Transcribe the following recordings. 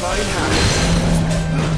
fine hand.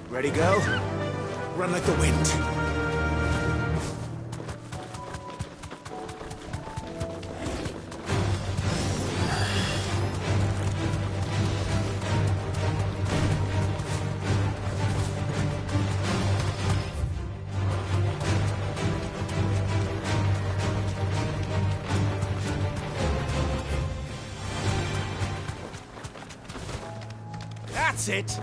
Ready, go? Run like the wind. That's it!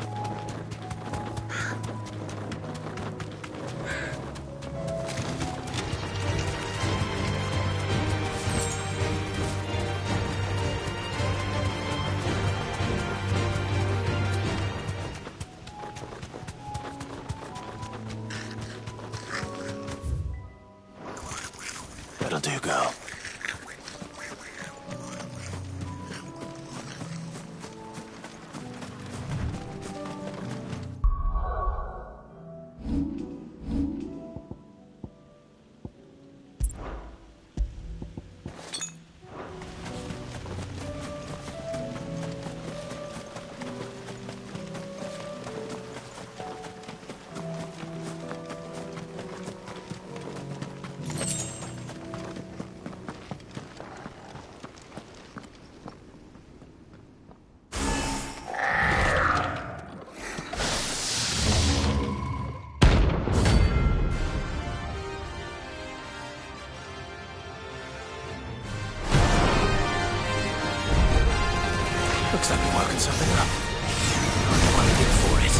That'll do, go. Looks like we're working something up. I want to dig for it.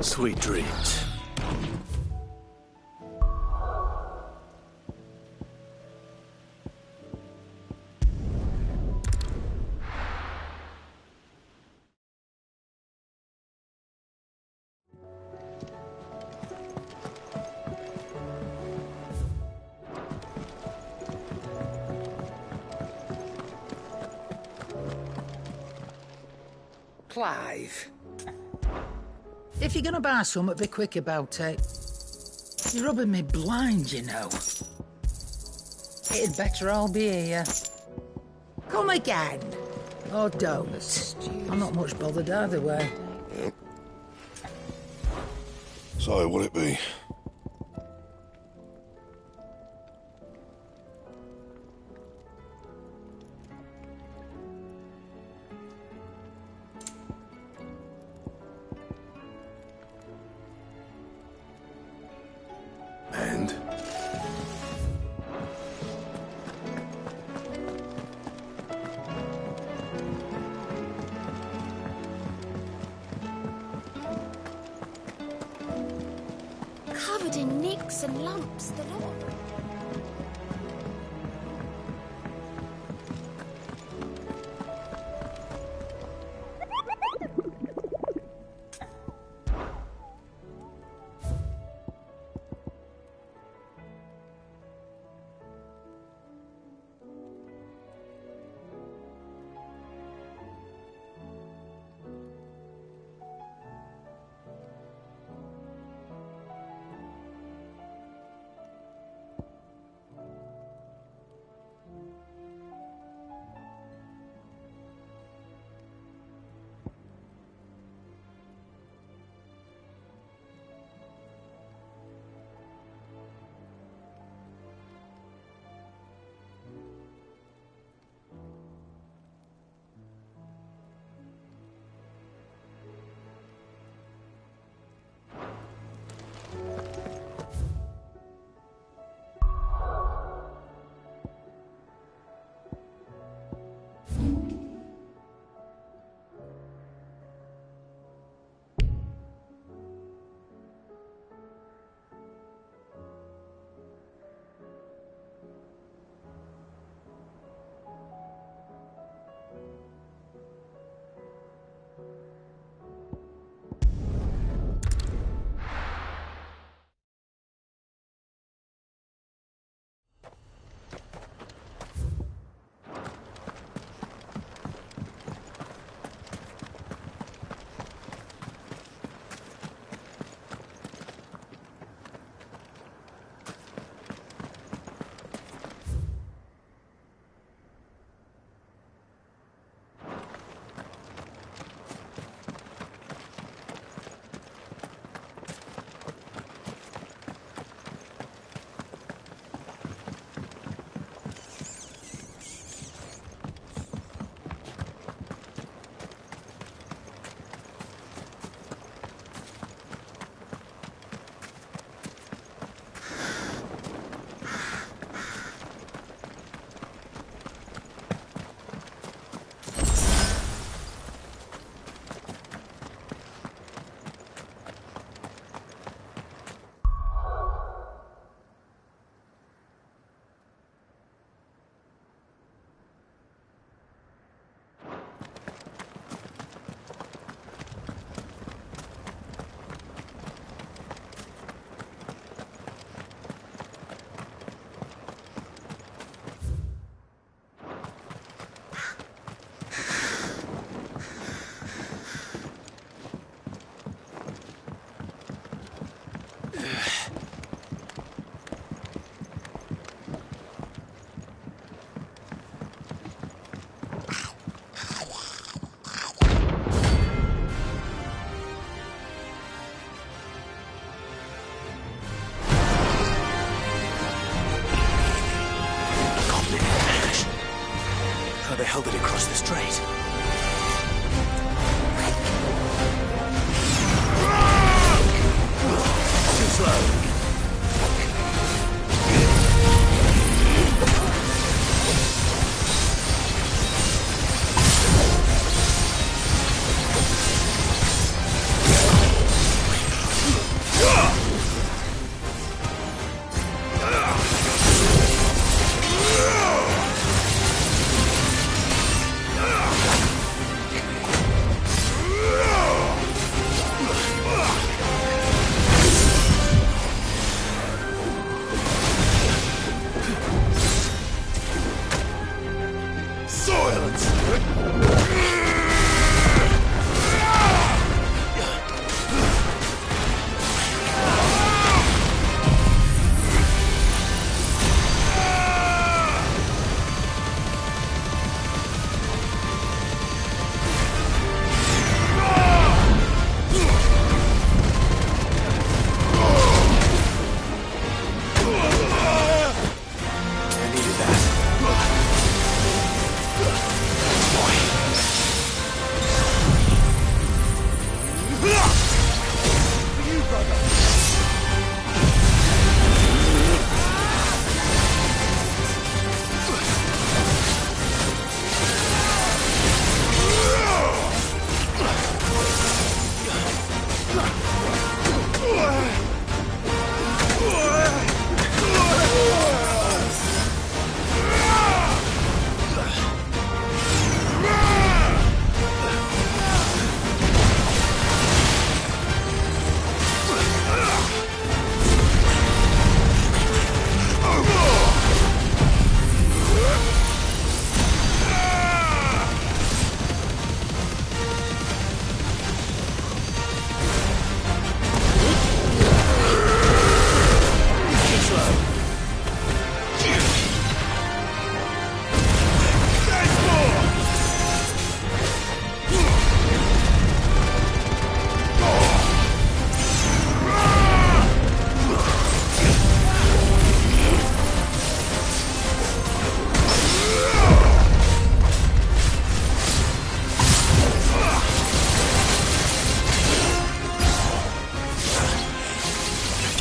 Sweet dreams. Clive. If you're gonna buy something, be quick about it. You're rubbing me blind, you know. It'd better all be here. Come again. Oh, don't. I'm not much bothered either way. So, what'd it be? And? Covered in nicks and lumps, the lot. How the hell did it cross the strait? Too slow.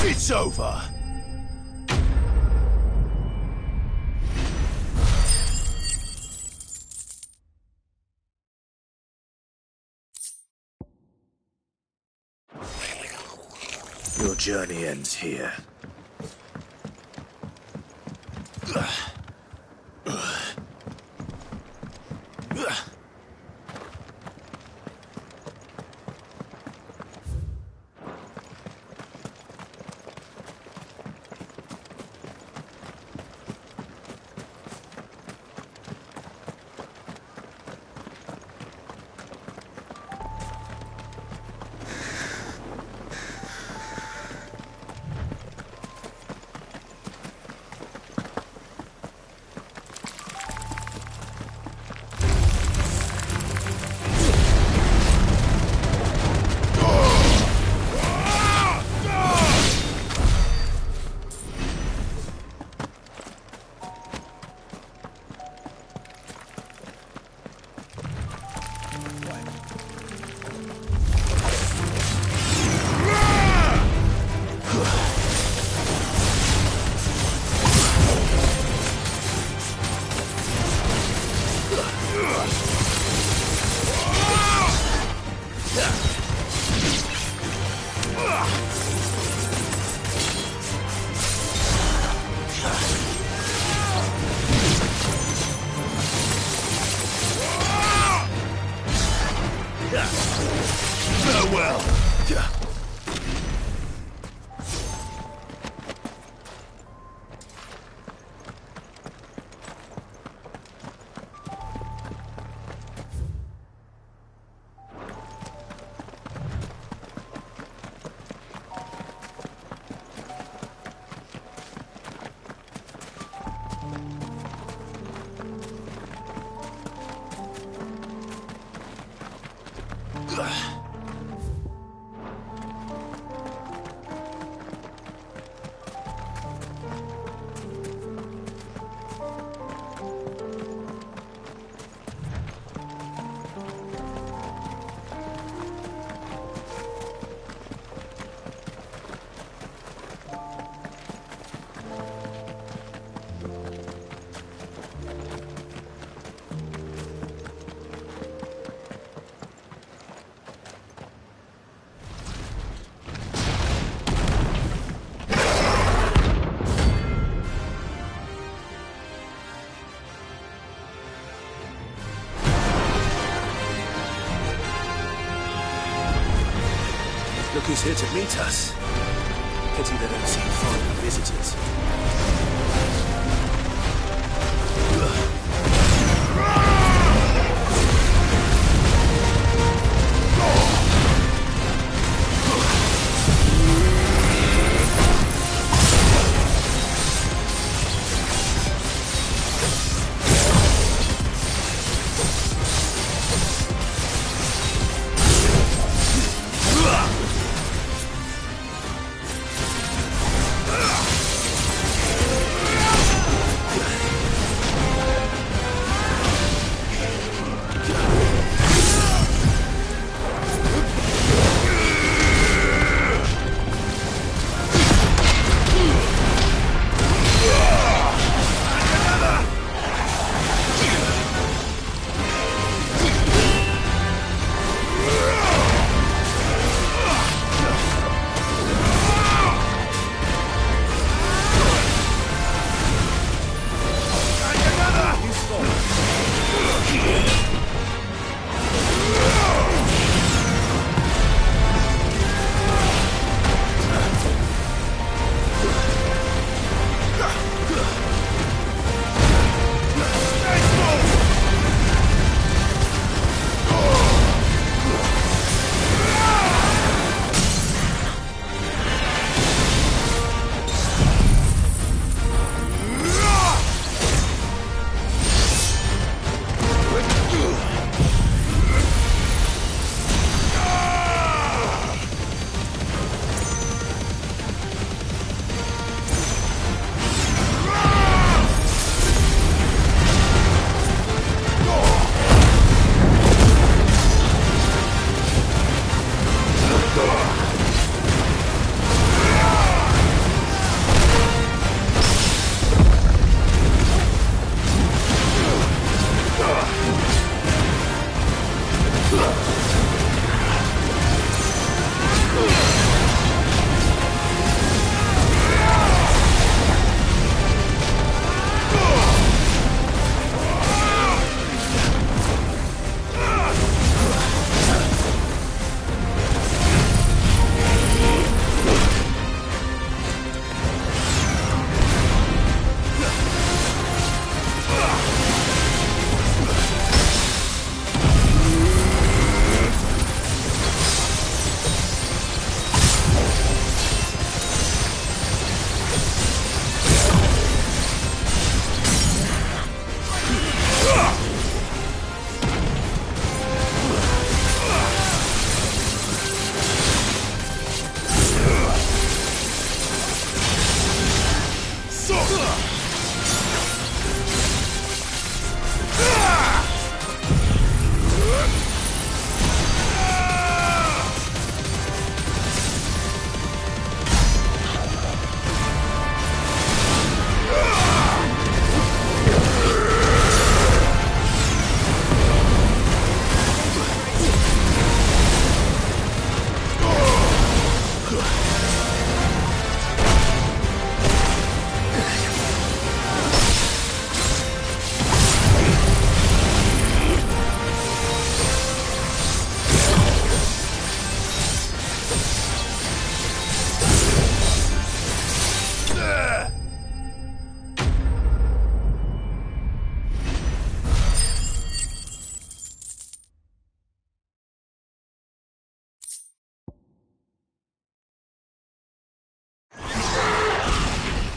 It's over! Your journey ends here. Farewell! Look who's here to meet us. Pity they don't seem foreign visitors.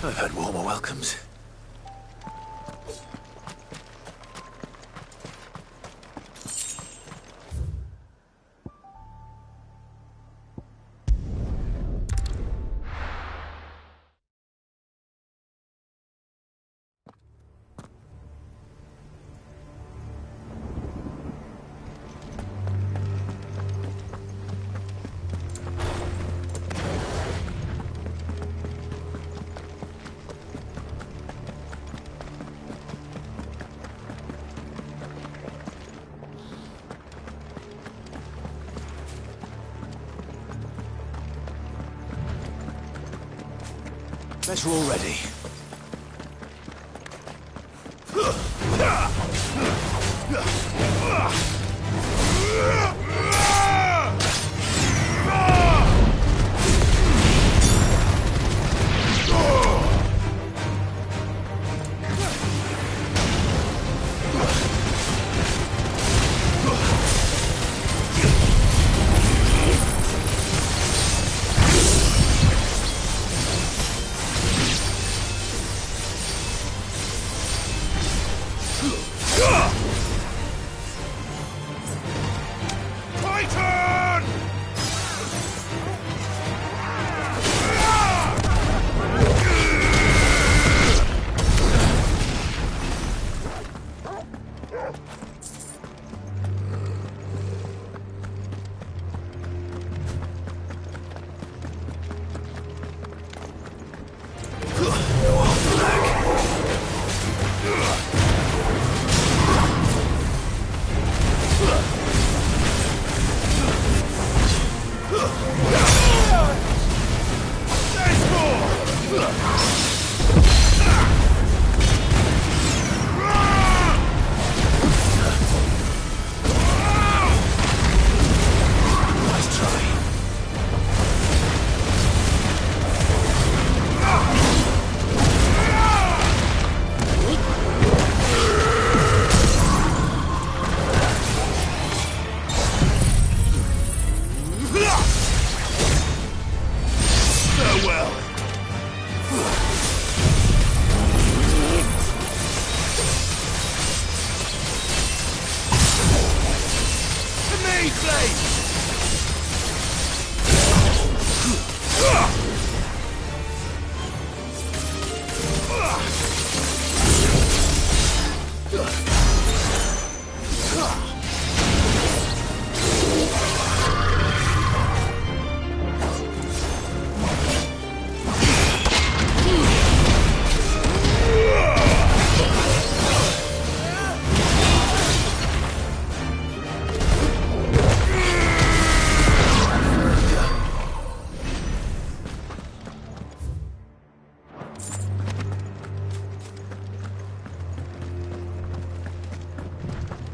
I've had warmer welcomes. Better already.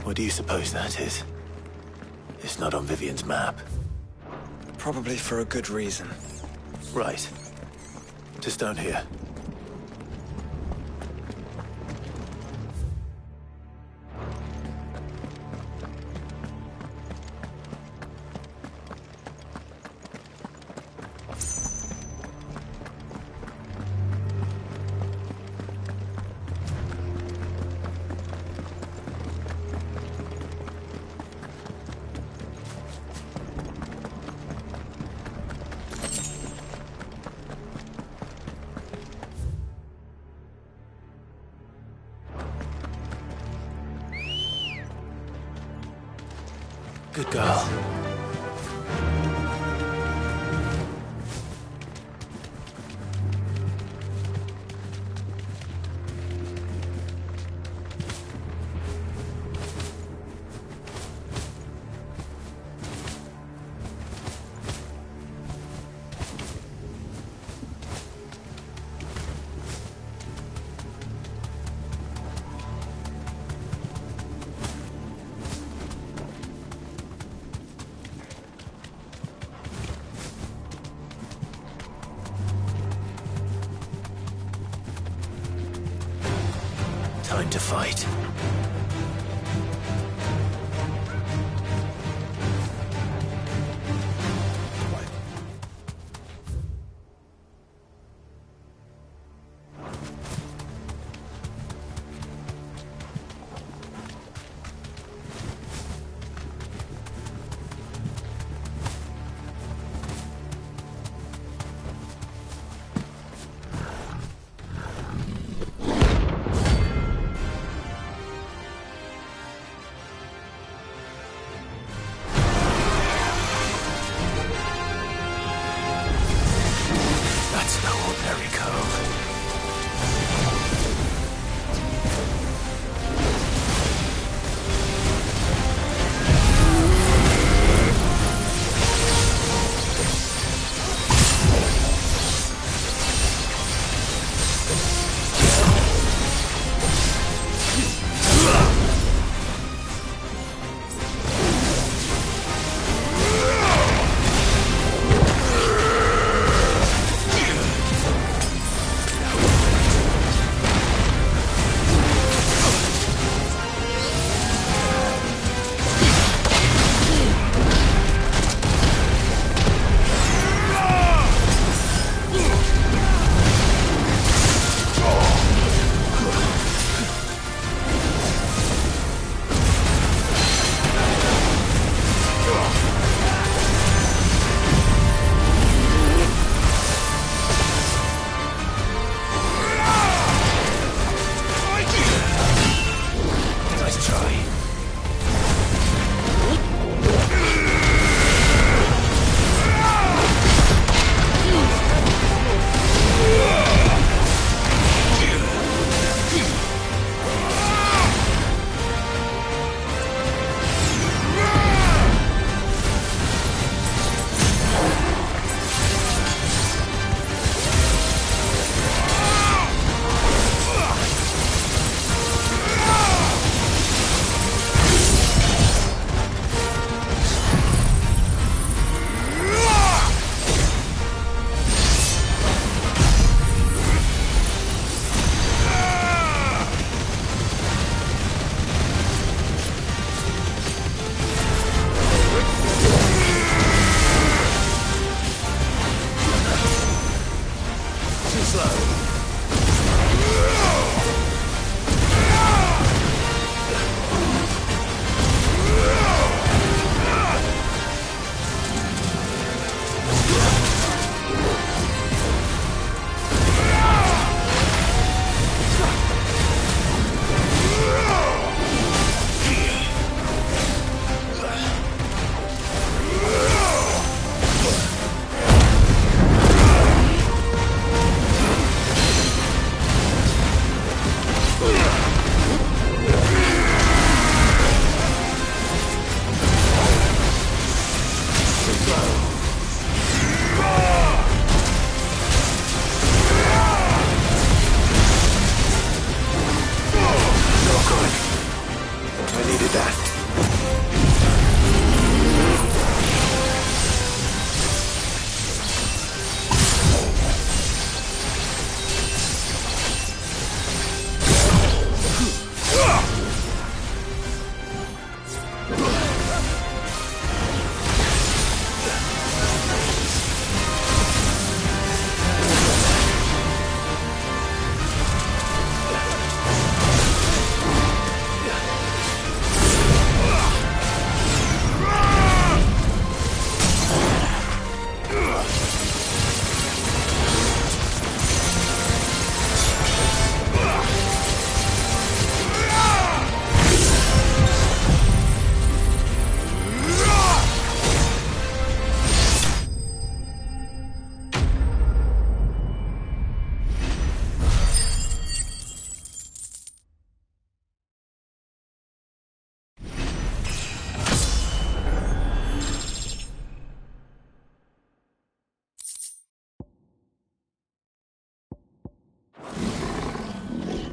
What do you suppose that is? It's not on Vivian's map. Probably for a good reason. Right. Just down here. Good girl. Time to fight. slow.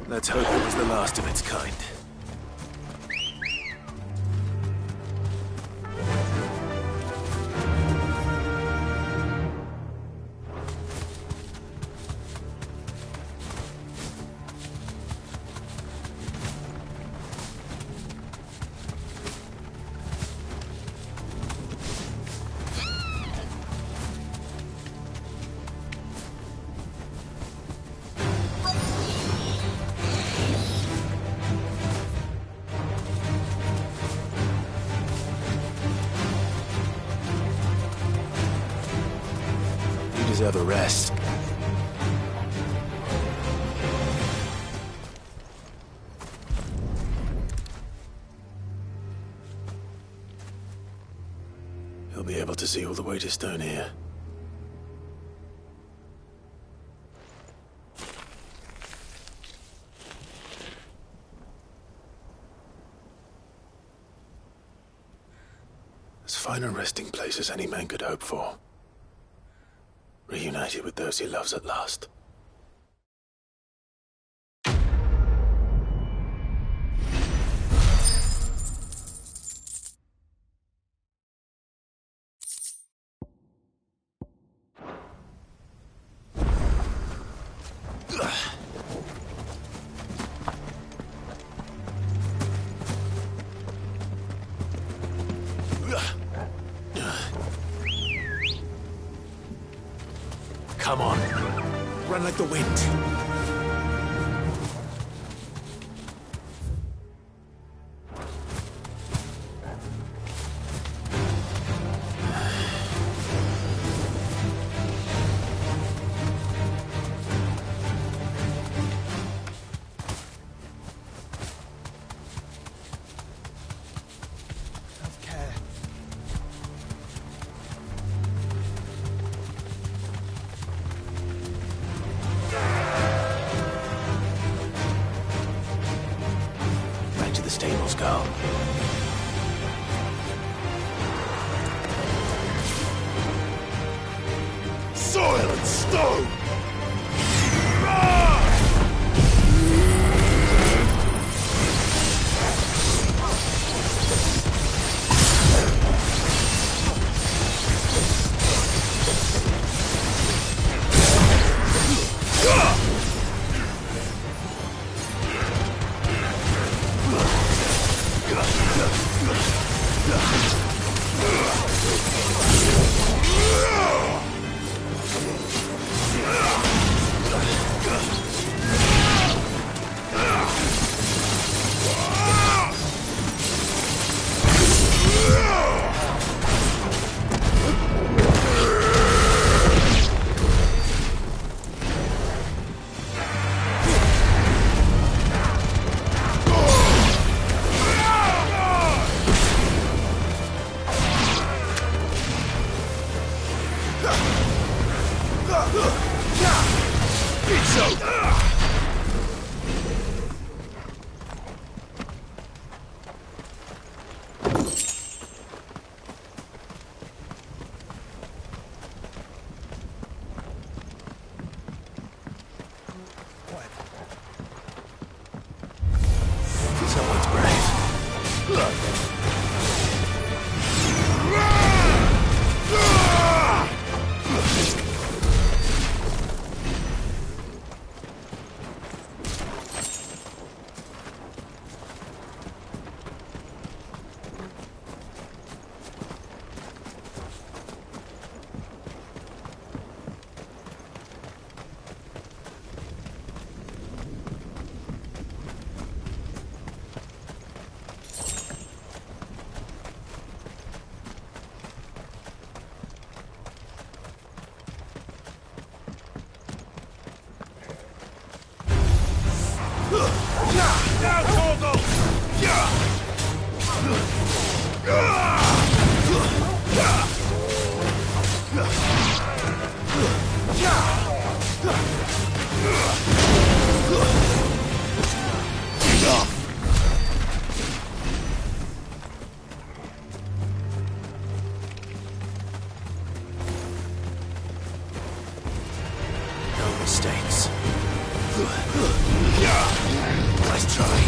Let's hope it was the last of its kind. Deserve a rest. He'll be able to see all the way to Stone here. As fine a resting place as any man could hope for. Reunited with those he loves at last. Come on. Run like the wind. Stables go. Soil and stone! It's over! Someone's brave. Now, Torgal! No mistakes. Nice try.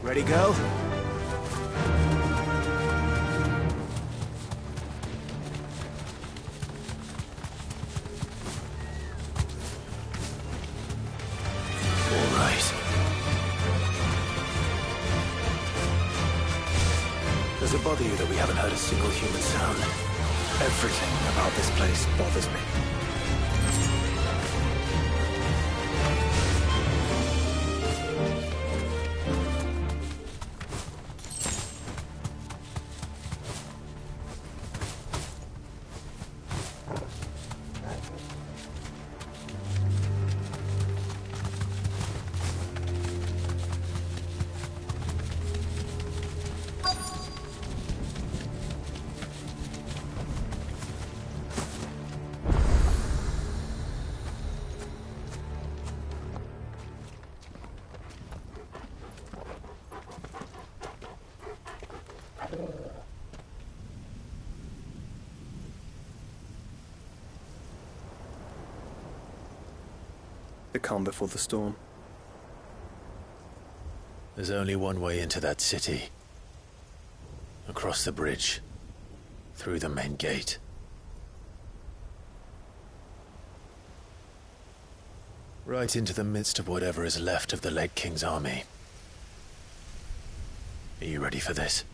Ready, go? All right. Does it bother you that we haven't heard a single human sound? Everything about this place bothers me. The calm before the storm. There's only one way into that city. Across the bridge. Through the main gate. Right into the midst of whatever is left of the late King's army. Are you ready for this?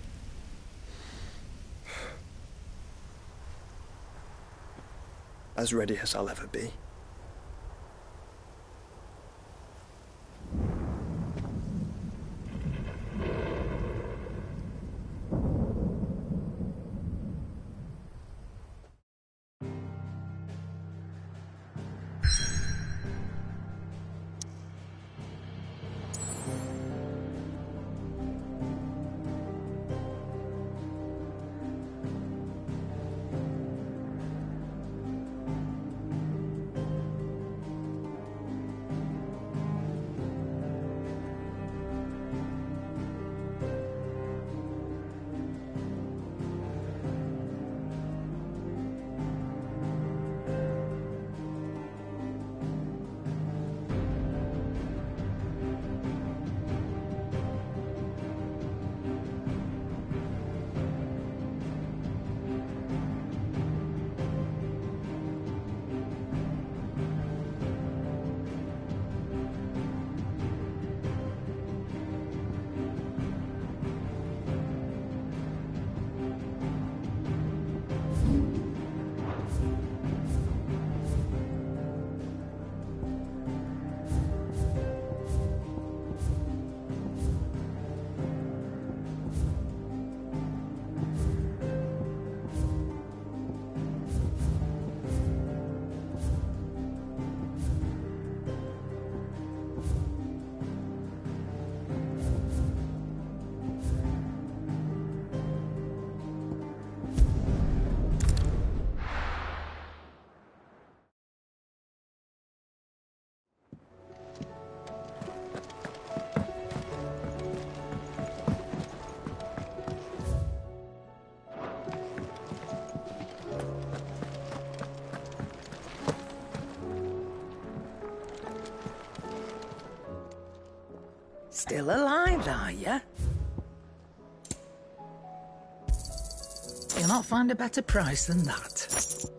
As ready as I'll ever be. Still alive, are you? You'll not find a better price than that.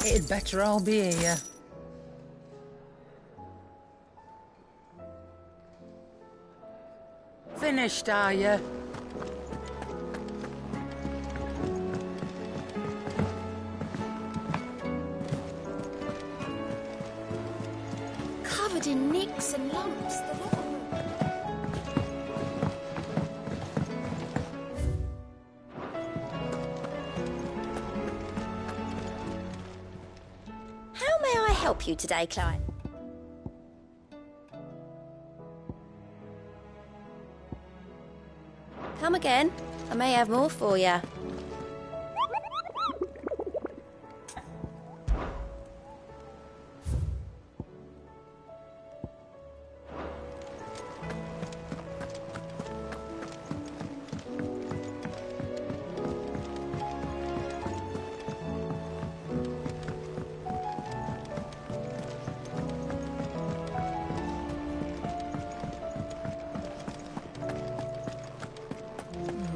It'd better all be here. Finished, are you? Covered in nicks and lumps. How may I help you today, Clyde? Come again. I may have more for you.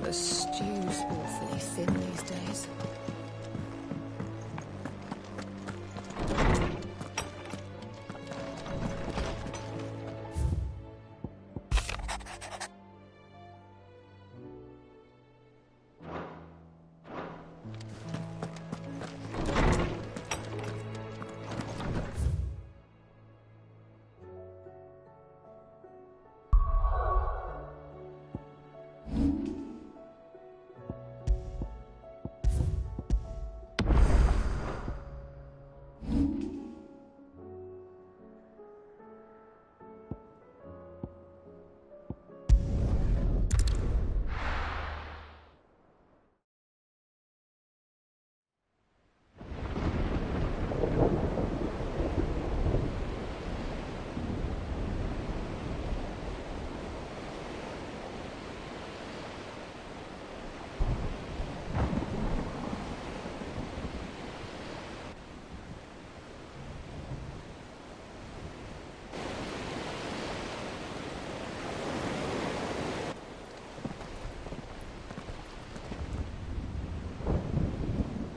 The stew's awfully thin these days.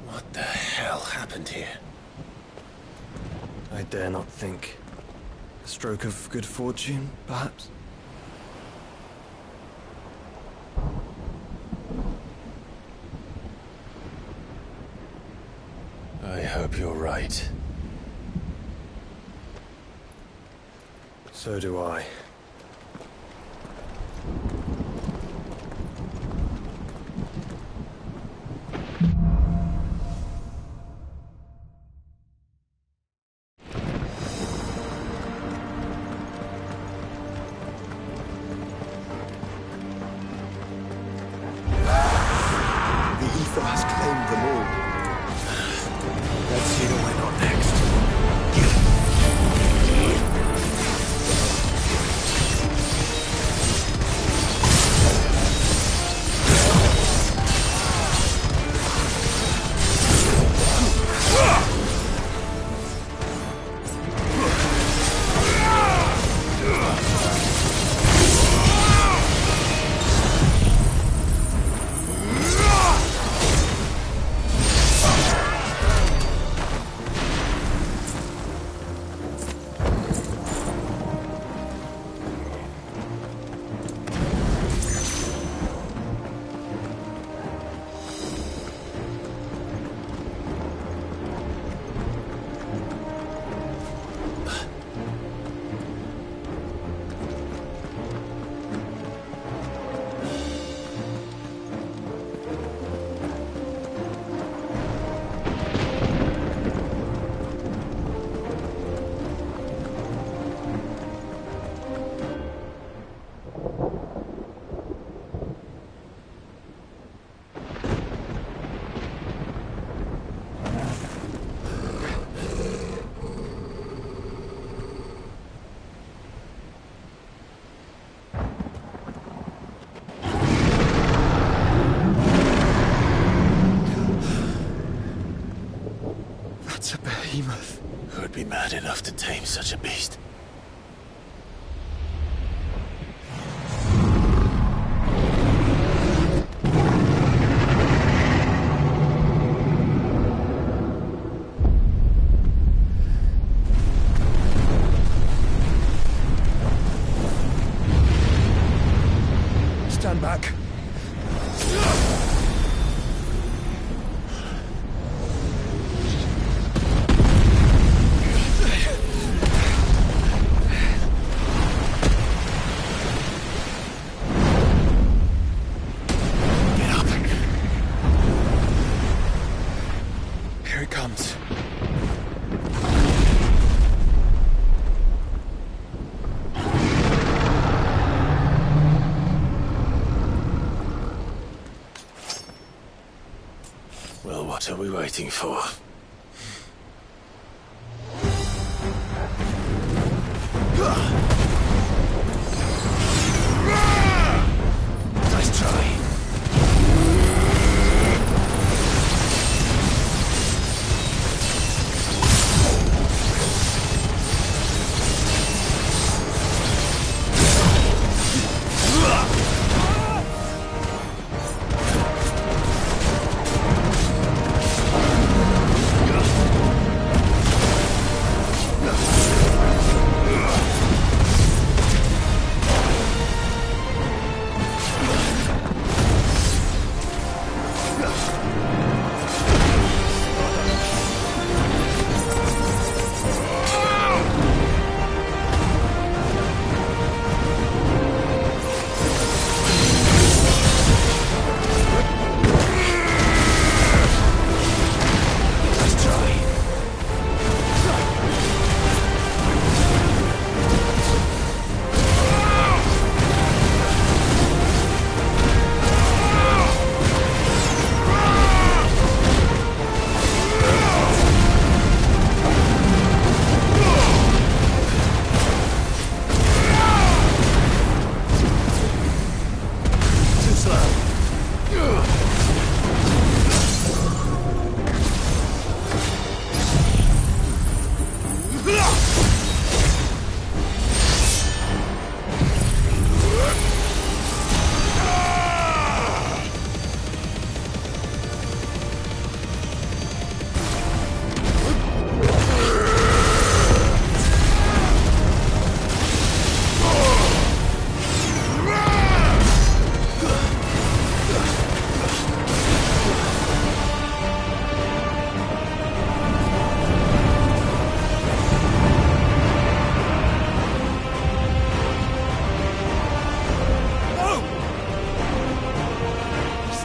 What the hell happened here? I dare not think. A stroke of good fortune, perhaps? I hope you're right. So do I. The ether has claimed them all. Let's see what went on next. That's a behemoth. Who'd be mad enough to tame such a beast? Stand back. Get up. Here it comes. Well, what are we waiting for? Nice try.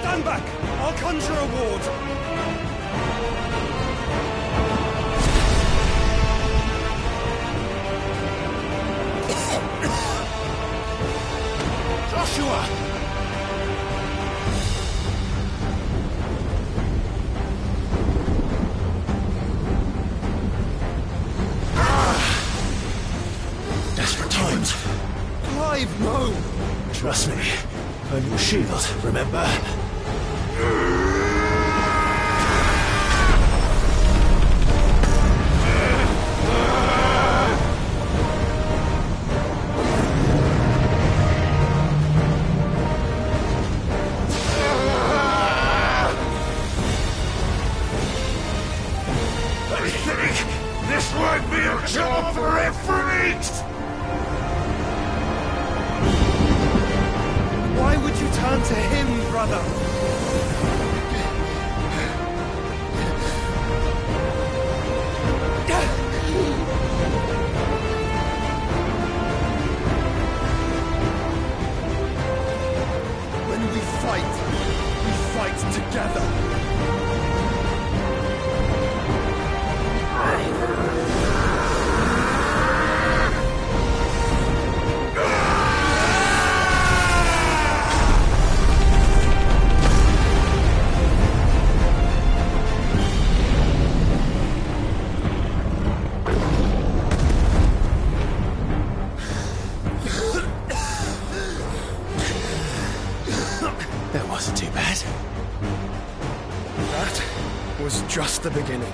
Stand back! I'll conjure a ward! Joshua! Desperate times. Clive, no! Trust me. I'm your shield, remember? I think this might be a job for FFXVI! Why would you turn to him, brother? When we fight together. That wasn't too bad. That was just the beginning.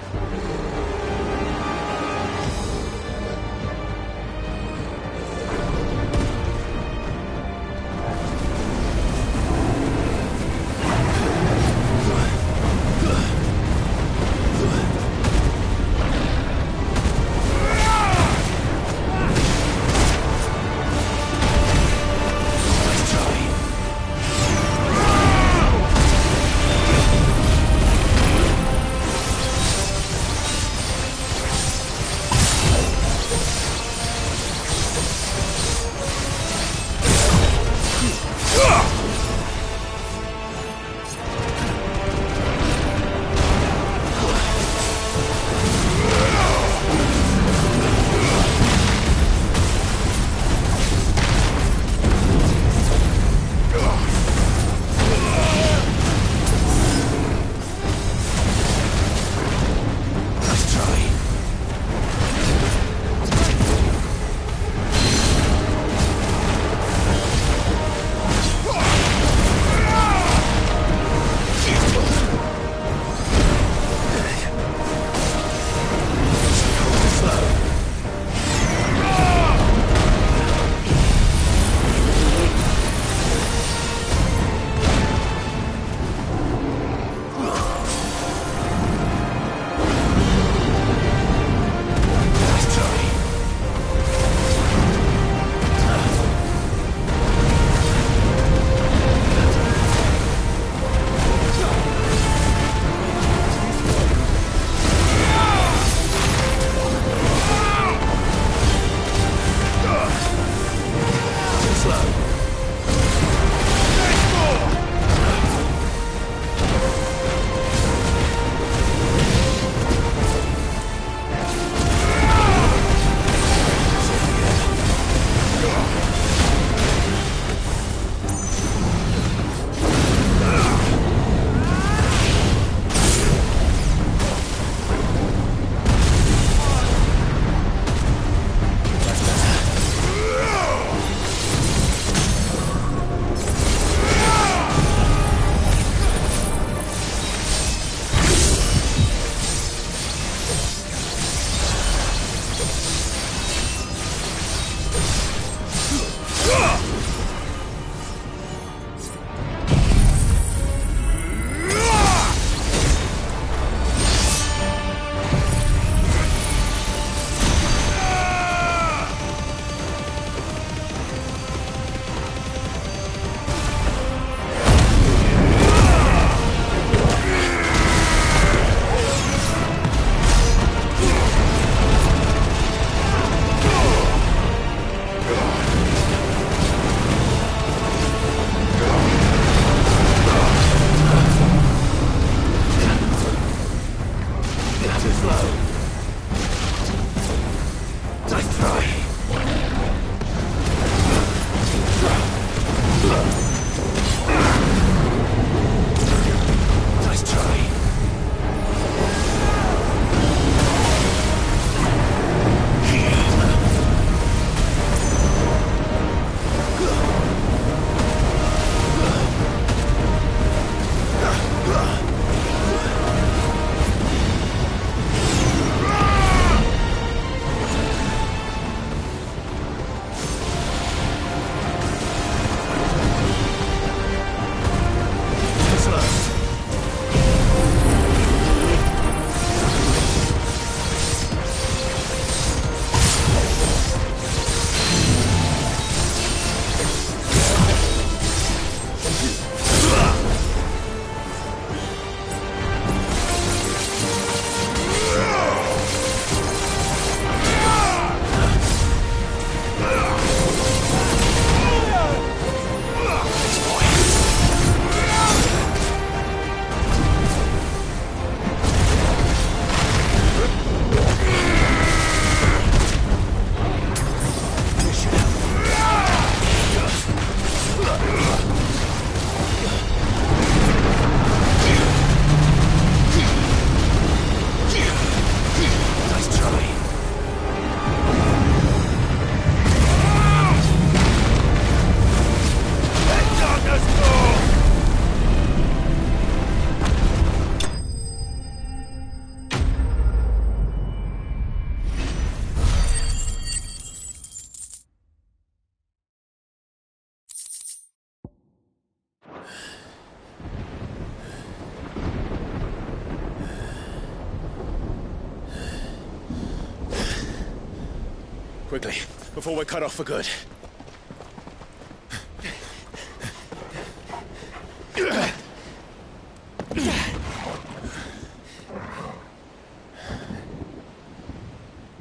quickly, before we're cut off for good.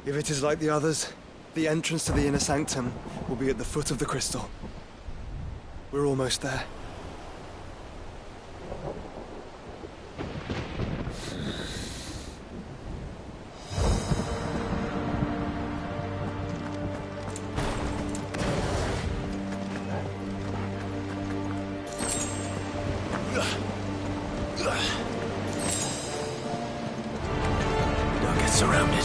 If it is like the others, the entrance to the inner sanctum will be at the foot of the crystal. We're almost there. Don't get surrounded.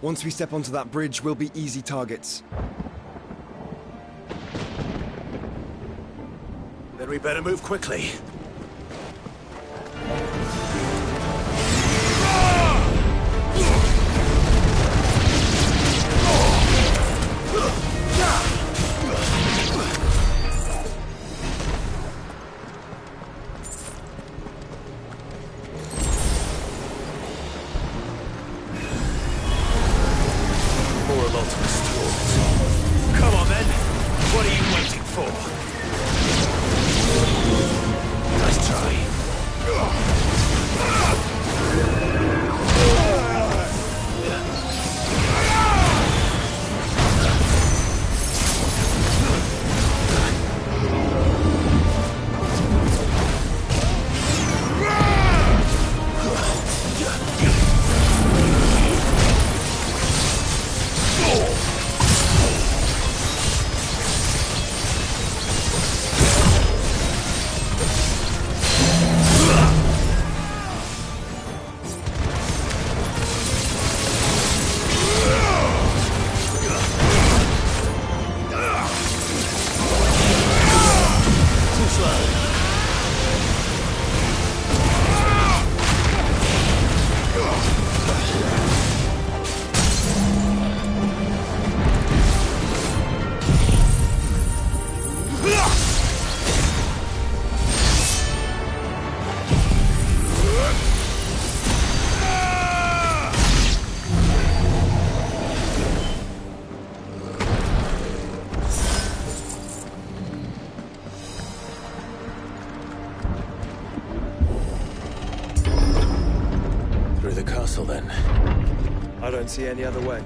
Once we step onto that bridge, we'll be easy targets. Then we better move quickly. Then. I don't see any other way.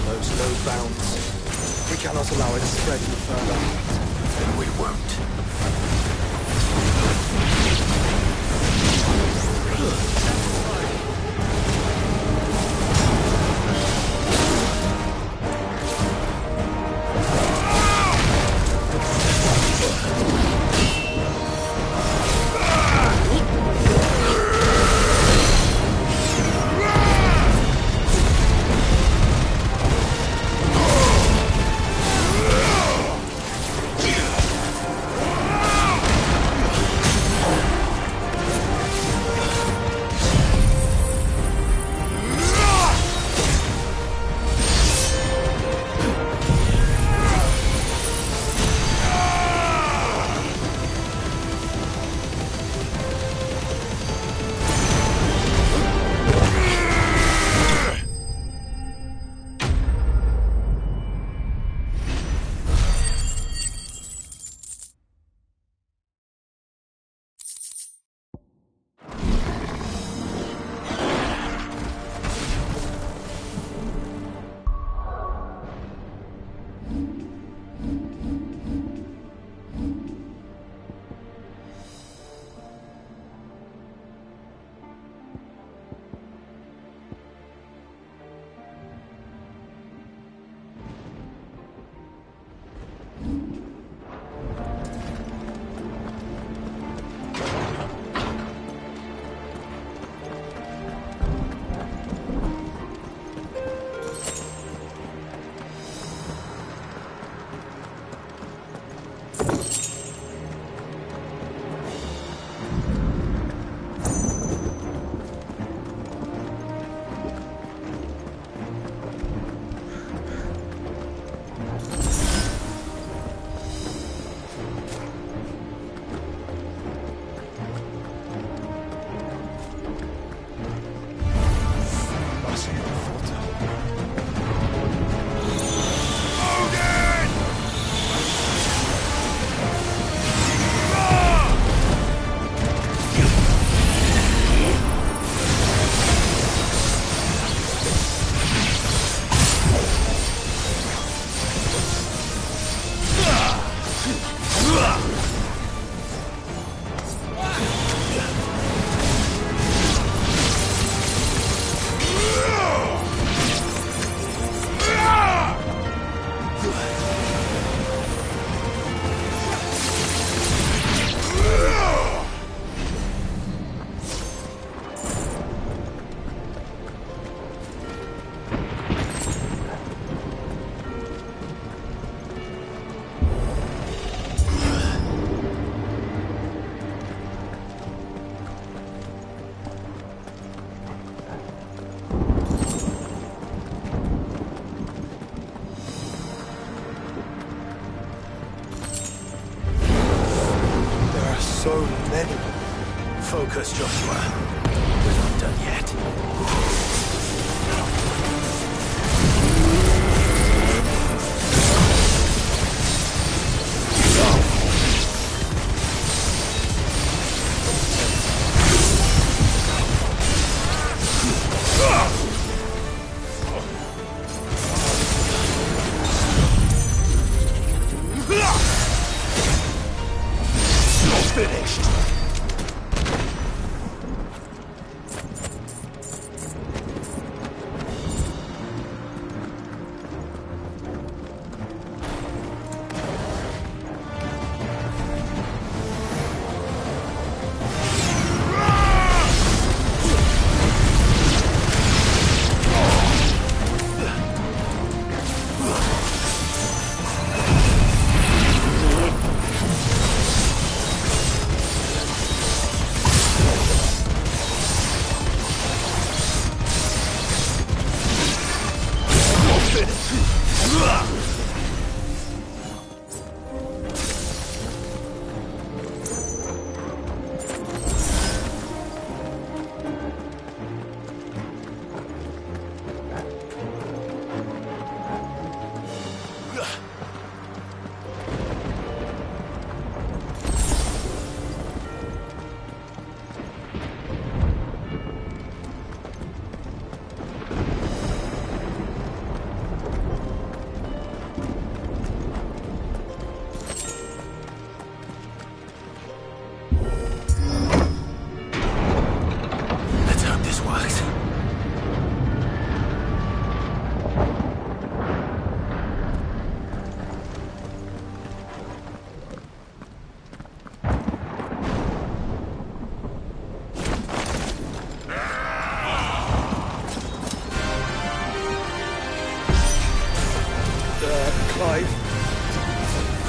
knows no bounds. We cannot allow it to spread any further. Then we won't. so many. Focus, Joshua. We're not done yet. Finished. Clive.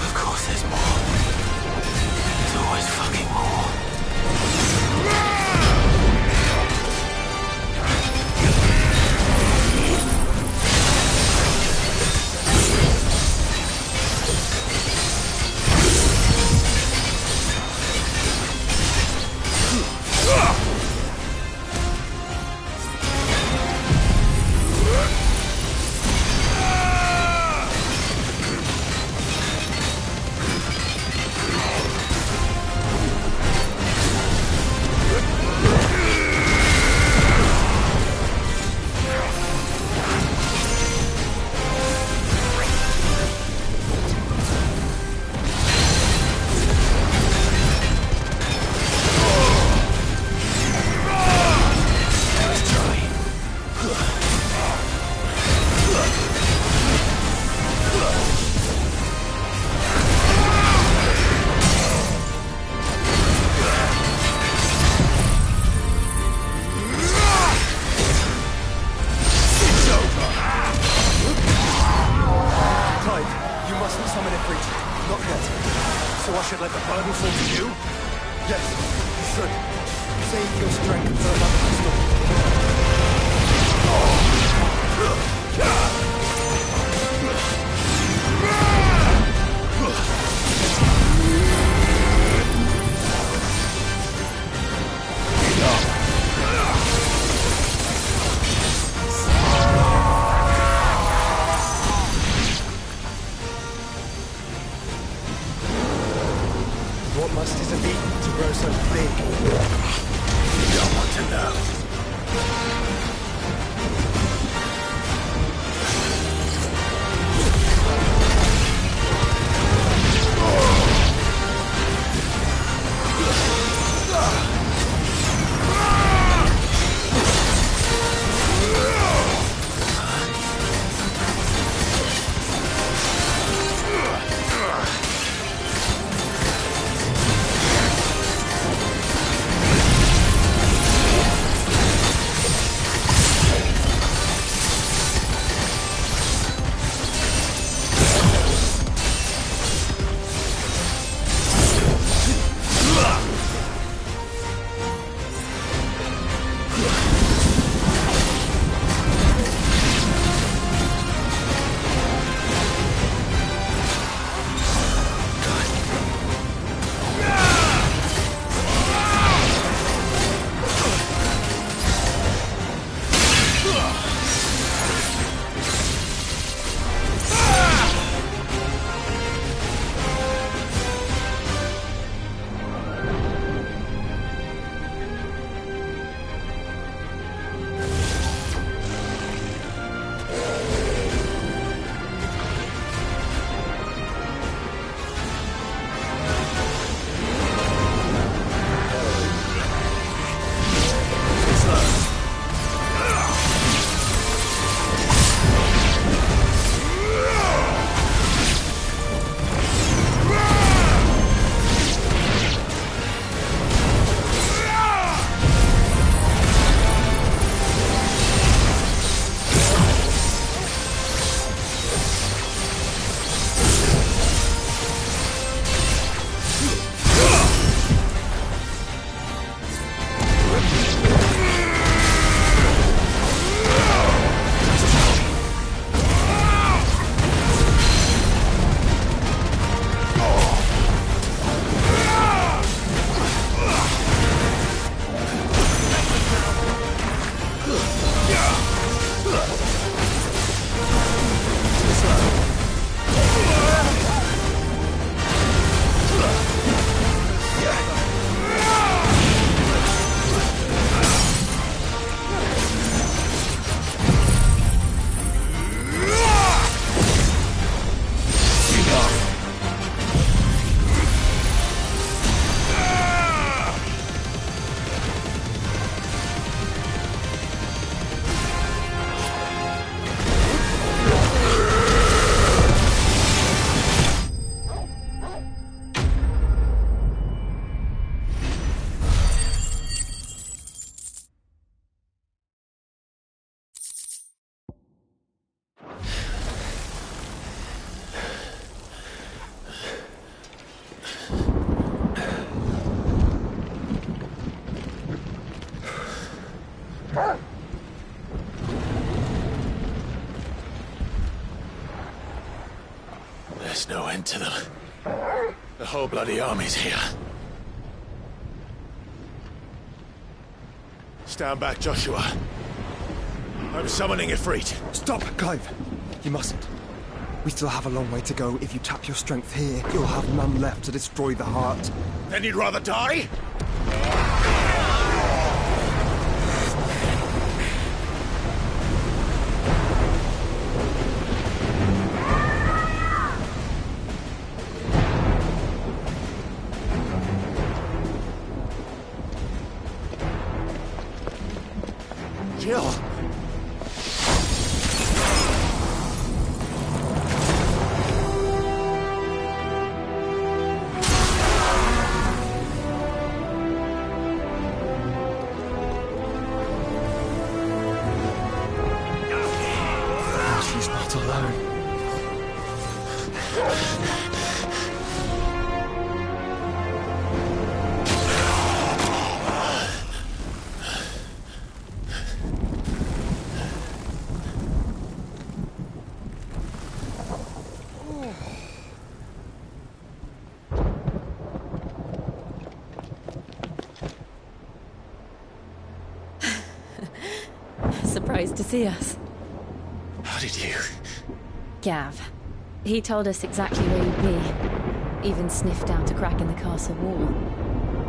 Of course there's more. There's always fucking more. So I should let the burden fall to you? Yes, you should. Save your strength for another What must is a beat to grow so big? You don't want to know. whole bloody army's here. Stand back, Joshua. I'm summoning Ifrit. Stop, Clive! You mustn't. We still have a long way to go. If you tap your strength here, you'll have none left to destroy the heart. Then you'd rather die? Jill! She's not alone. Surprised to see us. How did you? Gav. He told us exactly where you'd be. Even sniffed out a crack in the castle wall.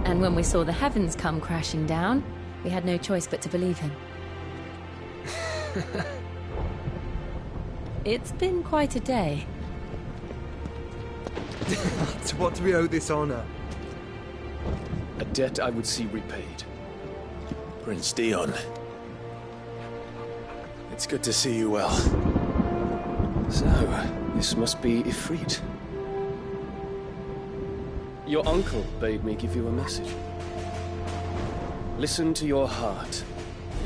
And when we saw the heavens come crashing down, we had no choice but to believe him. It's been quite a day. To what do we owe this honor? A debt I would see repaid. Prince Dion. It's good to see you well. So, this must be Ifrit. Your uncle bade me give you a message. Listen to your heart,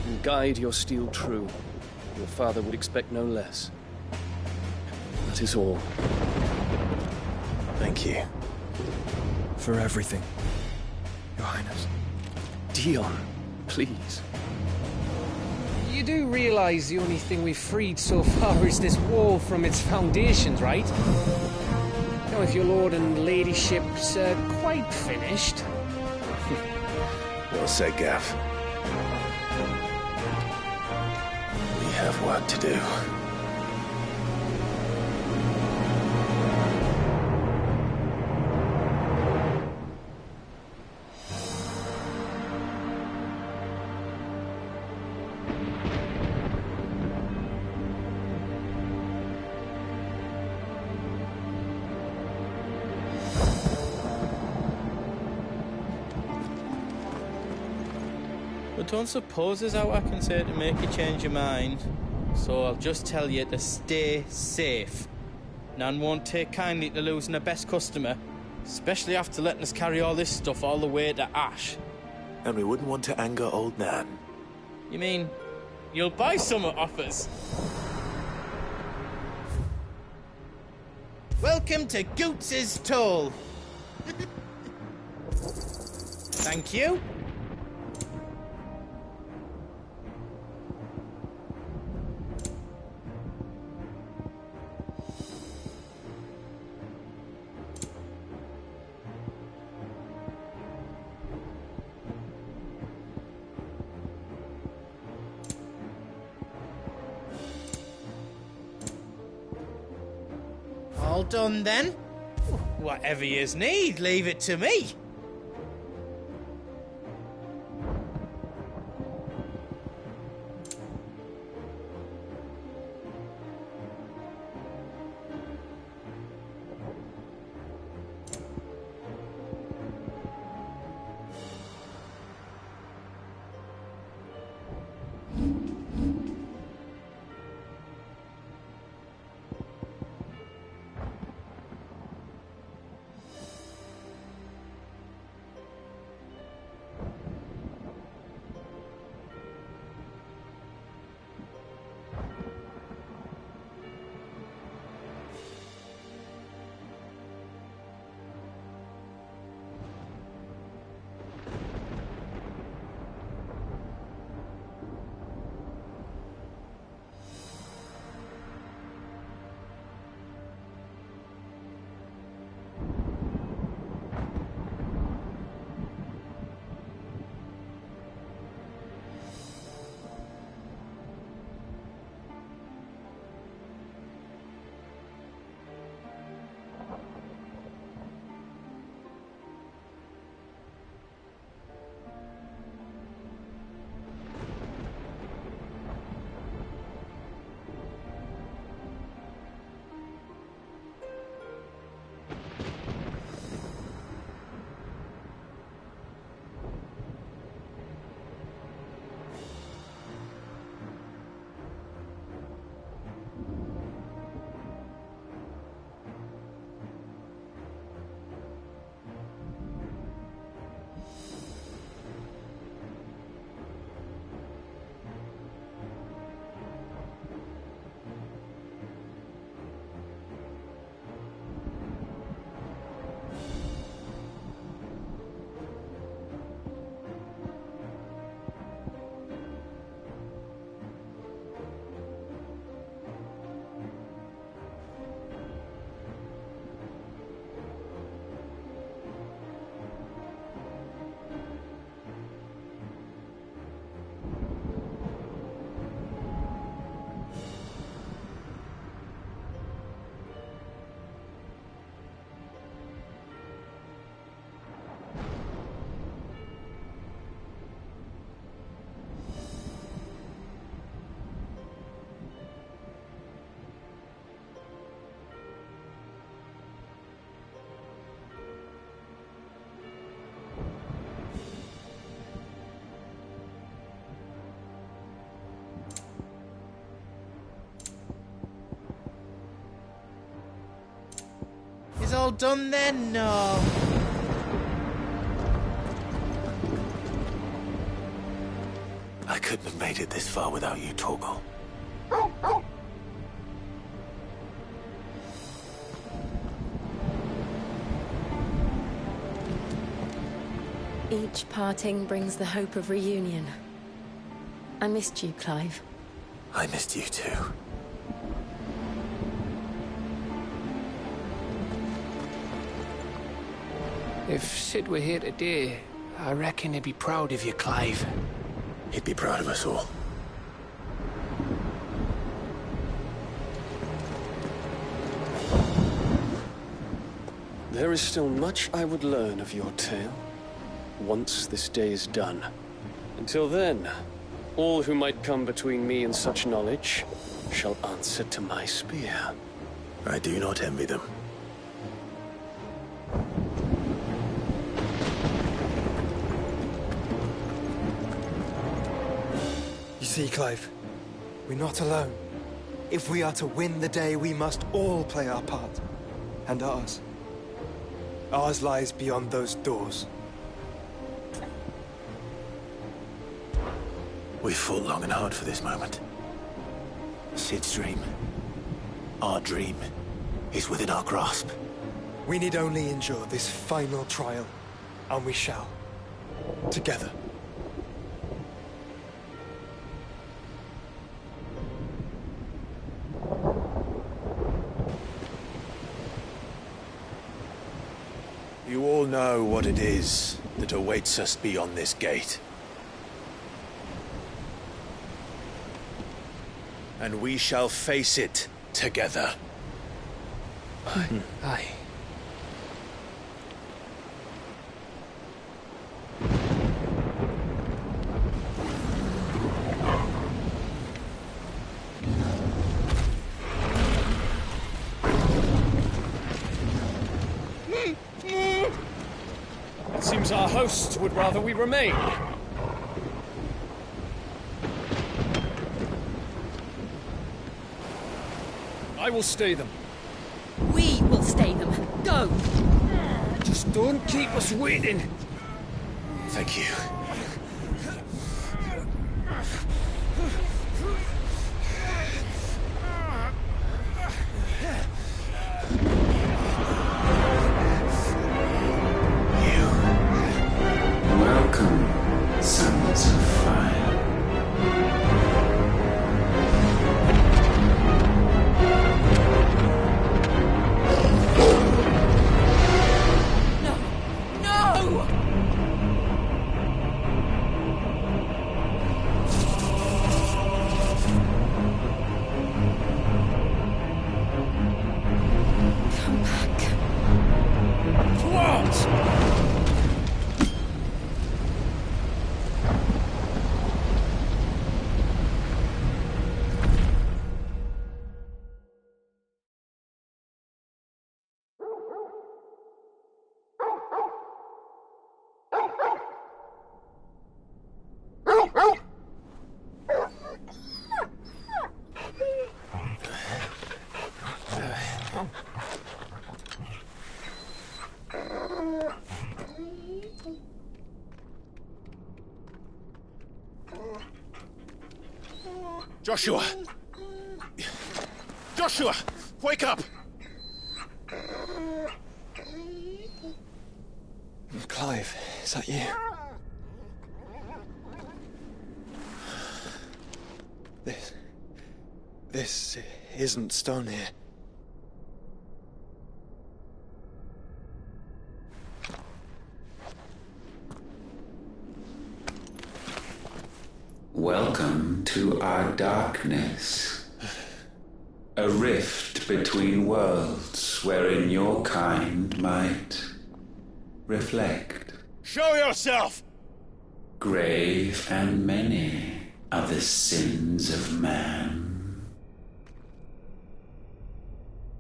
and guide your steel true. Your father would expect no less. That is all. Thank you. For everything, Your Highness. Dion, please. You do realize the only thing we've freed so far is this wall from its foundations, right? Now, if your lord and ladyship's quite finished. Well said, Gav. We have work to do. But don't suppose there's out I can say to make you change your mind. So I'll just tell you to stay safe. Nan won't take kindly to losing her best customer, especially after letting us carry all this stuff all the way to Ash. And we wouldn't want to anger old Nan. You mean, you'll buy some off us? Welcome to Goots's Toll. Thank you. All done then? Whatever yous need, leave it to me. all done then? No. I couldn't have made it this far without you, Torgal. Each parting brings the hope of reunion. I missed you, Clive. I missed you too. If Sid were here today, I reckon he'd be proud of you, Clive. He'd be proud of us all. There is still much I would learn of your tale, once this day is done. Until then, all who might come between me and such knowledge shall answer to my spear. I do not envy them. You see, Clive, we're not alone. If we are to win the day, we must all play our part. And ours. Ours lies beyond those doors. We've fought long and hard for this moment. Sid's dream, our dream, is within our grasp. We need only endure this final trial, and we shall. Together. You all know what it is that awaits us beyond this gate. And we shall face it together. Aye. It seems our host would rather we remain. I will stay them. We will stay them. Go! Just don't keep us waiting. Thank you. Welcome, sons of fire. No! Come back. What? Joshua! Joshua! Wake up! Clive, is that you? This isn't stone here. Welcome to our darkness. A rift between worlds wherein your kind might reflect. Show yourself! Grave and many are the sins of man.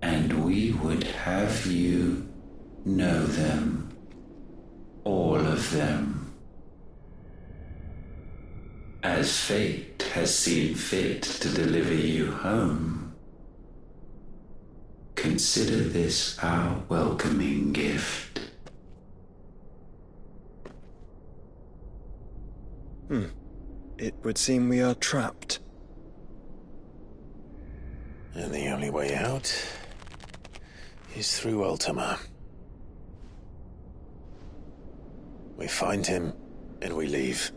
And we would have you know them, all of them. As fate has seen fit to deliver you home, consider this our welcoming gift. It would seem we are trapped. And the only way out is through Ultima. We find him, and we leave.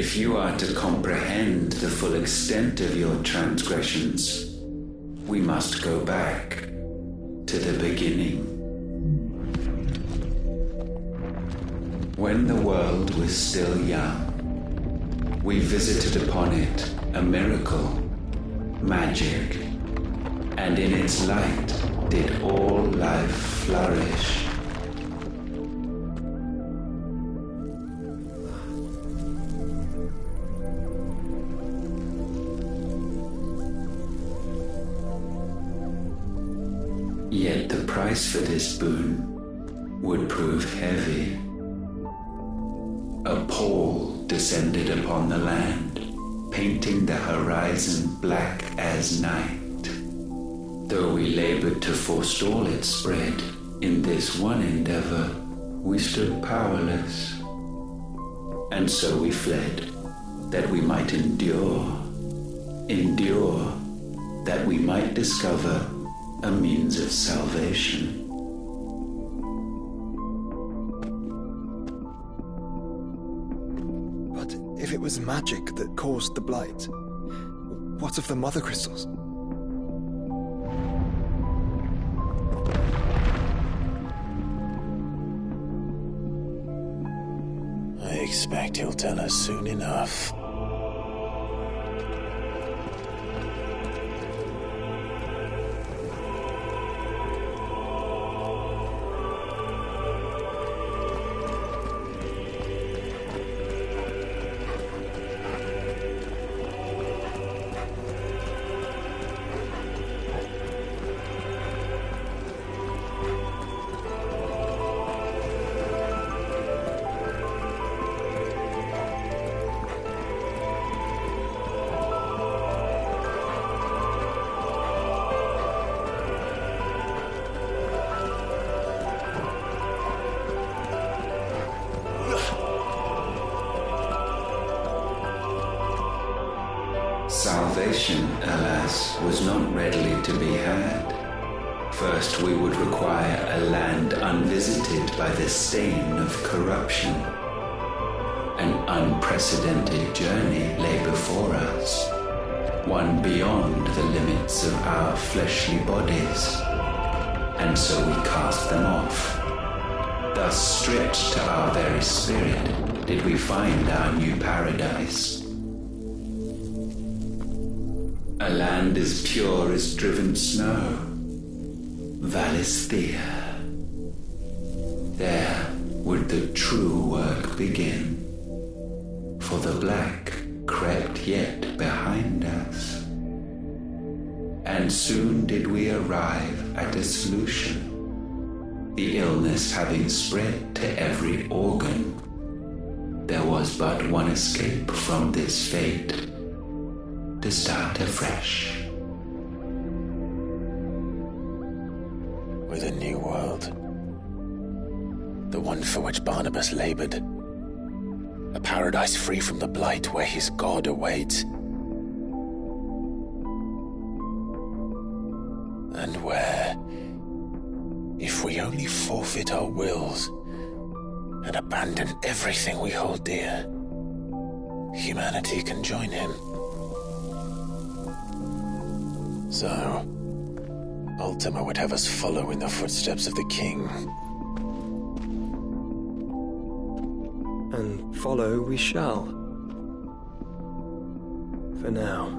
If you are to comprehend the full extent of your transgressions, we must go back to the beginning. When the world was still young, we visited upon it a miracle, magic, and in its light did all life flourish. Yet the price for this boon would prove heavy. A pall descended upon the land, painting the horizon black as night. Though we labored to forestall its spread, in this one endeavor we stood powerless. And so we fled, that we might endure, that we might discover a means of salvation. But if it was magic that caused the blight, what of the mother crystals? I expect he'll tell us soon enough. Salvation, alas, was not readily to be had. First, we would require a land unvisited by the stain of corruption. An unprecedented journey lay before us, one beyond the limits of our fleshly bodies. And so we cast them off. Thus, stripped to our very spirit, did we find our new paradise. A land as pure as driven snow, Valisthea. There would the true work begin, for the black crept yet behind us. And soon did we arrive at a solution. The illness having spread to every organ, there was but one escape from this fate: to start afresh. With a new world. The one for which Barnabas labored. A paradise free from the blight where his God awaits. And where, if we only forfeit our wills and abandon everything we hold dear, humanity can join him. So, Ultima would have us follow in the footsteps of the king. And follow we shall. For now.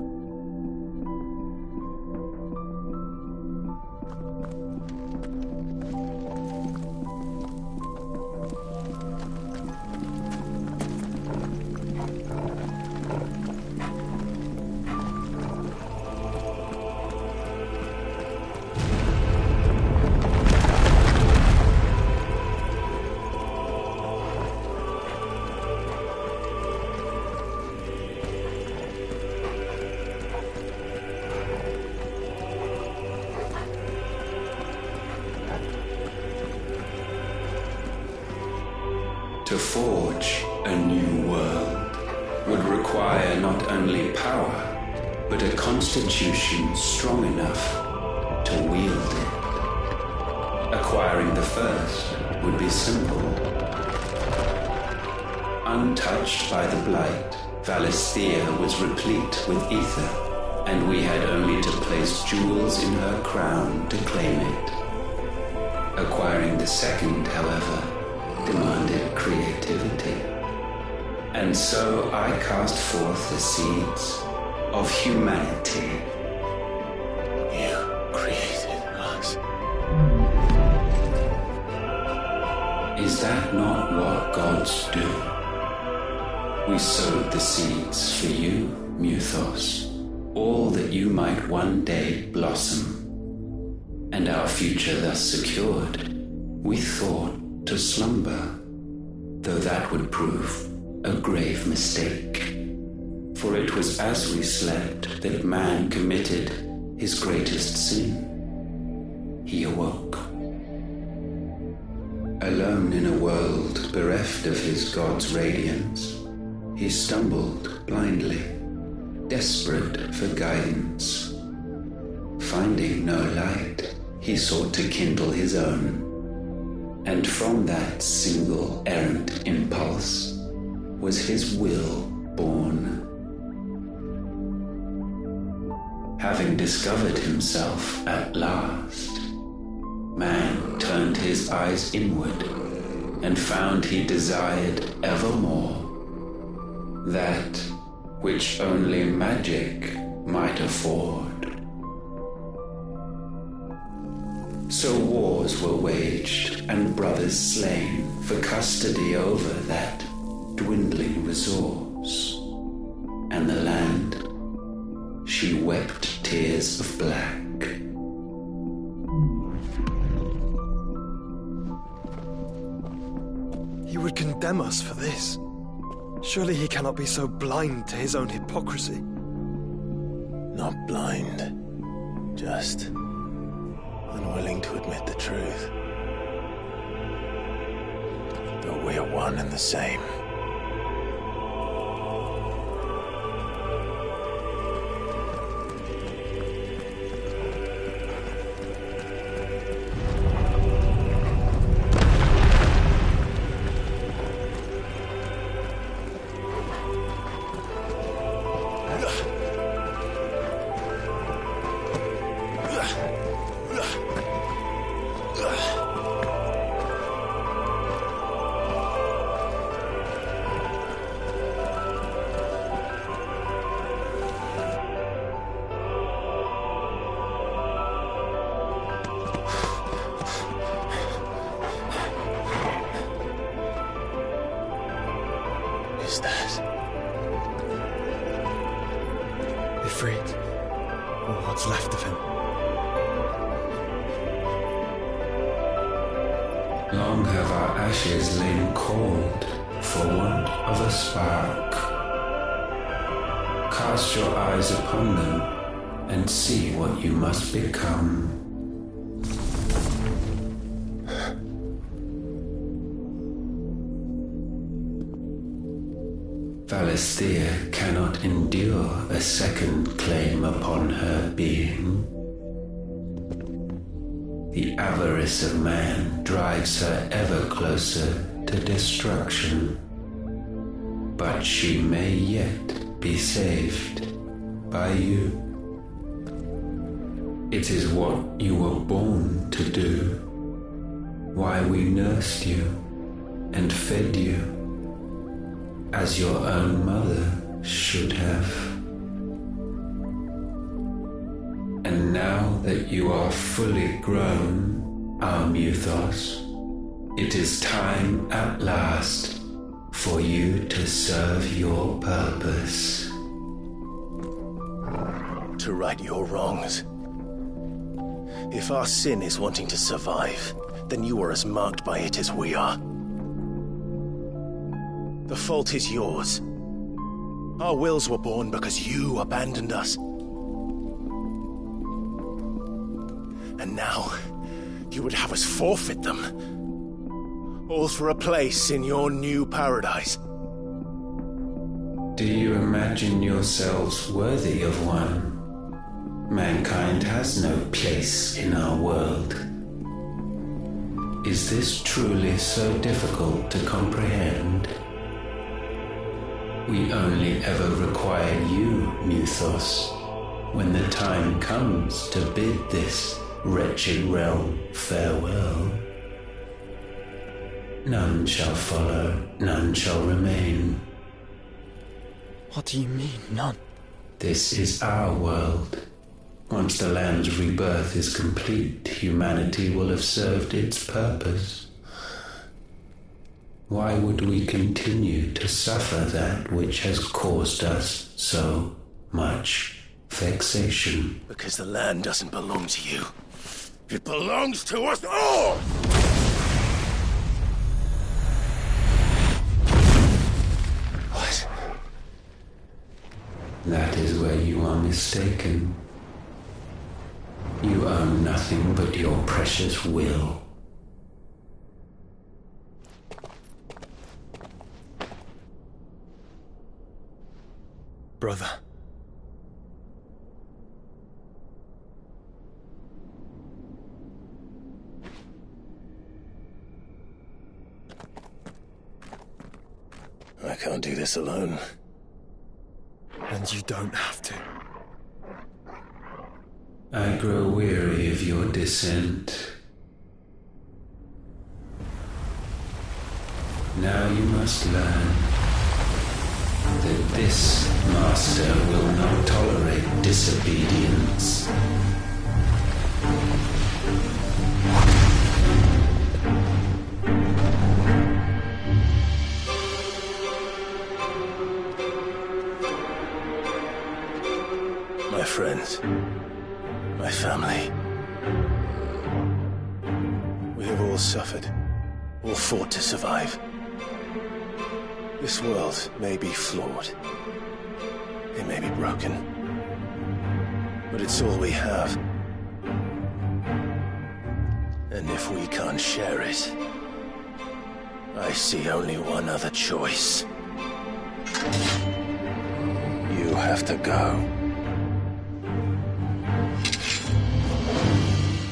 To forge a new world would require not only power, but a constitution strong enough to wield it. Acquiring the first would be simple. Untouched by the blight, Valisthea was replete with ether, and we had only to place jewels in her crown to claim it. Acquiring the second, however, demanded creativity. And so I cast forth the seeds of humanity. You created us. Is that not what gods do? We sowed the seeds for you, Muthos, all that you might one day blossom. And our future thus secured, we thought to slumber, though that would prove a grave mistake. For it was as we slept that man committed his greatest sin. He awoke. Alone in a world bereft of his god's radiance, he stumbled blindly, desperate for guidance. Finding no light, he sought to kindle his own. And from that single errant impulse was his will born. Having discovered himself at last, man turned his eyes inward and found he desired evermore that which only magic might afford. So wars were waged and brothers slain for custody over that dwindling resource, and the land, she wept tears of black. He would condemn us for this. Surely he cannot be so blind to his own hypocrisy. Not blind, just unwilling to admit the truth. But we're one and the same. Is that Ifrit, or what's left of him? Long have our ashes lain cold for want of a spark. Cast your eyes upon them and see what you must become. Valisthea cannot endure a second claim upon her being. The avarice of man drives her ever closer to destruction. But she may yet be saved by you. It is what you were born to do, why we nursed you and fed you as your own mother should have. And now that you are fully grown, our Muthos, it is time at last for you to serve your purpose. to right your wrongs? If our sin is wanting to survive, then you are as marked by it as we are. The fault is yours. Our wills were born because you abandoned us. And now, you would have us forfeit them. All for a place in your new paradise. Do you imagine yourselves worthy of one? Mankind has no place in our world. Is this truly so difficult to comprehend? We only ever require you, Muthos, when the time comes to bid this wretched realm farewell. None shall follow, none shall remain. What do you mean, none? This is our world. Once the land's rebirth is complete, humanity will have served its purpose. Why would we continue to suffer that which has caused us so much vexation? Because the land doesn't belong to you. It belongs to us all! What? That is where you are mistaken. You own nothing but your precious will. Brother. I can't do this alone. And you don't have to. I grow weary of your dissent. Now you must learn that this master will not tolerate disobedience. My friends, my family. We have all suffered, all fought to survive. This world may be flawed. It may be broken. But it's all we have. And if we can't share it, I see only one other choice. You have to go.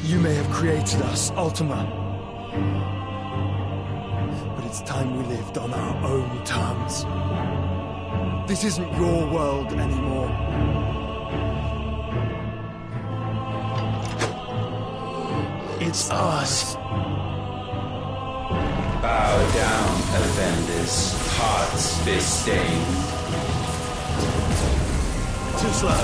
You may have created us, Ultima. But it's time we lived on our own terms. This isn't your world anymore. It's ours. Bow down, offenders, hearts bestained. Too slow.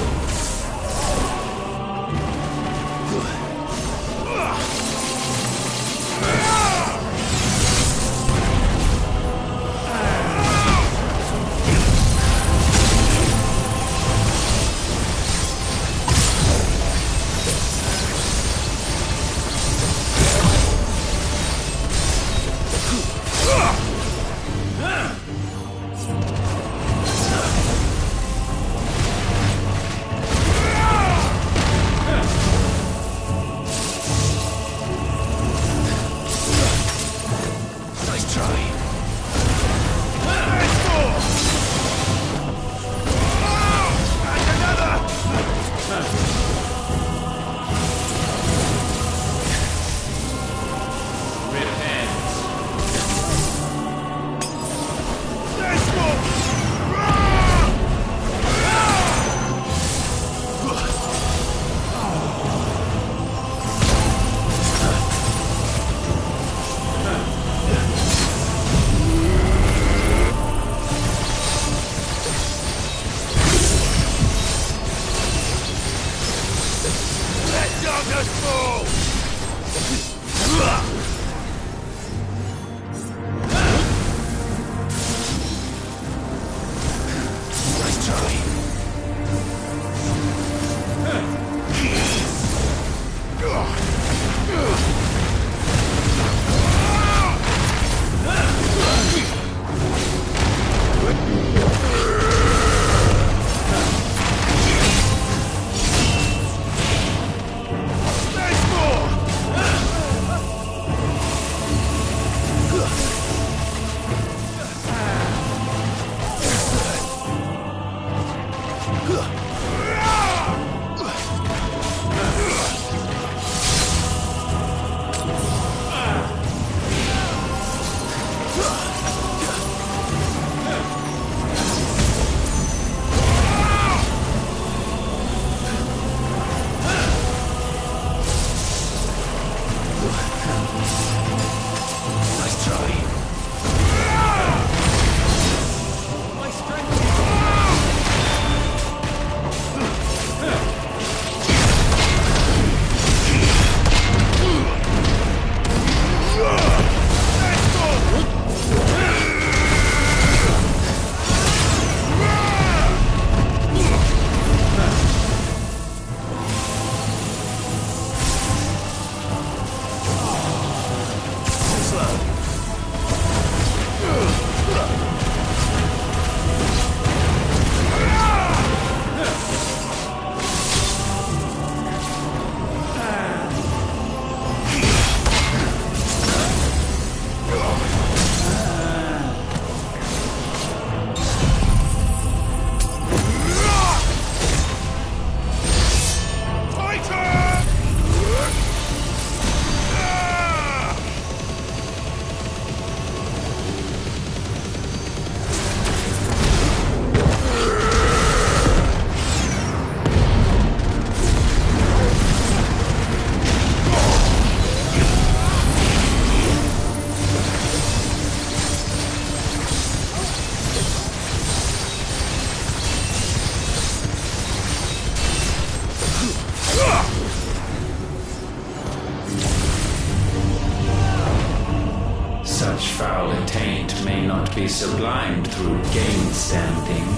taint may not be sublimed through gainstanding.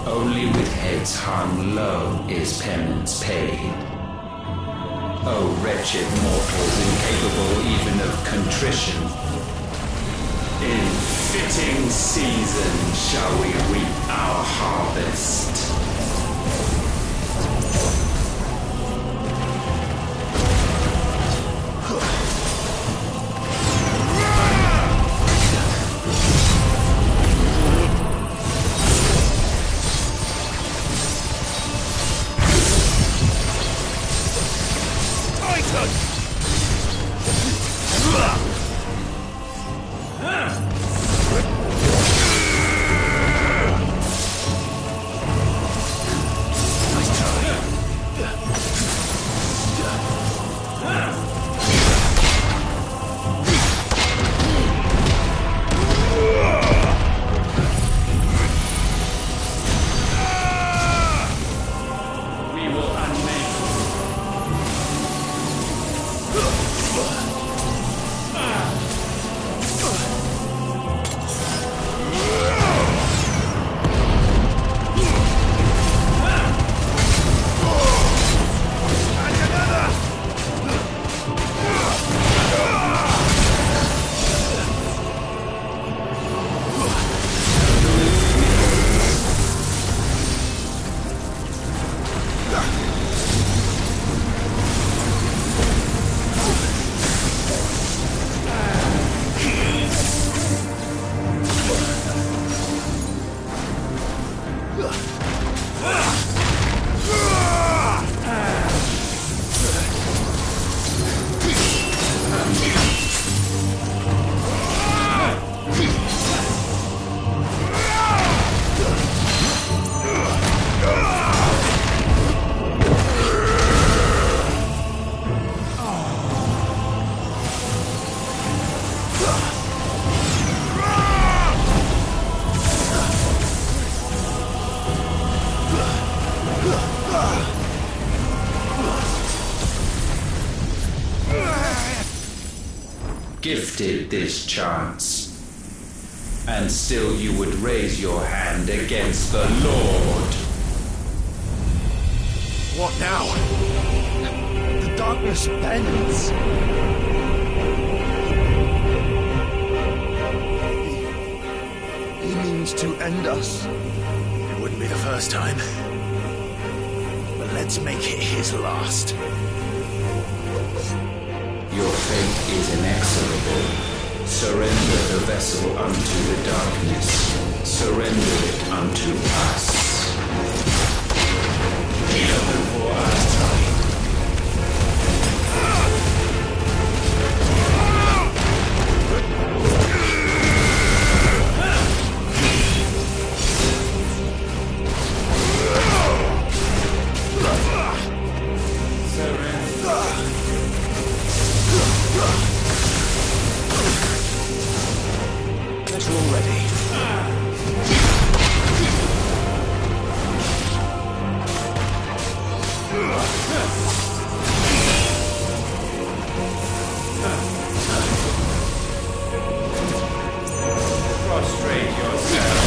Only with heads hung low is penance paid. O wretched mortals incapable even of contrition, in fitting season shall we reap our harvest. Gifted this chance, and still you would raise your hand against the Lord. What now? The darkness bends. He means to end us. It wouldn't be the first time. But let's make it his last. Your fate is inexorable. Surrender the vessel unto the darkness. Surrender it unto us. Even before our time. Get all ready. Prostrate yourself.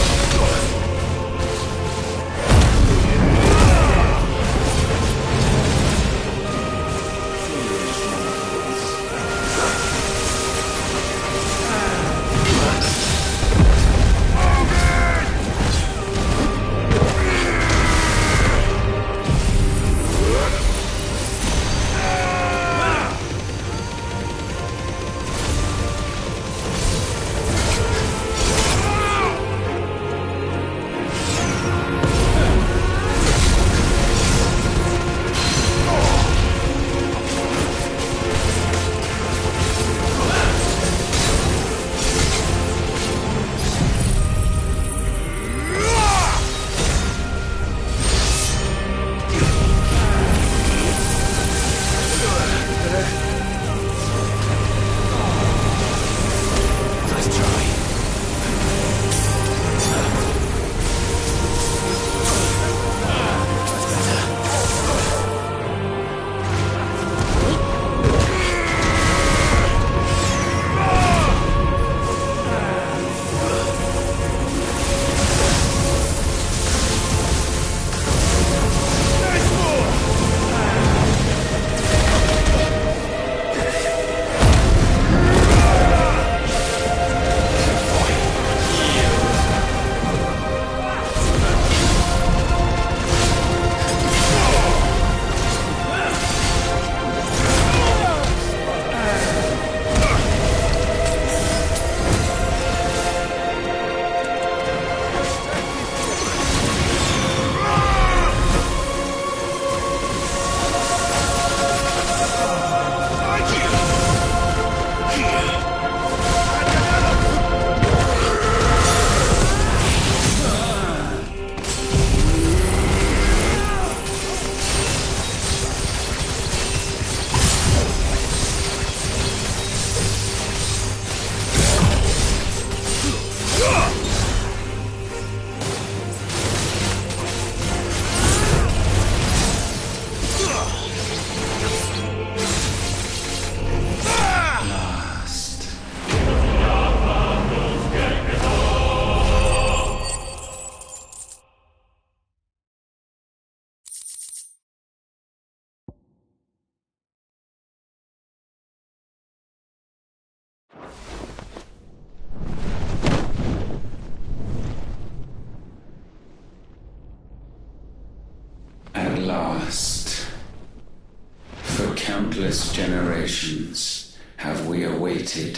For countless generations have we awaited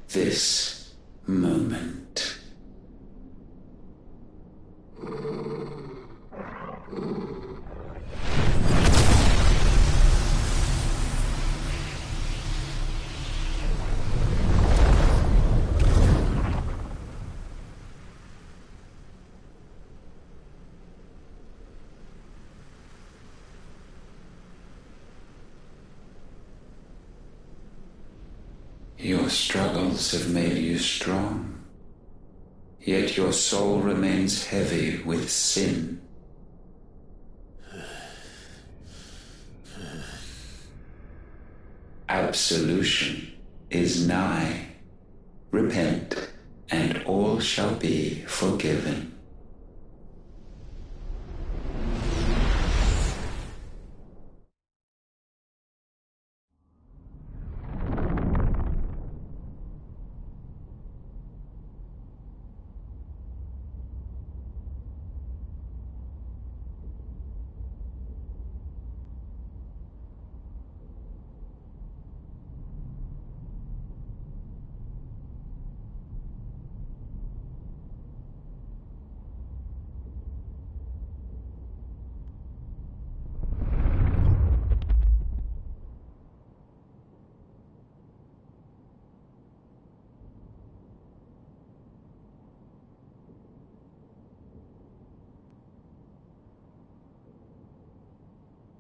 this moment. Your struggles have made you strong, yet your soul remains heavy with sin. Absolution is nigh. Repent, and all shall be forgiven.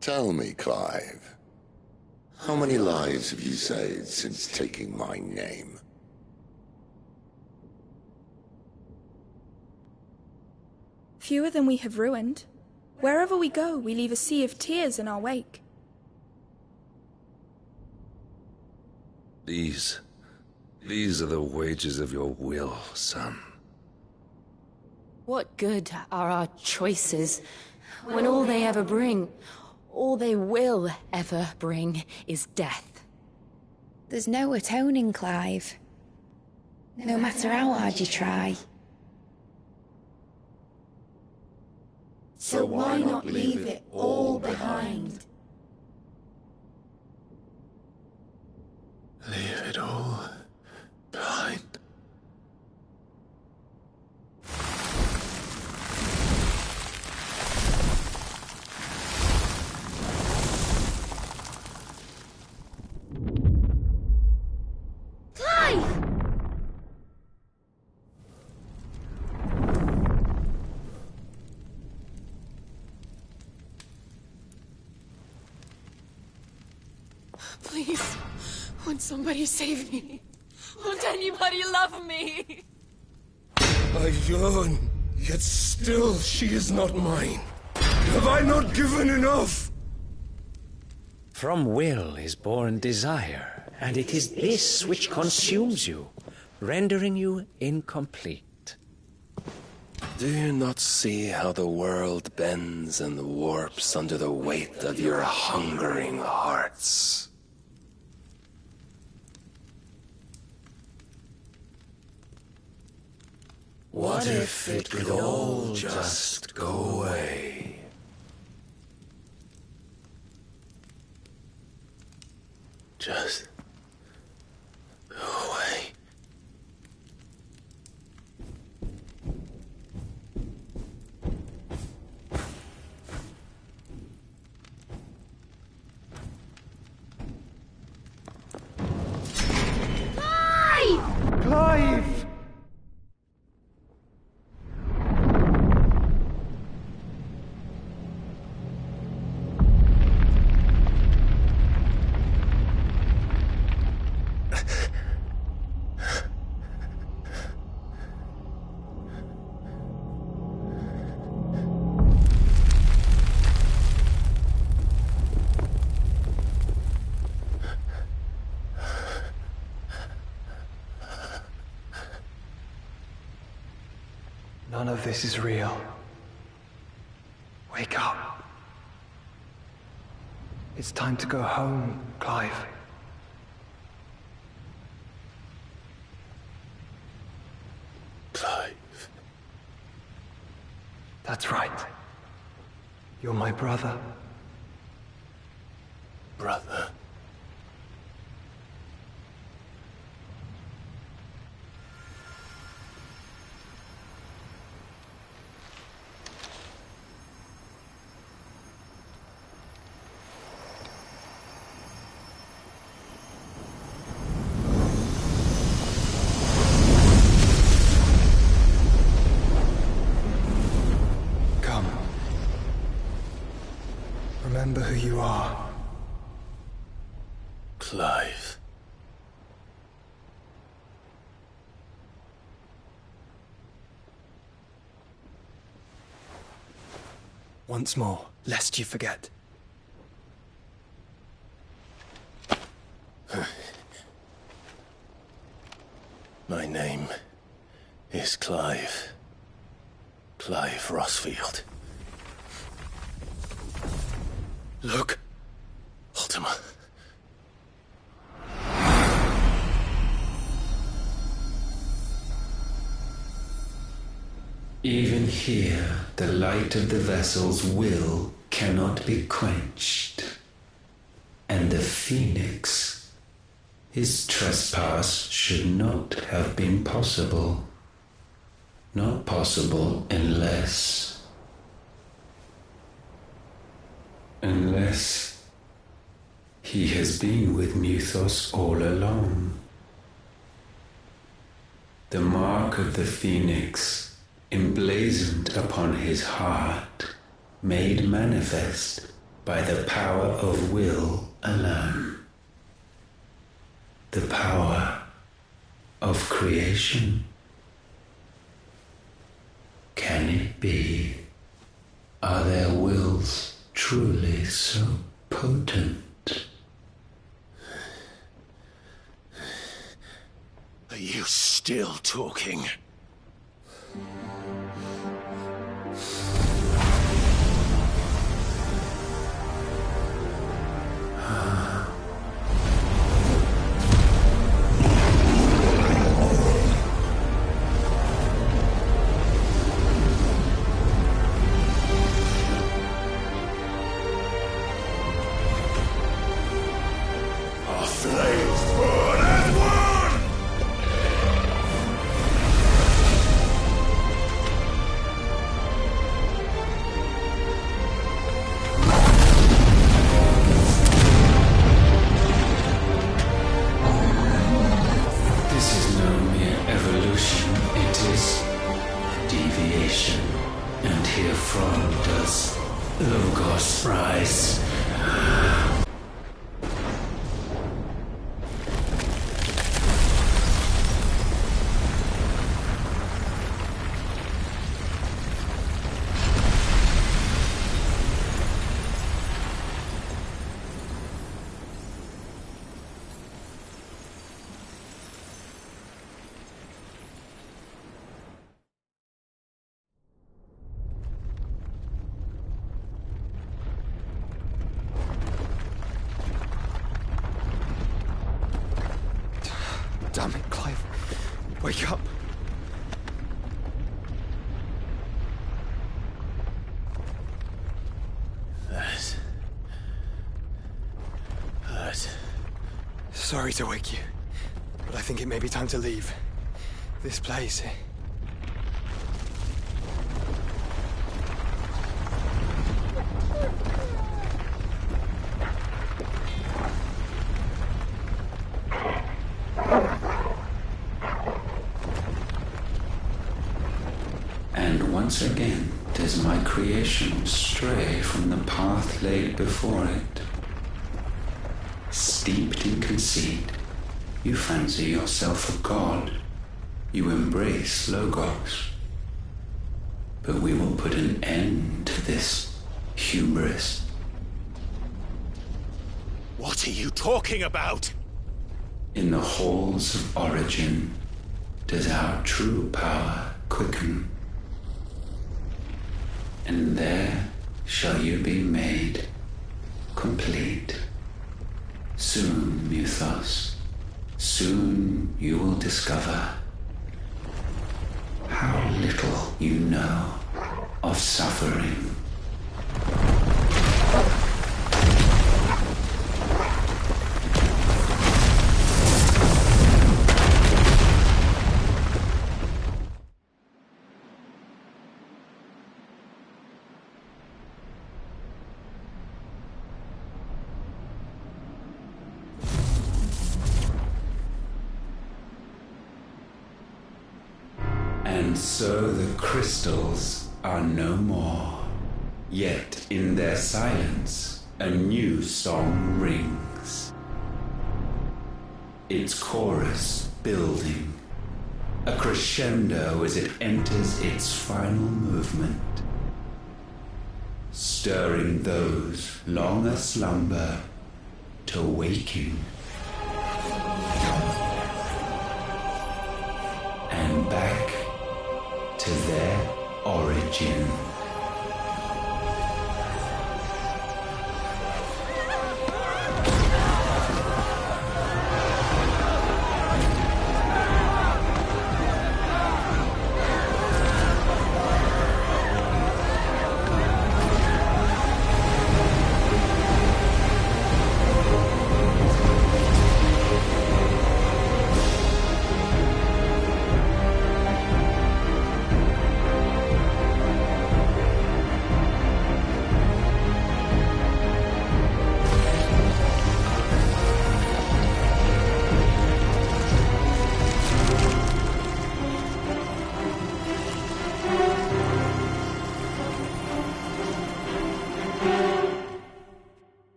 Tell me, Clive, how many lives have you saved since taking my name? Fewer than we have ruined. Wherever we go, we leave a sea of tears in our wake. These are the wages of your will, son. What good are our choices when all they ever bring, all they will ever bring, is death? There's no atoning, Clive. No matter how hard you try. So why not leave it all behind? Leave it all behind. Please, won't somebody save me? Won't anybody love me? I yearn, yet still she is not mine. Have I not given enough? From will is born desire, and it is this which consumes you, rendering you incomplete. Do you not see how the world bends and warps under the weight of your hungering hearts? What if it could all just go away? Just go away. Clive! None of this is real. Wake up. It's time to go home, Clive. Clive. That's right. You're my brother. brother. Come. Remember who you are. Clive. Once more, lest you forget. My name is Clive. Clive Rossfield. Look, Ultima. Even here, the light of the vessel's will cannot be quenched. And the Phoenix, his trespass should not have been possible. Not possible unless he has been with Muthos all along. The mark of the Phoenix, emblazoned upon his heart, made manifest by the power of will alone. The power of creation. Can it be? Are their wills truly so potent? Are you still talking? Our flames burn as one! This is no mere evolution, it is deviation. And herefrom does Logos rise. Damn it, Clive. Wake up. That hurt. Sorry to wake you, but I think it may be time to leave. This place. And once again does my creation stray from the path laid before it. Steeped in conceit, you fancy yourself a god. You embrace Logos. But we will put an end to this hubris. What are you talking about? In the halls of origin does our true power quicken. And there shall you be made complete. Soon, Muthos, soon you will discover how little you know of suffering. And so the crystals are no more. Yet in their silence, a new song rings. Its chorus building, a crescendo as it enters its final movement, stirring those long aslumber to waking. And back to their origin.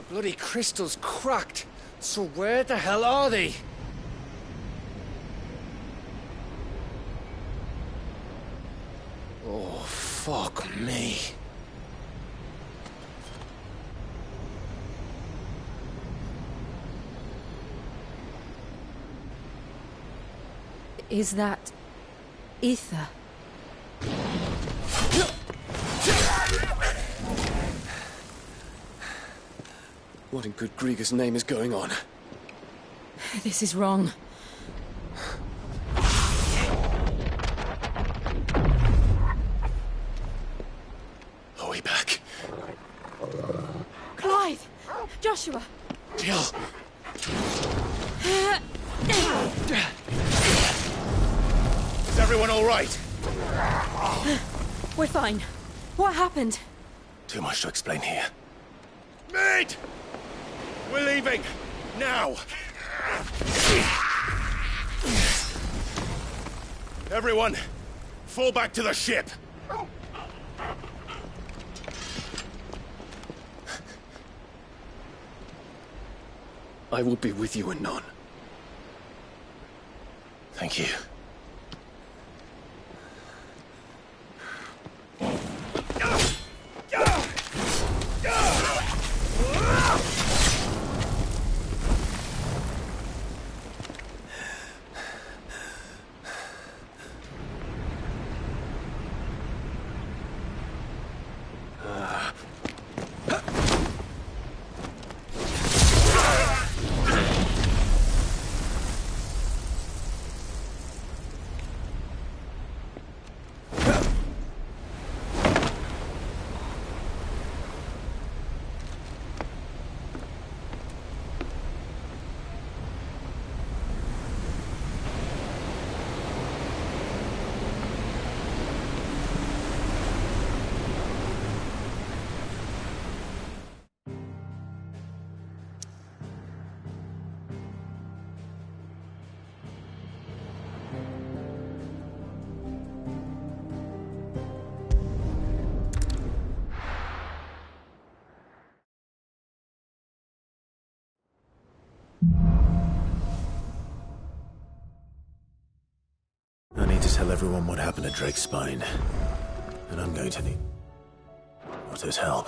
Bloody crystal's cracked. So where the hell are they? Oh, fuck me. Is that ether? What in good Grieger's name is going on? This is wrong. Are we back? Clive! Joshua! Jill! Is everyone all right? We're fine. What happened? Too much to explain here. Mate! We're leaving! Now! Everyone, fall back to the ship! I will be with you anon. Thank you. I need to tell everyone what happened at Drake's Spine. And I'm going to need Otto's help.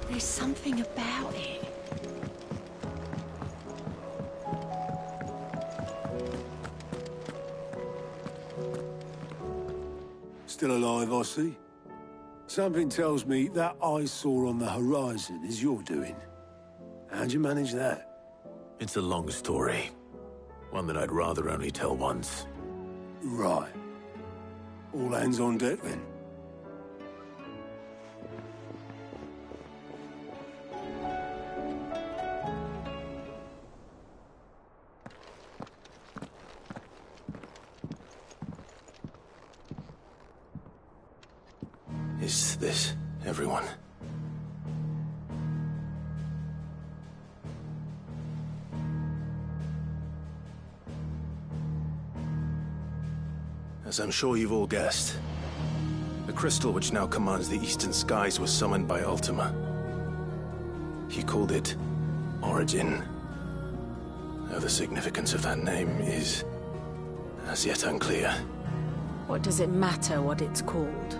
There's something about it. Still alive, I see. Something tells me that I saw on the horizon is your doing. How'd you manage that? It's a long story. One that I'd rather only tell once. Right. All hands on deck, then. Is this everyone? As I'm sure you've all guessed, the crystal which now commands the eastern skies was summoned by Ultima. He called it Origin. Though the significance of that name is as yet unclear. What does it matter what it's called?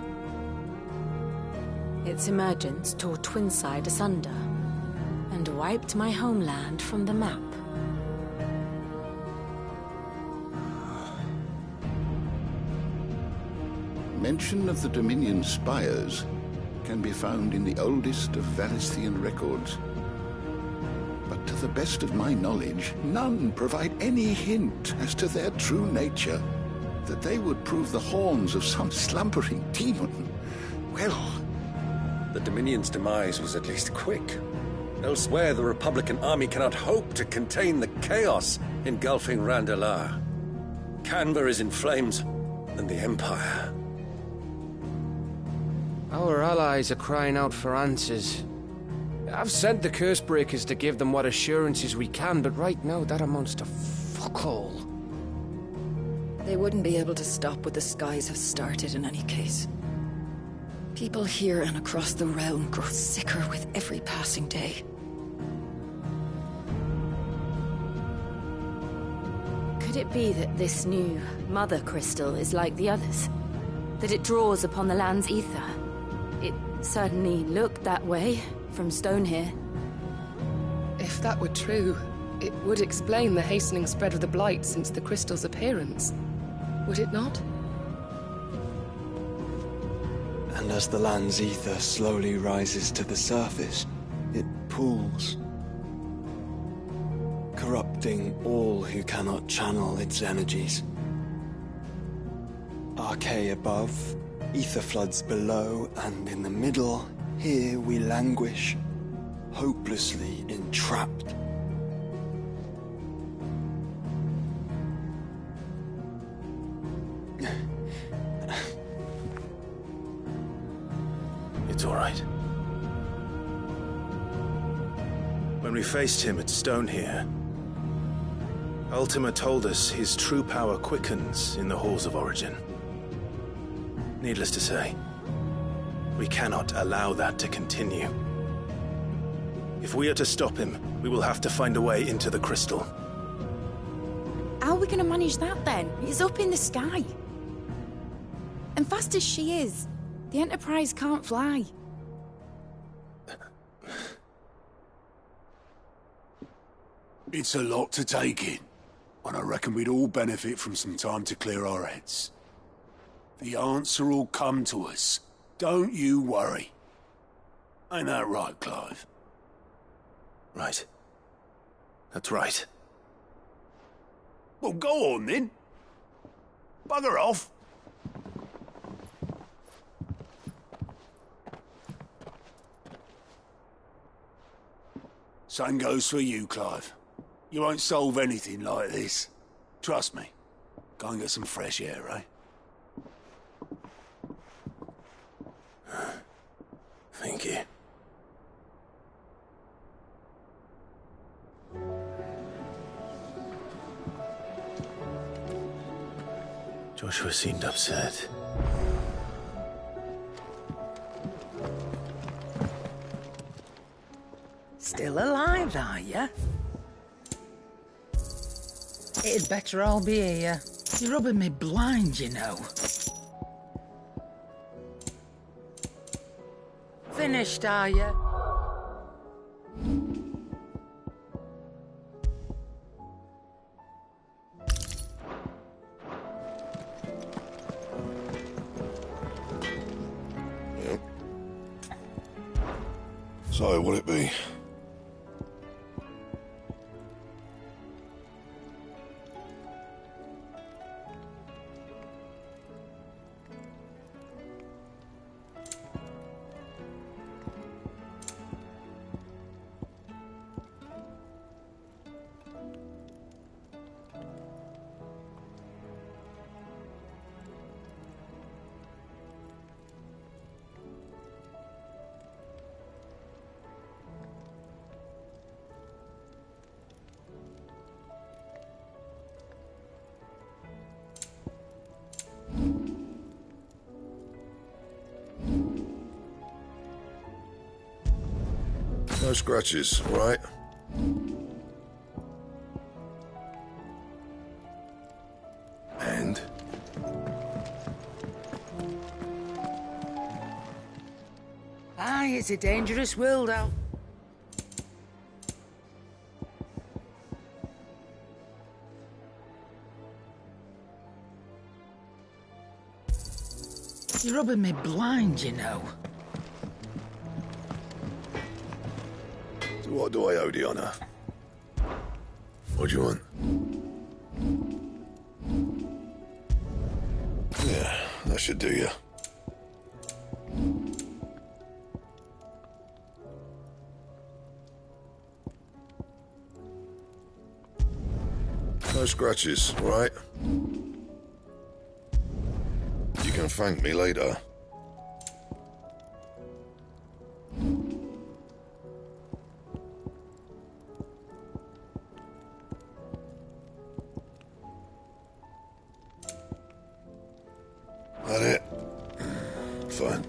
Its emergence tore Twinside asunder and wiped my homeland from the map. Mention of the Dominion spires can be found in the oldest of Valisthian records. But to the best of my knowledge, none provide any hint as to their true nature. That they would prove the horns of some slumbering demon. Well... The Dominion's demise was at least quick. Elsewhere, the Republican army cannot hope to contain the chaos engulfing Randalar. Canberra is in flames, and the Empire... Our allies are crying out for answers. I've sent the Cursebreakers to give them what assurances we can, but right now that amounts to fuck all. They wouldn't be able to stop what the skies have started in any case. People here and across the realm grow sicker with every passing day. Could it be that this new Mother Crystal is like the others? That it draws upon the land's ether? It certainly looked that way from stone here. If that were true, it would explain the hastening spread of the Blight since the crystal's appearance. Would it not? And as the land's ether slowly rises to the surface, it pools, corrupting all who cannot channel its energies. Archay above, ether floods below, and in the middle, here we languish, hopelessly entrapped. It's all right. When we faced him at Stone here, Ultima told us his true power quickens in the halls of Origin. Needless to say, we cannot allow that to continue. If we are to stop him, we will have to find a way into the crystal. How are we going to manage that then? It's up in the sky. And fast as she is, the Enterprise can't fly. It's a lot to take in, and I reckon we'd all benefit from some time to clear our heads. The answer will come to us. Don't you worry. Ain't that right, Clive? Right. That's right. Well, go on then. Bugger off. Same goes for you, Clive. You won't solve anything like this. Trust me. Go and get some fresh air, eh? Thank you. Joshua seemed upset. Still alive, are you? It'd better all be here. You're rubbing me blind, you know. Finished, are you? So, what'll it be? No scratches, all right? And? Aye, it's a dangerous world, Al. You're rubbing me blind, you know. So what do I owe the honour? What do you want? Yeah, that should do you. No scratches, all right? You can thank me later. That it? Fine.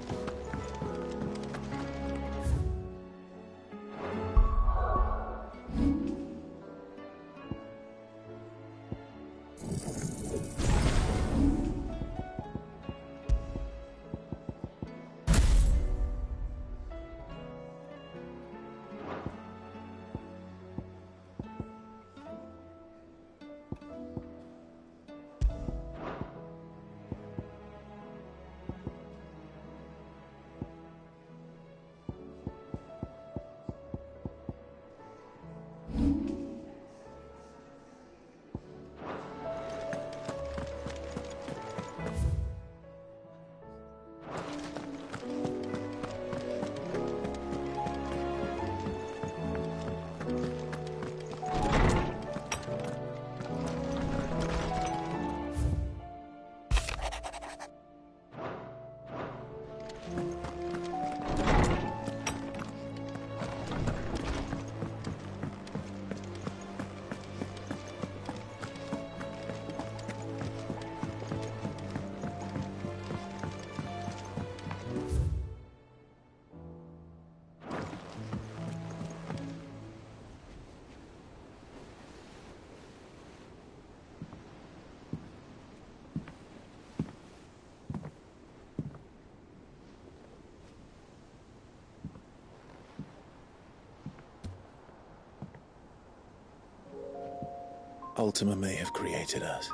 Ultima may have created us,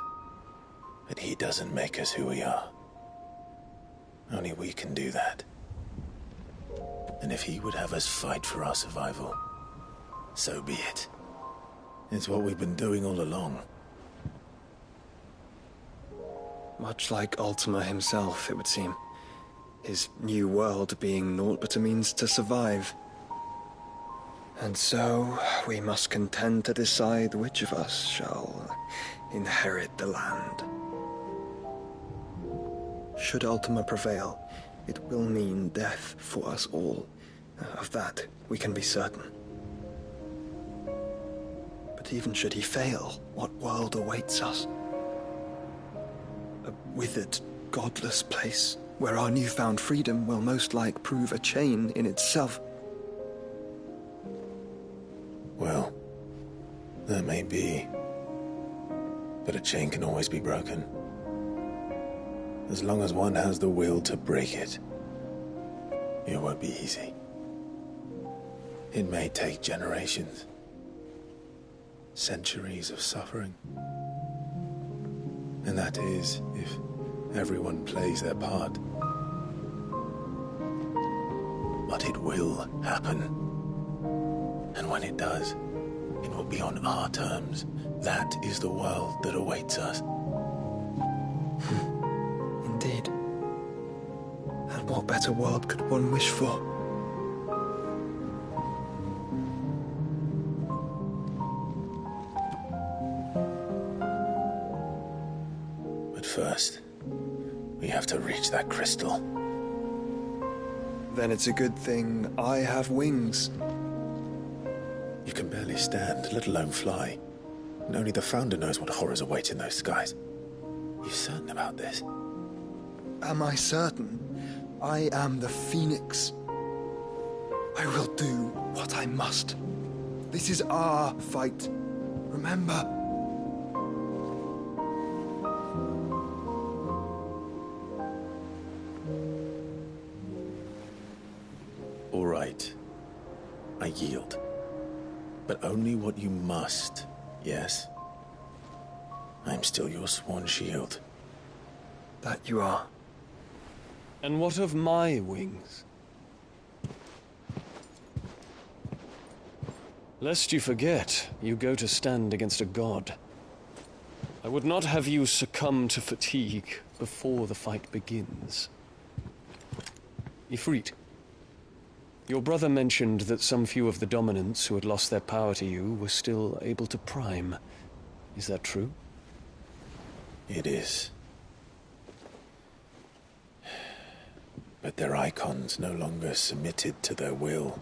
but he doesn't make us who we are. Only we can do that. And if he would have us fight for our survival, so be it. It's what we've been doing all along. Much like Ultima himself, it would seem. His new world being naught but a means to survive. And so, we must contend to decide which of us shall inherit the land. Should Ultima prevail, it will mean death for us all. Of that, we can be certain. But even should he fail, what world awaits us? A withered, godless place, where our newfound freedom will most like prove a chain in itself. Well, that may be. But a chain can always be broken. As long as one has the will to break it. It won't be easy. It may take generations. Centuries of suffering. And that is, if everyone plays their part. But it will happen. And when it does, it will be on our terms. That is the world that awaits us. Indeed. And what better world could one wish for? But first, we have to reach that crystal. Then it's a good thing I have wings. You can barely stand, let alone fly. And only the Founder knows what horrors await in those skies. You certain about this? Am I certain? I am the Phoenix. I will do what I must. This is our fight. Remember. All right. I yield. But only what you must, yes? I'm still your sworn shield. That you are. And what of my wings? Lest you forget, you go to stand against a god. I would not have you succumb to fatigue before the fight begins. Ifrit, your brother mentioned that some few of the dominants who had lost their power to you were still able to prime. Is that true? It is. But their icons no longer submitted to their will.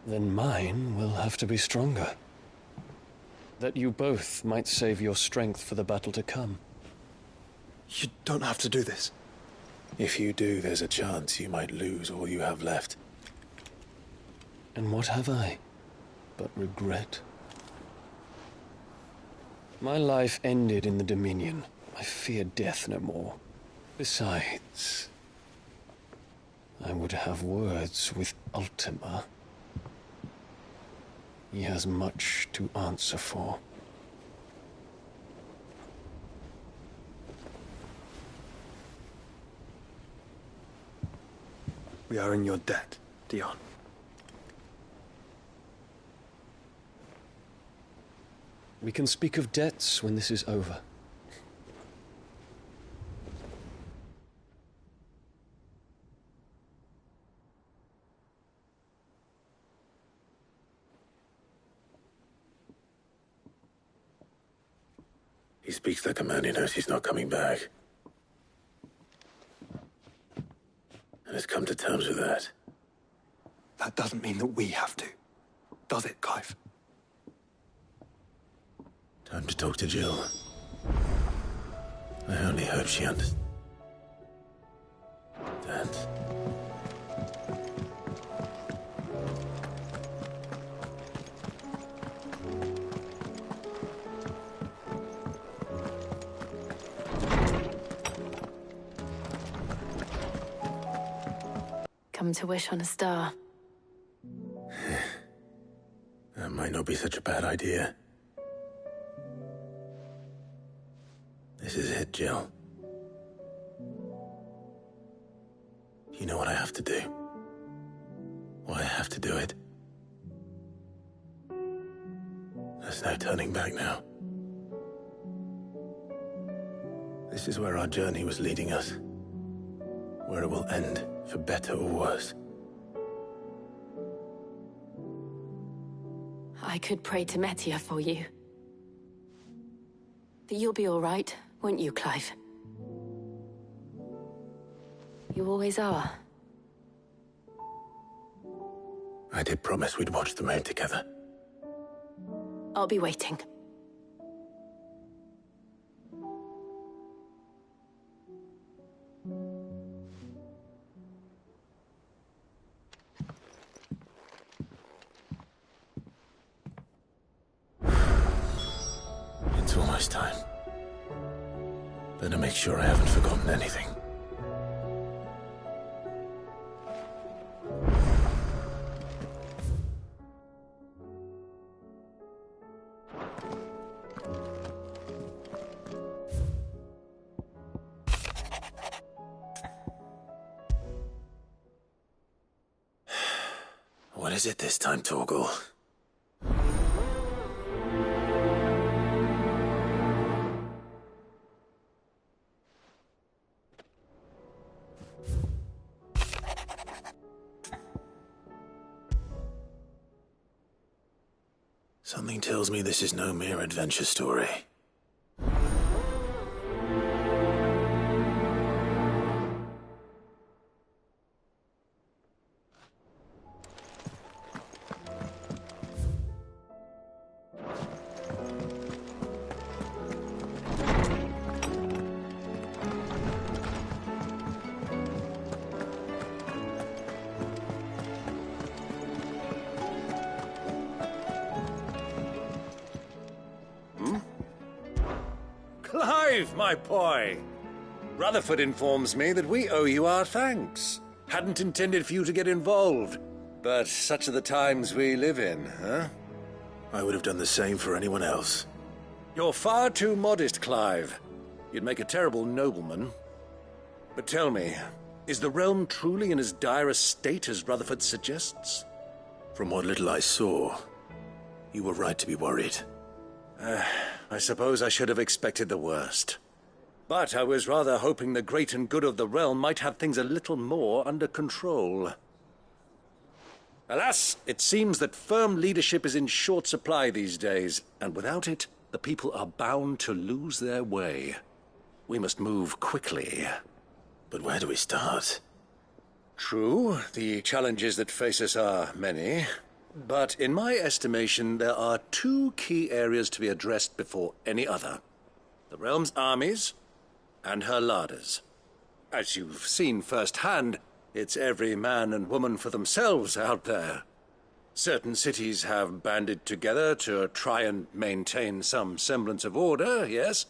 Then mine will have to be stronger. That you both might save your strength for the battle to come. You don't have to do this. If you do, there's a chance you might lose all you have left. And what have I but regret? My life ended in the Dominion. I fear death no more. Besides, I would have words with Ultima. He has much to answer for. We are in your debt, Dion. We can speak of debts when this is over. He speaks like a man who knows he's not coming back. And has come to terms with that. That doesn't mean that we have to, does it, Clive? Time to talk to Jill. I only hope she understands. Come to wish on a star. That might not be such a bad idea. This is it, Jill. You know what I have to do. Why I have to do it. There's no turning back now. This is where our journey was leading us. Where it will end, for better or worse. I could pray to Metia for you. But you'll be all right, won't you, Clive? You always are. I did promise we'd watch the moon together. I'll be waiting. It's almost time. Better make sure I haven't forgotten anything. What is it this time, Torgal? Something tells me this is no mere adventure story. Clive, my boy! Rutherford informs me that we owe you our thanks. Hadn't intended for you to get involved, but such are the times we live in, huh? I would have done the same for anyone else. You're far too modest, Clive. You'd make a terrible nobleman. But tell me, is the realm truly in as dire a state as Rutherford suggests? From what little I saw, you were right to be worried. I suppose I should have expected the worst. But I was rather hoping the great and good of the realm might have things a little more under control. Alas, it seems that firm leadership is in short supply these days, and without it, the people are bound to lose their way. We must move quickly. But where do we start? True, the challenges that face us are many. But in my estimation, there are two key areas to be addressed before any other. The realm's armies and her larders. As you've seen firsthand, it's every man and woman for themselves out there. Certain cities have banded together to try and maintain some semblance of order, yes,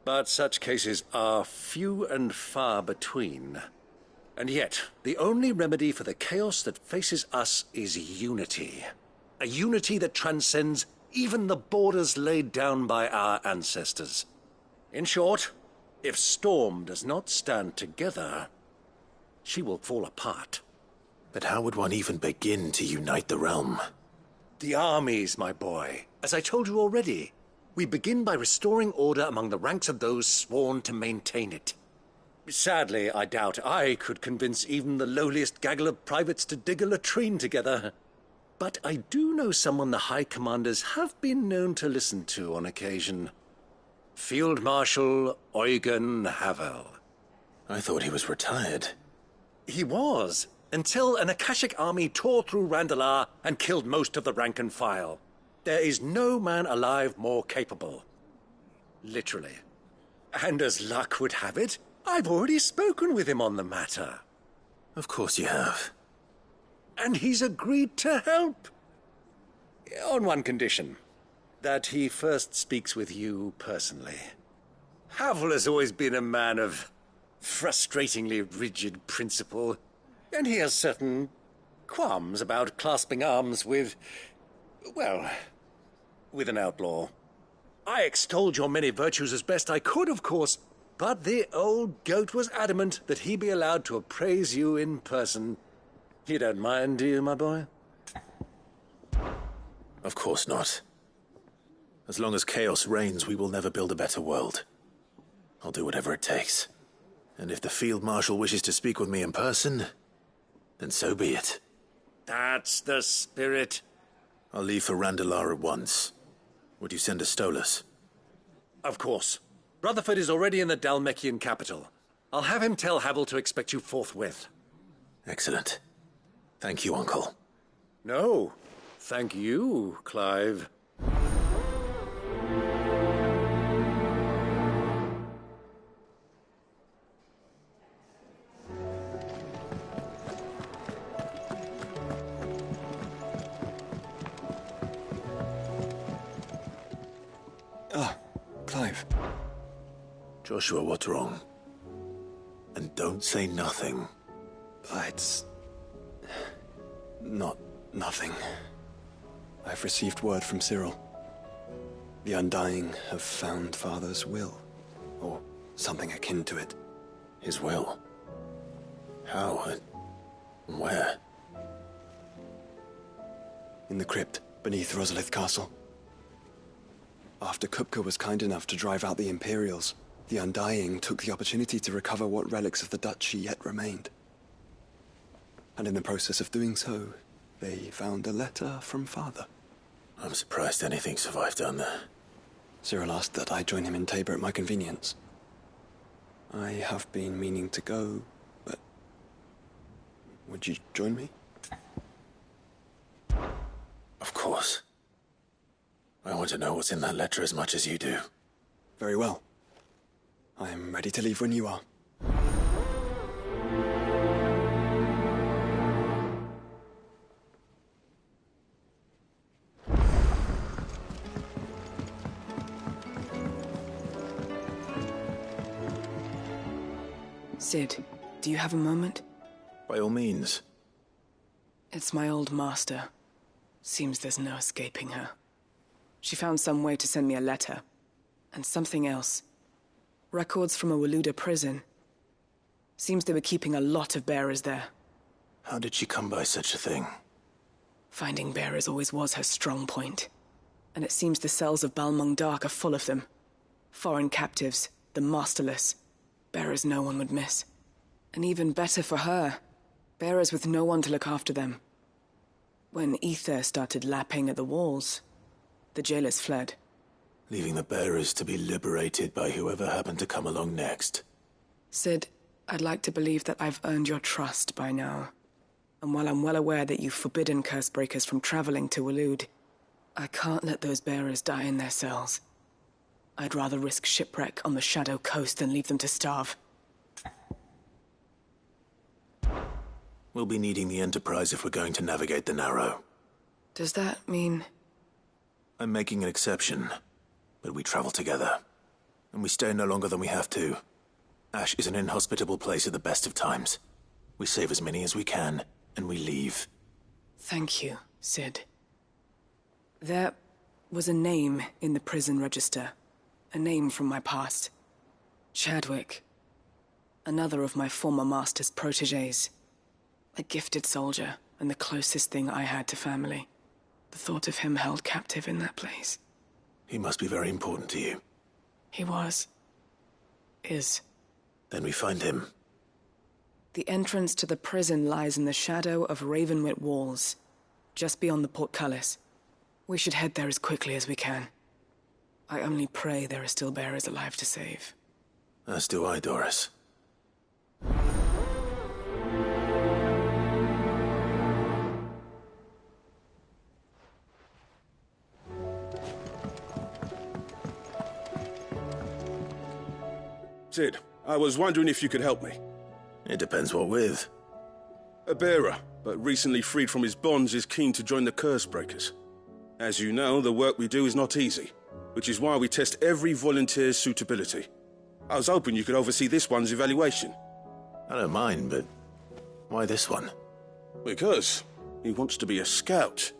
but such cases are few and far between. And yet, the only remedy for the chaos that faces us is unity. A unity that transcends even the borders laid down by our ancestors. In short, if Storm does not stand together, she will fall apart. But how would one even begin to unite the realm? The armies, my boy. As I told you already, we begin by restoring order among the ranks of those sworn to maintain it. Sadly, I doubt I could convince even the lowliest gaggle of privates to dig a latrine together. But I do know someone the High Commanders have been known to listen to on occasion. Field Marshal Eugen Havel. I thought he was retired. He was, until an Akashic army tore through Randalar and killed most of the rank and file. There is no man alive more capable. Literally. And as luck would have it, I've already spoken with him on the matter. Of course you have. And he's agreed to help. On one condition. That he first speaks with you personally. Havel has always been a man of frustratingly rigid principle, and he has certain qualms about clasping arms with, well, with an outlaw. I extolled your many virtues as best I could, of course, but the old goat was adamant that he be allowed to appraise you in person. You don't mind, do you, my boy? Of course not. As long as chaos reigns, we will never build a better world. I'll do whatever it takes. And if the Field Marshal wishes to speak with me in person, then so be it. That's the spirit. I'll leave for Randalar at once. Would you send a Stolas? Of course. Rutherford is already in the Dalmekian capital. I'll have him tell Havel to expect you forthwith. Excellent. Thank you, Uncle. No, thank you, Clive. Clive. Joshua, what's wrong? And don't say nothing. It's not nothing. I've received word from Cyril. The Undying have found Father's will, or something akin to it. His will? How and where? In the crypt beneath Rosalith Castle. After Kupka was kind enough to drive out the Imperials, the Undying took the opportunity to recover what relics of the Duchy yet remained. And in the process of doing so, they found a letter from Father. I'm surprised anything survived down there. Cyril asked that I join him in Tabor at my convenience. I have been meaning to go, but... would you join me? Of course. I want to know what's in that letter as much as you do. Very well. I am ready to leave when you are. Sid, do you have a moment? By all means. It's my old master. Seems there's no escaping her. She found some way to send me a letter. And something else. Records from a Waluda prison. Seems they were keeping a lot of bearers there. How did she come by such a thing? Finding bearers always was her strong point. And it seems the cells of Balmung Dark are full of them. Foreign captives, the masterless. Bearers no one would miss. And even better for her, bearers with no one to look after them. When ether started lapping at the walls, the jailers fled. Leaving the bearers to be liberated by whoever happened to come along next. Sid, I'd like to believe that I've earned your trust by now. And while I'm well aware that you've forbidden Cursebreakers from traveling to Waloed, I can't let those bearers die in their cells. I'd rather risk shipwreck on the Shadow Coast than leave them to starve. We'll be needing the Enterprise if we're going to navigate the Narrow. Does that mean... I'm making an exception, but we travel together. And we stay no longer than we have to. Ash is an inhospitable place at the best of times. We save as many as we can, and we leave. Thank you, Sid. There was a name in the prison register. A name from my past. Chadwick. Another of my former master's protégés. A gifted soldier, and the closest thing I had to family. The thought of him held captive in that place. He must be very important to you. He was. Is. Then we find him. The entrance to the prison lies in the shadow of Ravenwit Walls, just beyond the portcullis. We should head there as quickly as we can. I only pray there are still bearers alive to save. As do I, Doris. Sid, I was wondering if you could help me. It depends what with. A bearer, but recently freed from his bonds, is keen to join the Cursebreakers. As you know, the work we do is not easy, which is why we test every volunteer's suitability. I was hoping you could oversee this one's evaluation. I don't mind, but why this one? Because he wants to be a scout.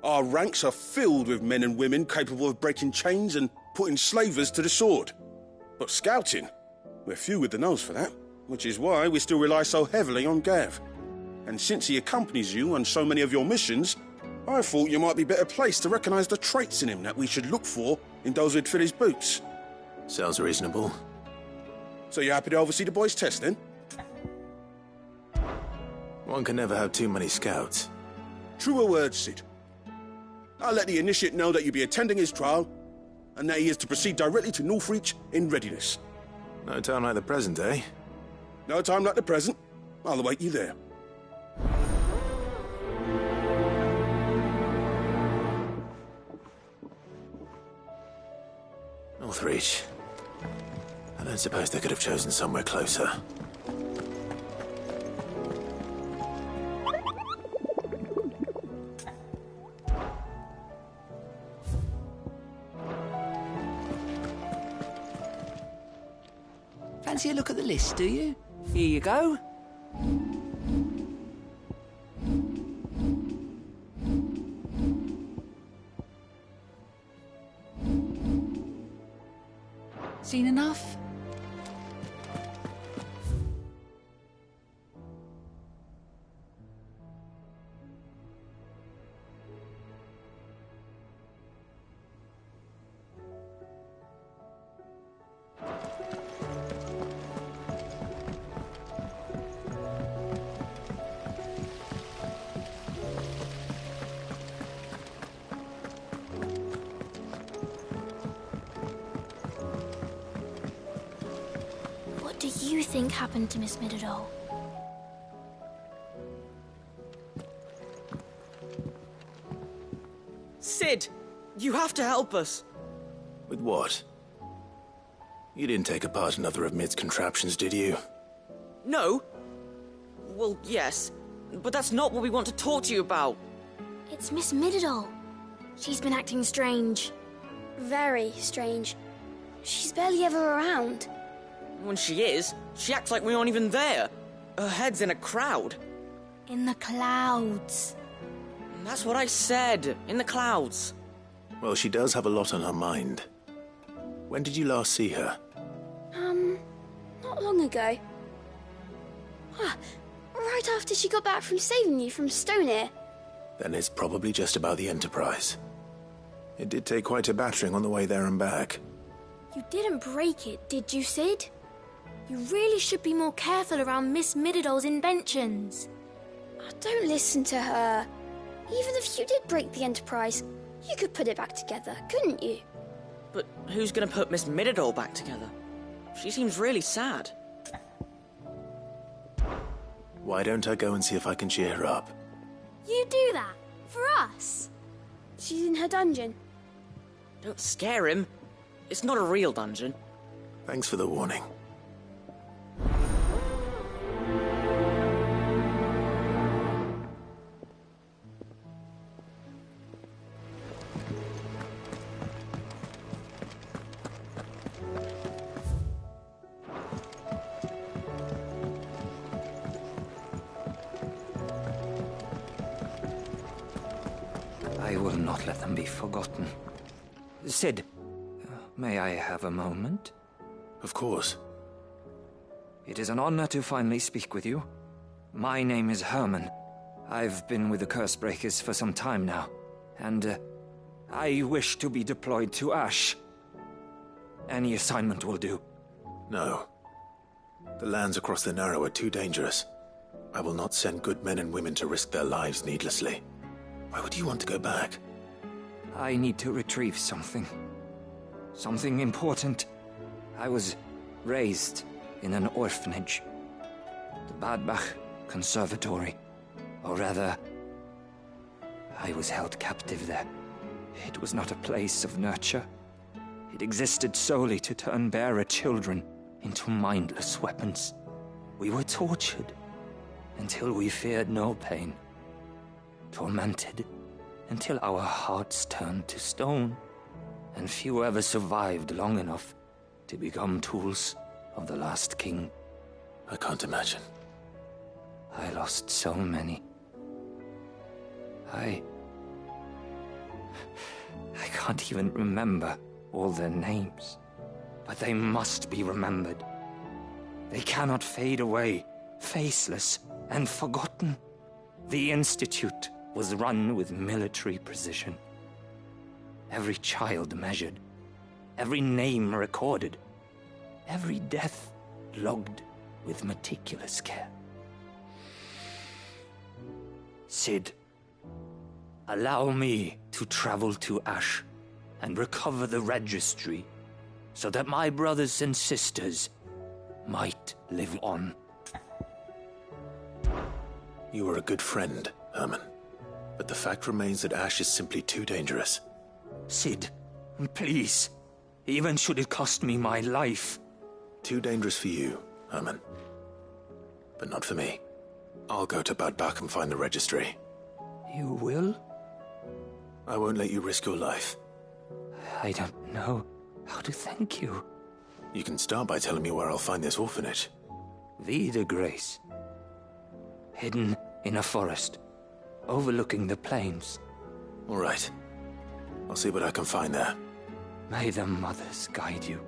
Our ranks are filled with men and women capable of breaking chains and putting slavers to the sword. But scouting? We're few with the nose for that, which is why we still rely so heavily on Gav. And since he accompanies you on so many of your missions, I thought you might be better placed to recognize the traits in him that we should look for in those who'd fill his boots. Sounds reasonable. So you're happy to oversee the boys' test, then? One can never have too many scouts. Truer words, Sid. I'll let the initiate know that you'll be attending his trial, and that he is to proceed directly to Northreach in readiness. No time like the present, eh? No time like the present. I'll await you there. Northreach. I don't suppose they could have chosen somewhere closer. Fancy a look at the list, do you? Here you go. Seen enough? What do you think happened to Miss Midadol? Sid! You have to help us! With what? You didn't take apart another of Mid's contraptions, did you? No? Well, yes. But that's not what we want to talk to you about. It's Miss Midadol. She's been acting strange. Very strange. She's barely ever around. When she is, she acts like we aren't even there. Her head's in a crowd. In the clouds. That's what I said. In the clouds. Well, she does have a lot on her mind. When did you last see her? Not long ago. Right after she got back from saving you from Stonehenge. Then it's probably just about the Enterprise. It did take quite a battering on the way there and back. You didn't break it, did you, Sid? You really should be more careful around Miss Mididol's inventions. Oh, don't listen to her. Even if you did break the Enterprise, you could put it back together, couldn't you? But who's gonna put Miss Mididol back together? She seems really sad. Why don't I go and see if I can cheer her up? You do that? For us? She's in her dungeon. Don't scare him. It's not a real dungeon. Thanks for the warning. I will not let them be forgotten. Sid, may I have a moment? Of course. It is an honor to finally speak with you. My name is Herman. I've been with the Cursebreakers for some time now, and I wish to be deployed to Ash. Any assignment will do. No. The lands across the Narrow are too dangerous. I will not send good men and women to risk their lives needlessly. Why would you want to go back? I need to retrieve something. Something important. I was raised in an orphanage. The Badbach Conservatory. Or rather, I was held captive there. It was not a place of nurture. It existed solely to turn bearer children into mindless weapons. We were tortured until we feared no pain. Tormented until our hearts turned to stone, and few ever survived long enough to become tools of the last king. I can't imagine. I lost so many. I can't even remember all their names, but they must be remembered. They cannot fade away, faceless and forgotten. The Institute was run with military precision. Every child measured, every name recorded, every death logged with meticulous care. Sid, allow me to travel to Ash and recover the registry so that my brothers and sisters might live on. You were a good friend, Herman. But the fact remains that Ash is simply too dangerous. Sid, please. Even should it cost me my life. Too dangerous for you, Herman. But not for me. I'll go to Badbach and find the registry. You will? I won't let you risk your life. I don't know how to thank you. You can start by telling me where I'll find this orphanage. Vida Grace. Hidden in a forest, overlooking the plains. All right. I'll see what I can find there. May the mothers guide you.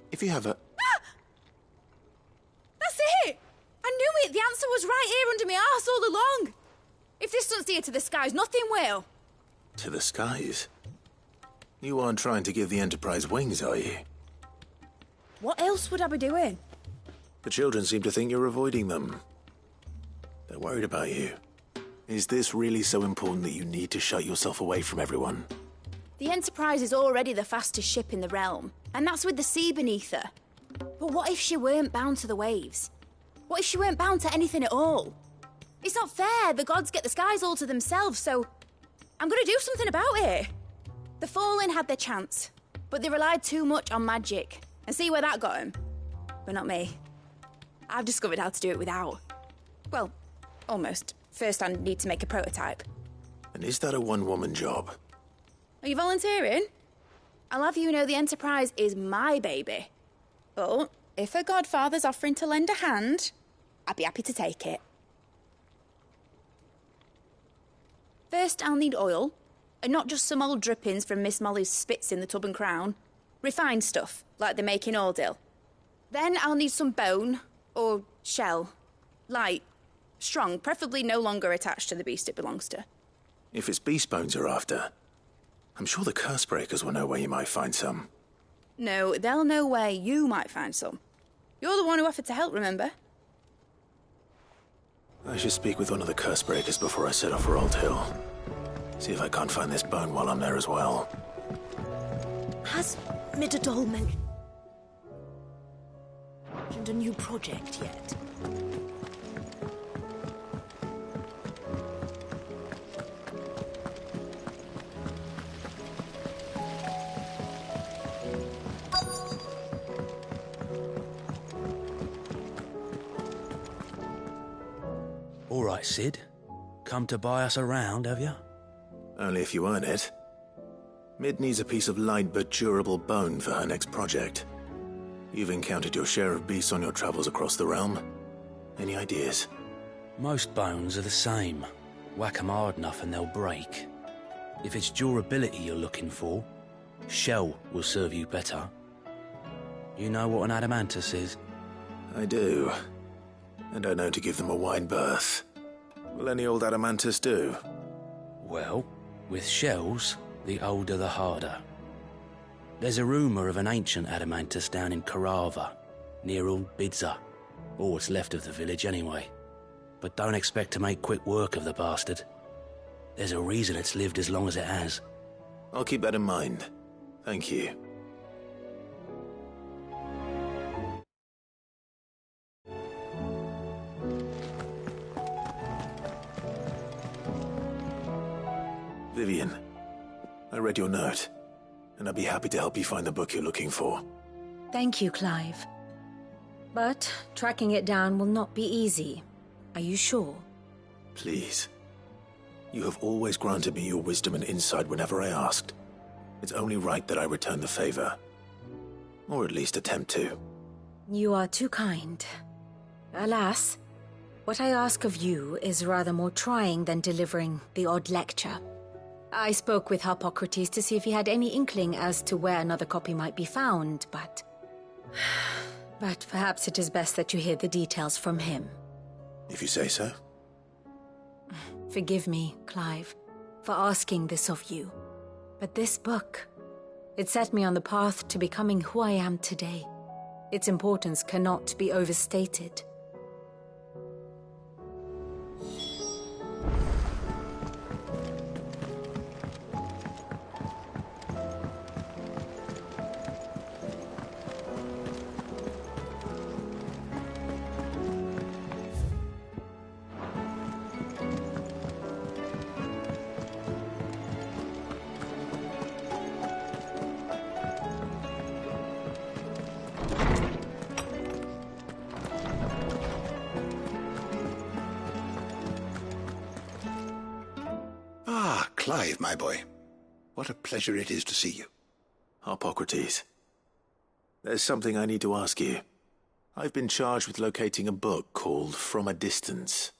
If you have a... That's it! I knew it! The answer was right here under my arse all along! If this doesn't steer to the skies, nothing will! To the skies? You aren't trying to give the Enterprise wings, are you? What else would I be doing? The children seem to think you're avoiding them. They're worried about you. Is this really so important that you need to shut yourself away from everyone? The Enterprise is already the fastest ship in the realm, and that's with the sea beneath her. But what if she weren't bound to the waves? What if she weren't bound to anything at all? It's not fair. The gods get the skies all to themselves, so I'm gonna do something about it. The Fallen had their chance, but they relied too much on magic. And see where that got them? But not me. I've discovered how to do it without. Well, almost. First, I need to make a prototype. And is that a one-woman job? Are you volunteering? I'll have you know the Enterprise is my baby. But if her godfather's offering to lend a hand, I'd be happy to take it. First, I'll need oil, and not just some old drippings from Miss Molly's spits in the Tub and Crown. Refined stuff, like they make in Ordil. Then I'll need some bone, or shell. Light, strong, preferably no longer attached to the beast it belongs to. If it's beast bones you're after, I'm sure the Cursebreakers will know where you might find some. No, they'll know where you might find some. You're the one who offered to help, remember? I should speak with one of the Cursebreakers before I set off for Old Hill. See if I can't find this bone while I'm there as well. Has Midadol mentioned a new project yet? All right, Sid. Come to buy us around, have you? Only if you earn it. Mid needs a piece of light but durable bone for her next project. You've encountered your share of beasts on your travels across the realm. Any ideas? Most bones are the same. Whack 'em hard enough and they'll break. If it's durability you're looking for, shell will serve you better. You know what an adamantus is? I do. And I know to give them a wide berth. Will any old adamantus do? Well, with shells, the older the harder. There's a rumour of an ancient adamantus down in Karava, near Old Bidza, or what's left of the village anyway. But don't expect to make quick work of the bastard. There's a reason it's lived as long as it has. I'll keep that in mind. Thank you. Vivian, I read your note, and I'd be happy to help you find the book you're looking for. Thank you, Clive. But tracking it down will not be easy. Are you sure? Please. You have always granted me your wisdom and insight whenever I asked. It's only right that I return the favor. Or at least attempt to. You are too kind. Alas, what I ask of you is rather more trying than delivering the odd lecture. I spoke with Harpocrates to see if he had any inkling as to where another copy might be found, but perhaps it is best that you hear the details from him. If you say so. Forgive me, Clive, for asking this of you. But this book, it set me on the path to becoming who I am today. Its importance cannot be overstated. Clive, my boy. What a pleasure it is to see you. Harpocrates. There's something I need to ask you. I've been charged with locating a book called From a Distance.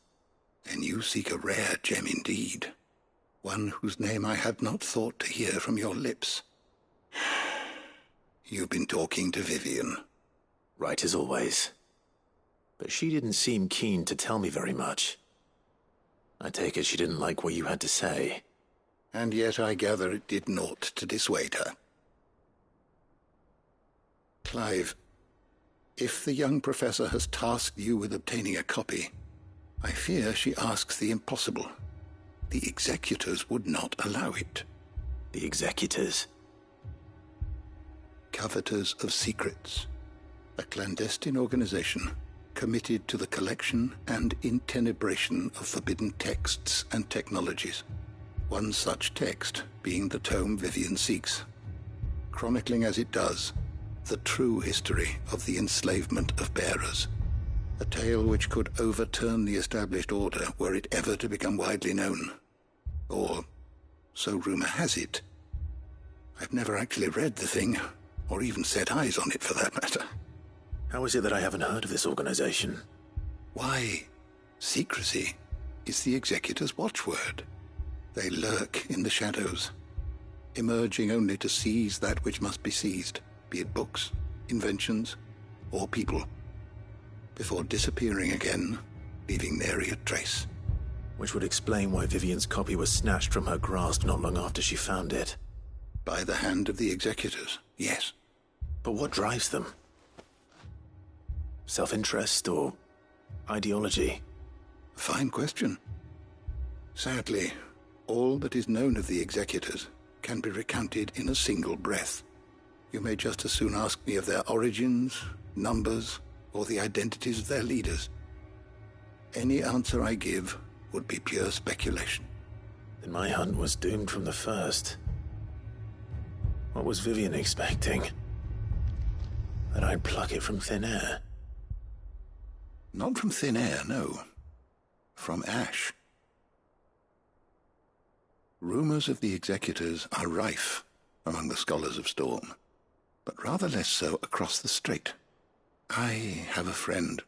Then you seek a rare gem indeed. One whose name I had not thought to hear from your lips. You've been talking to Vivian. Right as always. But she didn't seem keen to tell me very much. I take it she didn't like what you had to say. And yet I gather it did naught to dissuade her. Clive, if the young professor has tasked you with obtaining a copy, I fear she asks the impossible. The Executors would not allow it. The Executors? Coveters of Secrets. A clandestine organization committed to the collection and intenebration of forbidden texts and technologies. One such text being the tome Vivian seeks, chronicling as it does the true history of the enslavement of bearers. A tale which could overturn the established order were it ever to become widely known. Or, so rumor has it. I've never actually read the thing, or even set eyes on it for that matter. How is it that I haven't heard of this organization? Why, secrecy is the Executor's watchword. They lurk in the shadows, emerging only to seize that which must be seized, be it books, inventions, or people, before disappearing again, leaving nary a trace. Which would explain why Vivian's copy was snatched from her grasp not long after she found it. By the hand of the Executors, yes. But what drives them? Self-interest or ideology? Fine question. Sadly, all that is known of the Executors can be recounted in a single breath. You may just as soon ask me of their origins, numbers, or the identities of their leaders. Any answer I give would be pure speculation. Then my hunt was doomed from the first. What was Vivian expecting? That I'd pluck it from thin air? Not from thin air, no. From ash. Rumors of the Executors are rife among the scholars of Storm, but rather less so across the Strait. I have a friend.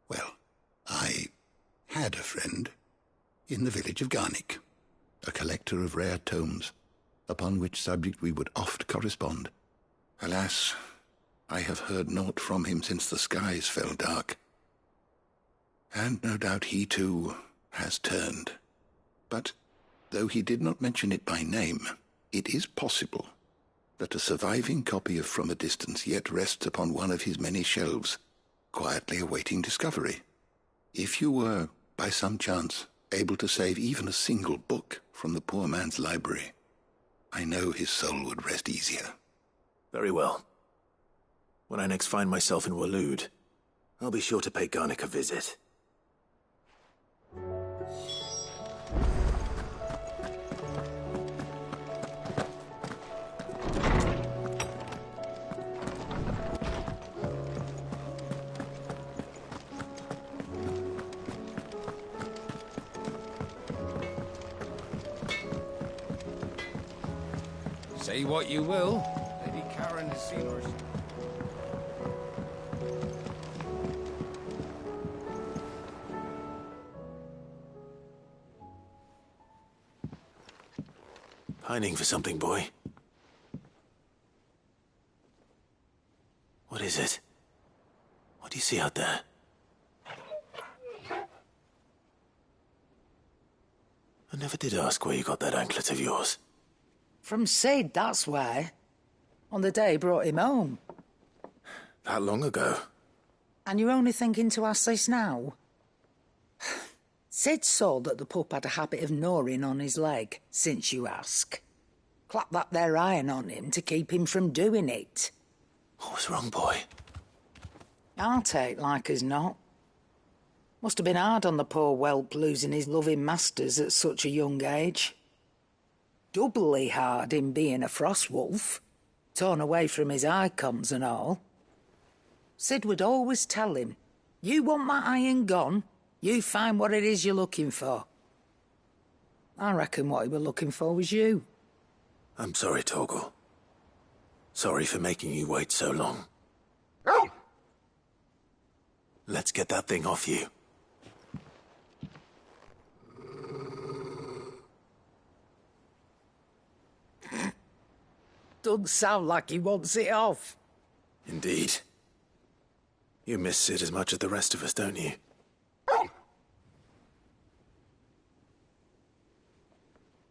Well, I had a friend in the village of Garnick, a collector of rare tomes, upon which subject we would oft correspond. Alas, I have heard naught from him since the skies fell dark. And no doubt he, too, has turned. But, though he did not mention it by name, it is possible that a surviving copy of From a Distance yet rests upon one of his many shelves, quietly awaiting discovery. If you were, by some chance, able to save even a single book from the poor man's library, I know his soul would rest easier. Very well. When I next find myself in Waloed, I'll be sure to pay Garnick a visit. Say what you will, Lady Karen has seen us. Pining for something, boy. What is it? What do you see out there? I never did ask where you got that anklet of yours. From Sid, that's why. On the day he brought him home. That long ago? And you're only thinking to ask this now? Sid saw that the pup had a habit of gnawing on his leg, since you ask. Clap that there iron on him to keep him from doing it. What was wrong, boy? I'll take like as not. Must have been hard on the poor whelp losing his loving masters at such a young age. Doubly hard in being a frost wolf, torn away from his icons and all. Sid would always tell him, you want my iron gone, you find what it is you're looking for. I reckon what he was looking for was you. I'm sorry, Torgal. Sorry for making you wait so long. Let's get that thing off you. Doesn't sound like he wants it off. Indeed. You miss Sid as much as the rest of us, don't you?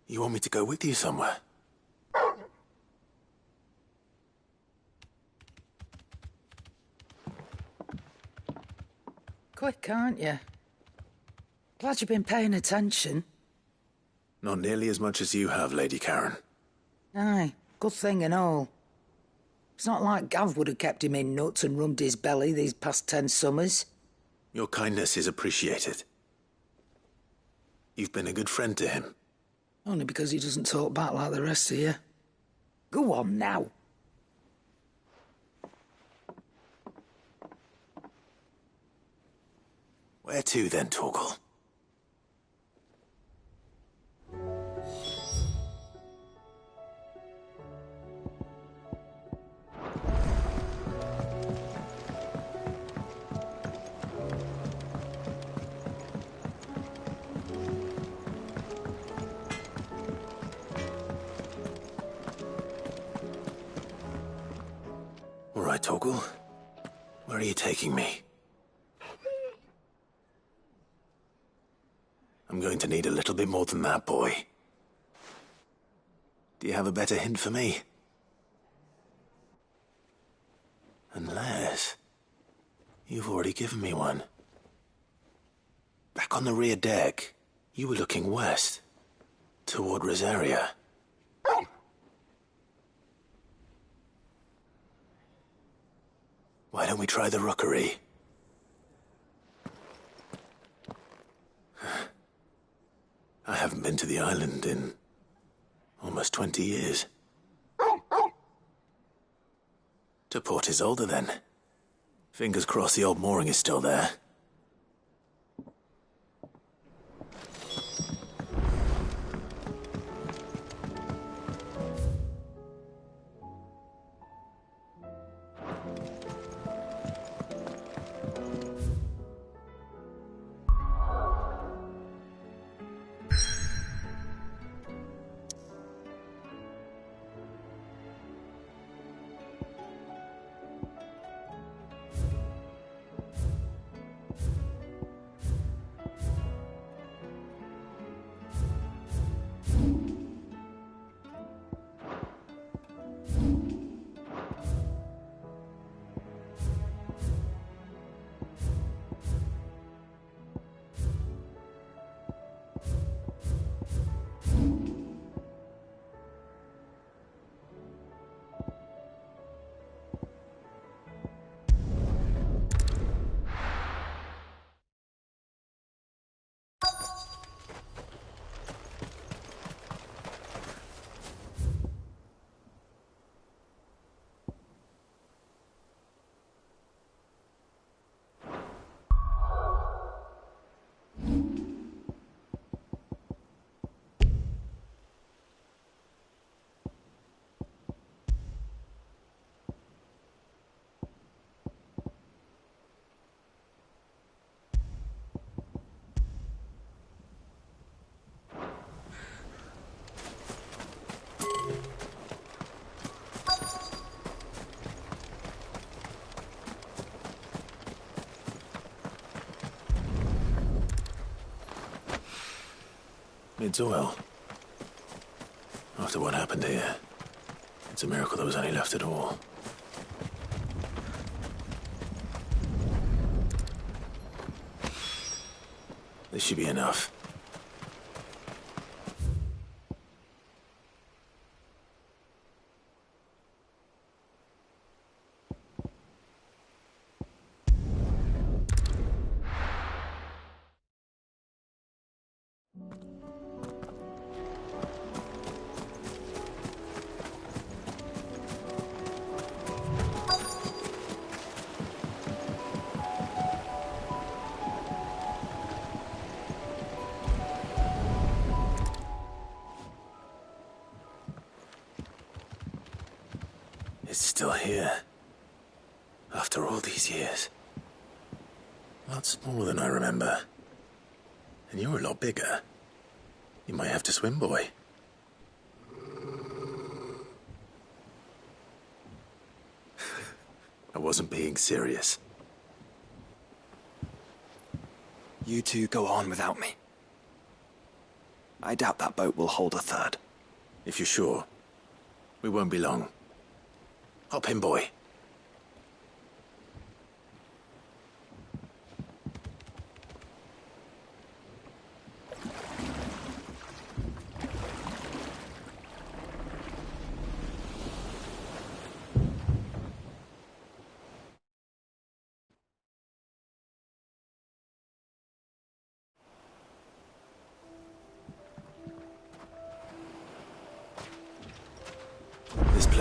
You want me to go with you somewhere? Quick, aren't you? Glad you've been paying attention. Not nearly as much as you have, Lady Karen. Aye, good thing and all. It's not like Gav would have kept him in nuts and rubbed his belly these past 10 summers. Your kindness is appreciated. You've been a good friend to him. Only because he doesn't talk back like the rest of you. Go on now. Where to then, Torgal? All right, Torgal. Where are you taking me? I'm going to need a little bit more than that, boy. Do you have a better hint for me? Unless... you've already given me one. Back on the rear deck, you were looking west, toward Rosaria. Why don't we try the rookery? I haven't been to the island in almost 20 years. To Port Isolde, then. Fingers crossed the old mooring is still there. It's oil. After what happened here, it's a miracle there was any left at all. This should be enough. It's still here. After all these years. A lot smaller than I remember. And you're a lot bigger. You might have to swim, boy. I wasn't being serious. You two go on without me. I doubt that boat will hold a third. If you're sure, we won't be long. Hop in, boy.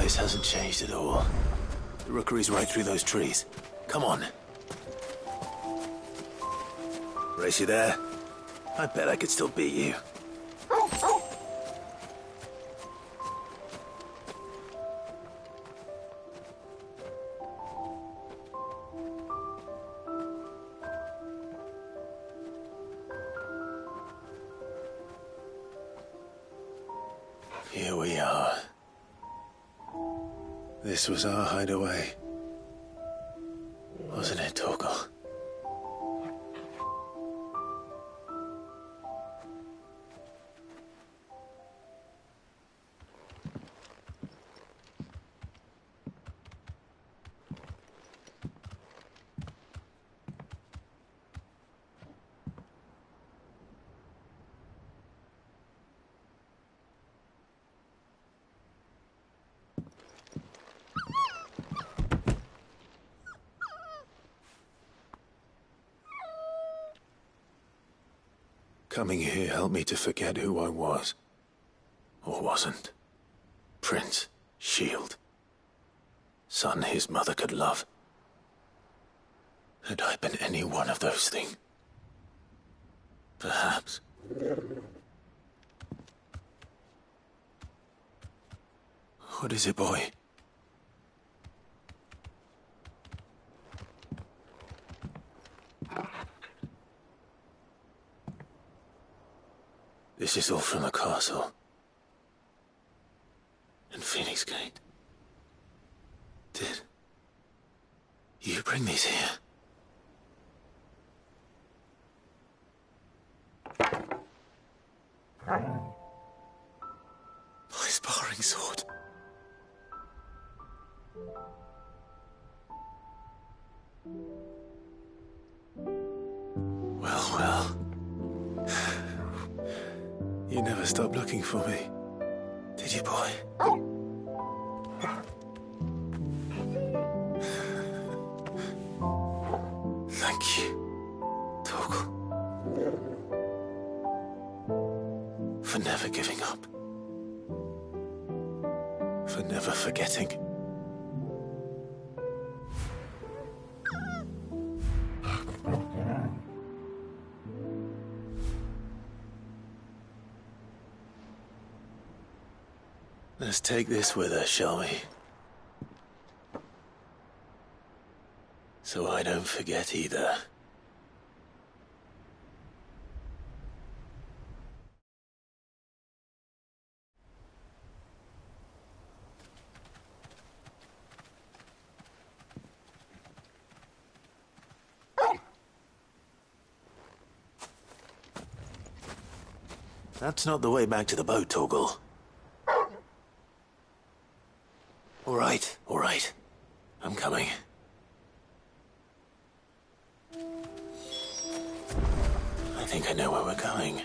This hasn't changed at all. The rookery's right through those trees. Come on. Race, you there? I bet I could still beat you. Here we are. This was our hideaway. Wasn't it, Torgal? Coming here helped me to forget who I was. Or wasn't. Prince, shield. Son his mother could love. Had I been any one of those things? Perhaps. What is it, boy? This is all from the castle. And Phoenix Gate. Did you bring these here? My sparring sword. Well. You never stopped looking for me, did you, boy? Thank you, Torgal. For never giving up. For never forgetting. Let's take this with us, shall we? So I don't forget either. That's not the way back to the boat, Torgal. All right. I'm coming. I think I know where we're going.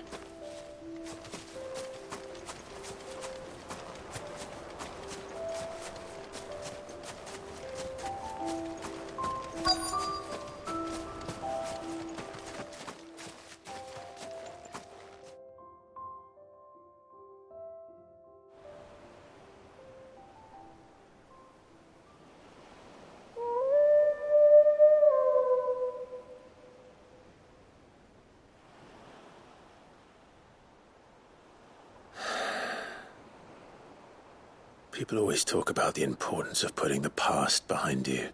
People always talk about the importance of putting the past behind you.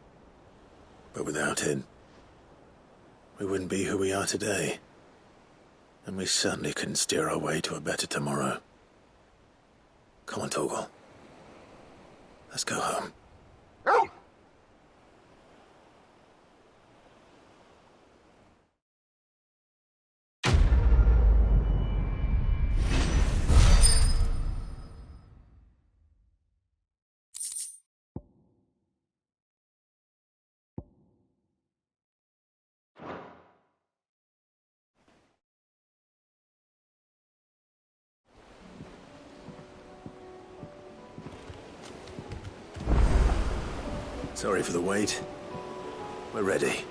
But without it, we wouldn't be who we are today. And we certainly couldn't steer our way to a better tomorrow. Come on, Torgal. Let's go home. Sorry for the wait. We're ready.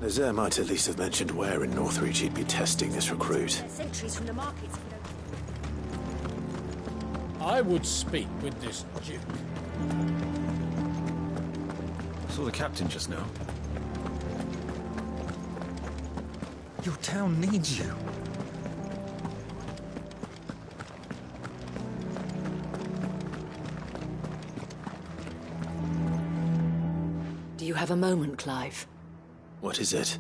Nazaire might at least have mentioned where in Northreach he'd be testing this recruit. Sentries from the markets. I would speak with this Duke. I saw the captain just now. Your town needs you. Do you have a moment, Clive? What is it?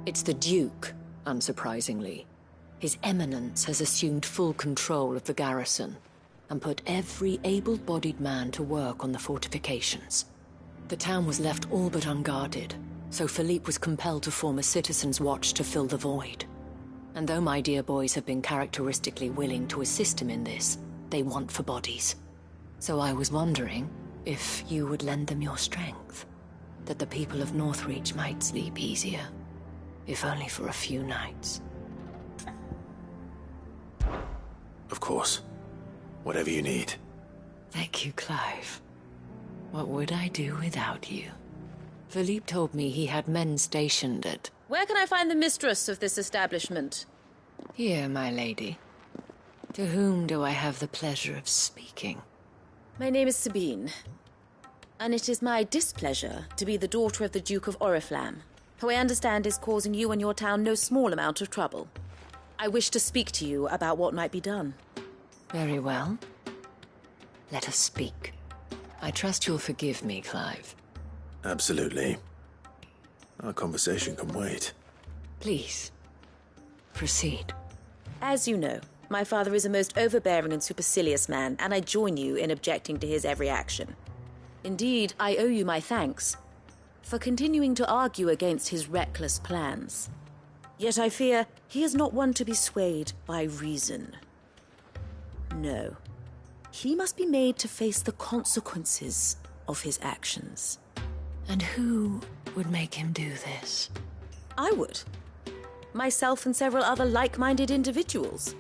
It's the Duke, unsurprisingly. His Eminence has assumed full control of the garrison and put every able-bodied man to work on the fortifications. The town was left all but unguarded, so Philippe was compelled to form a citizens' watch to fill the void. And though my dear boys have been characteristically willing to assist him in this, they want for bodies. So I was wondering if you would lend them your strength, that the people of Northreach might sleep easier, if only for a few nights. Of course. Whatever you need. Thank you, Clive. What would I do without you? Philippe told me he had men stationed at... Where can I find the mistress of this establishment? Here, my lady. To whom do I have the pleasure of speaking? My name is Sabine, and it is my displeasure to be the daughter of the Duke of Oriflamme, who I understand is causing you and your town no small amount of trouble. I wish to speak to you about what might be done. Very well. Let us speak. I trust you'll forgive me, Clive. Absolutely. Our conversation can wait. Please, proceed. As you know, my father is a most overbearing and supercilious man, and I join you in objecting to his every action. Indeed, I owe you my thanks for continuing to argue against his reckless plans. Yet I fear he is not one to be swayed by reason. No. He must be made to face the consequences of his actions. And who would make him do this? I would. Myself and several other like-minded individuals.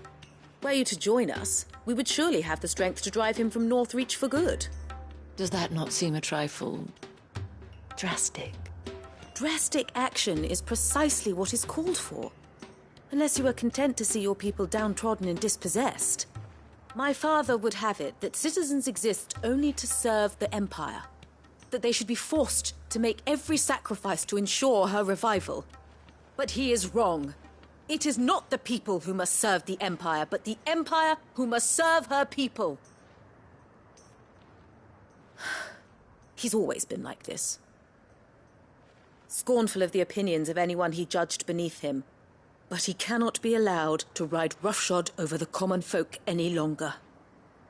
Were you to join us, we would surely have the strength to drive him from Northreach for good. Does that not seem a trifle... drastic? Drastic action is precisely what is called for. Unless you are content to see your people downtrodden and dispossessed. My father would have it that citizens exist only to serve the Empire. That they should be forced to make every sacrifice to ensure her revival. But he is wrong. It is not the people who must serve the Empire, but the Empire who must serve her people. He's always been like this. Scornful of the opinions of anyone he judged beneath him. But he cannot be allowed to ride roughshod over the common folk any longer.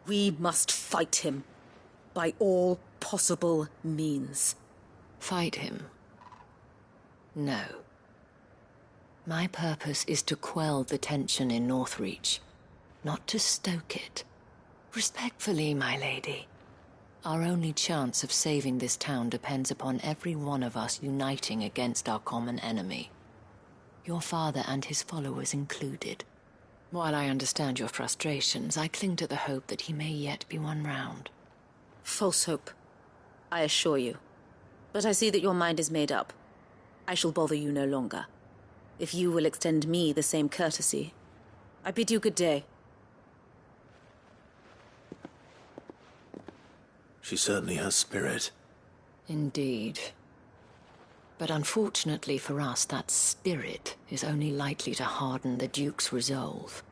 We must fight him. By all possible means. Fight him? No. My purpose is to quell the tension in Northreach, not to stoke it. Respectfully, my lady. Our only chance of saving this town depends upon every one of us uniting against our common enemy. Your father and his followers included. While I understand your frustrations, I cling to the hope that he may yet be won round. False hope, I assure you. But I see that your mind is made up. I shall bother you no longer. If you will extend me the same courtesy, I bid you good day. She certainly has spirit. Indeed. But unfortunately for us, that spirit is only likely to harden the Duke's resolve,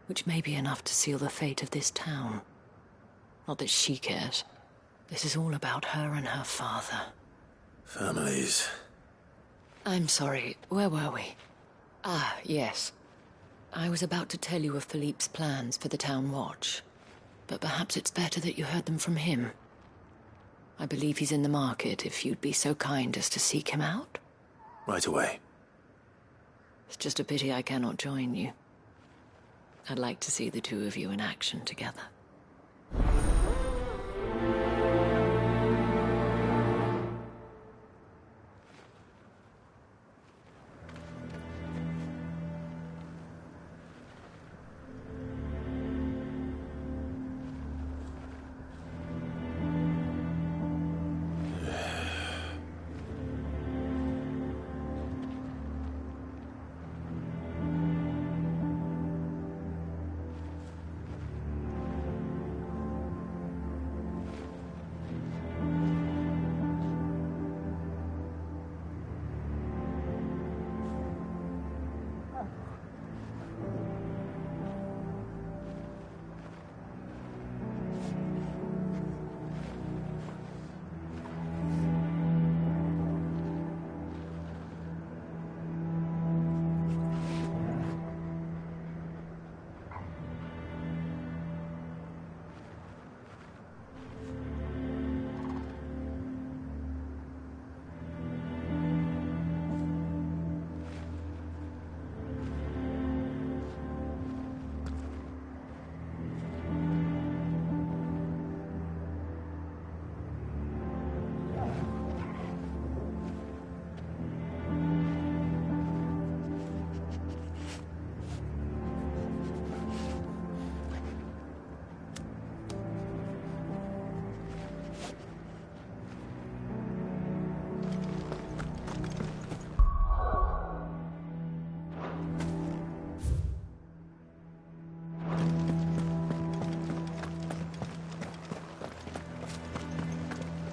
which may be enough to seal the fate of this town. Not that she cares. This is all about her and her father. Families. I'm sorry, where were we? Ah, yes. I was about to tell you of Philippe's plans for the town watch, but perhaps it's better that you heard them from him. I believe he's in the market, if you'd be so kind as to seek him out. Right away. It's just a pity I cannot join you. I'd like to see the two of you in action together.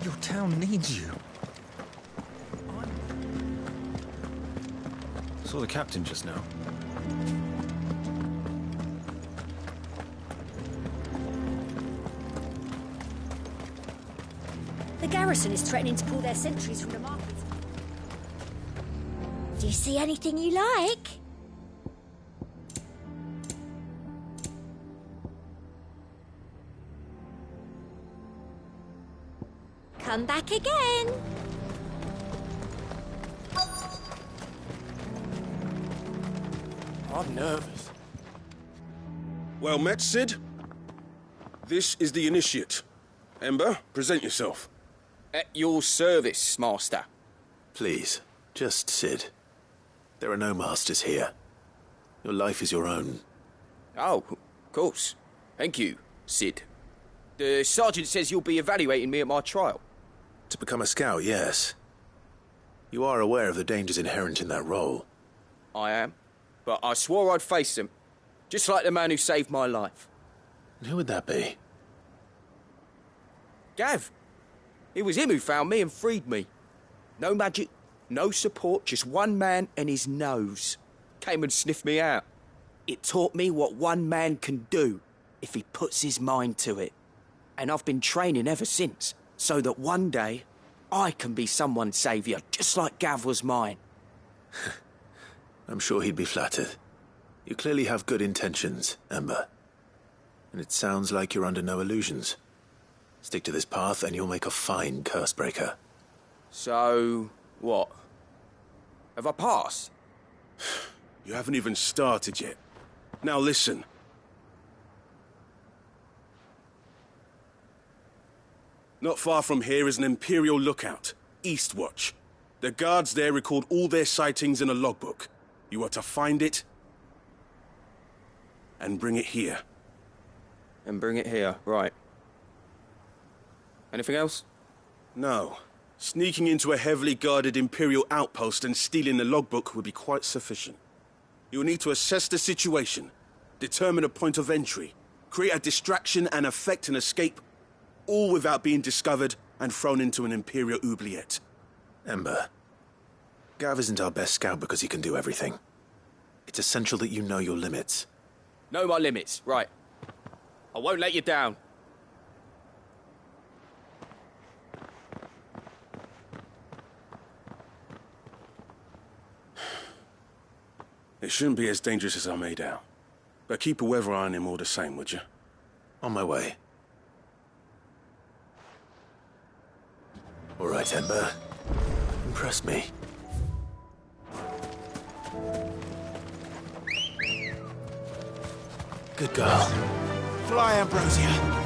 Your town needs you. Saw the captain just now. The garrison is threatening to pull their sentries from the market. Do you see anything you like? Come back again. I'm nervous. Well met, Sid. This is the initiate. Ember, present yourself. At your service, Master. Please, just Sid. There are no masters here. Your life is your own. Oh, of course. Thank you, Sid. The sergeant says you'll be evaluating me at my trial. To become a scout, yes. You are aware of the dangers inherent in that role. I am. But I swore I'd face them. Just like the man who saved my life. And who would that be? Gav. It was him who found me and freed me. No magic, no support, just one man and his nose. Came and sniffed me out. It taught me what one man can do if he puts his mind to it. And I've been training ever since, so that one day I can be someone's saviour, just like Gav was mine. I'm sure he'd be flattered. You clearly have good intentions, Ember. And it sounds like you're under no illusions. Stick to this path and you'll make a fine cursebreaker. So, what? Have I passed? You haven't even started yet. Now listen. Not far from here is an Imperial lookout, Eastwatch. The guards there record all their sightings in a logbook. You are to find it and bring it here. And bring it here, right. Anything else? No. Sneaking into a heavily guarded Imperial outpost and stealing the logbook would be quite sufficient. You will need to assess the situation, determine a point of entry, create a distraction and effect an escape, all without being discovered and thrown into an Imperial oubliette. Ember, Gav isn't our best scout because he can do everything. It's essential that you know your limits. Know my limits, right. I won't let you down. It shouldn't be as dangerous as I made out. But keep a weather eye on him all the same, would you? On my way. All right, Ember. Impress me. Good girl. Fly, Ambrosia.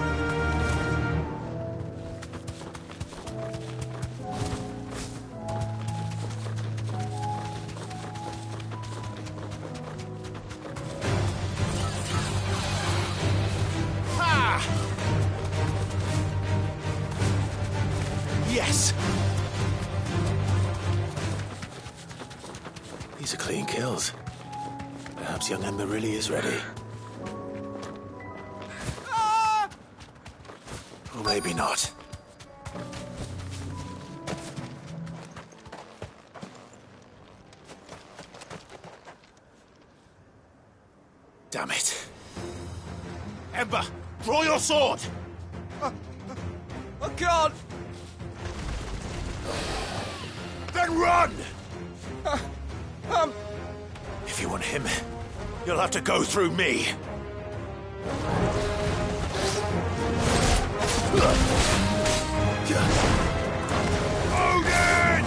Yes! These are clean kills. Perhaps young Ember really is ready. Or maybe not. Damn it. Ember, draw your sword! I can't! Then run! If you want him, you'll have to go through me. Odin!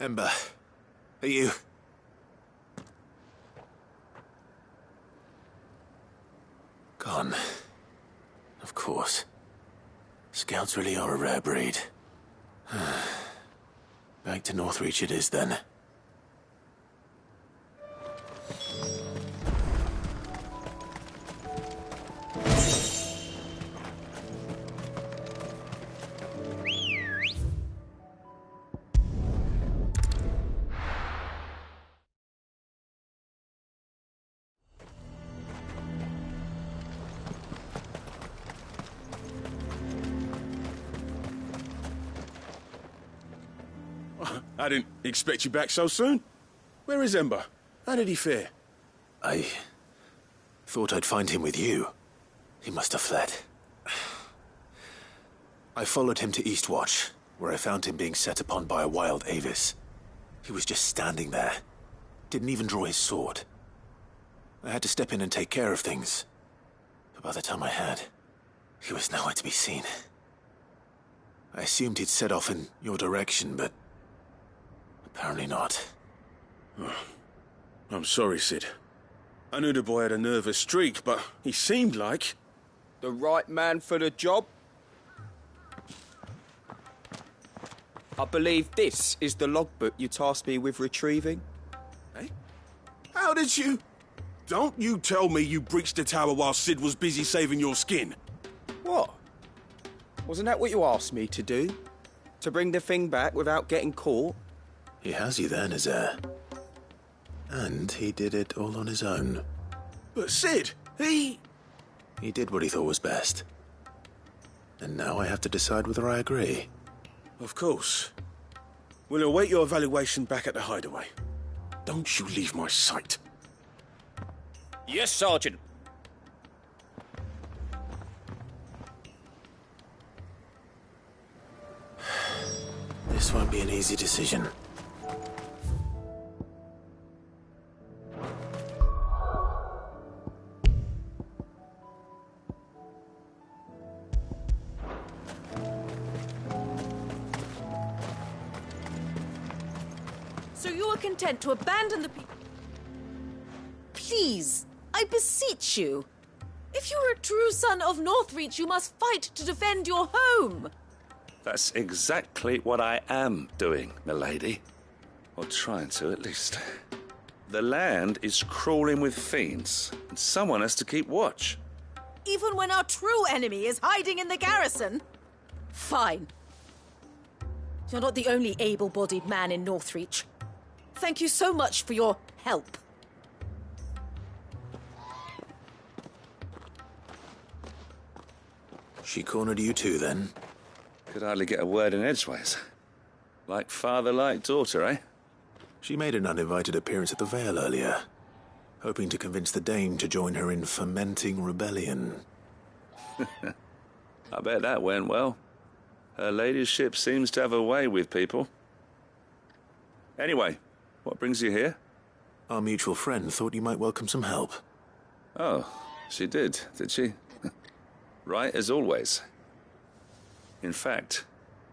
Ember, are you... Gone. Of course. Scouts really are a rare breed. Back to Northreach it is, then. I didn't expect you back so soon. Where is Ember? How did he fare? I thought I'd find him with you. He must have fled. I followed him to Eastwatch, where I found him being set upon by a wild Avis. He was just standing there. Didn't even draw his sword. I had to step in and take care of things. But by the time I had, he was nowhere to be seen. I assumed he'd set off in your direction, but apparently not. Oh, I'm sorry, Sid. I knew the boy had a nervous streak, but he seemed like... The right man for the job? I believe this is the logbook you tasked me with retrieving. Eh? How did you... Don't you tell me you breached the tower while Sid was busy saving your skin. What? Wasn't that what you asked me to do? To bring the thing back without getting caught? He has you there, Nazaire. And he did it all on his own. But Sid, he did what he thought was best. And now I have to decide whether I agree. Of course. We'll await your evaluation back at the hideaway. Don't you leave my sight. Yes, Sergeant. This won't be an easy decision. So you are content to abandon the people? Please, I beseech you. If you are a true son of Northreach, you must fight to defend your home. That's exactly what I am doing, milady. Or trying to, at least. The land is crawling with fiends, and someone has to keep watch. Even when our true enemy is hiding in the garrison? Fine. You're not the only able-bodied man in Northreach. Thank you so much for your help. She cornered you too, then? Could hardly get a word in edgeways. Like father, like daughter, eh? She made an uninvited appearance at the Vale earlier, hoping to convince the Dane to join her in fomenting rebellion. I bet that went well. Her ladyship seems to have a way with people. Anyway, what brings you here? Our mutual friend thought you might welcome some help. Oh, she did she? Right as always. In fact,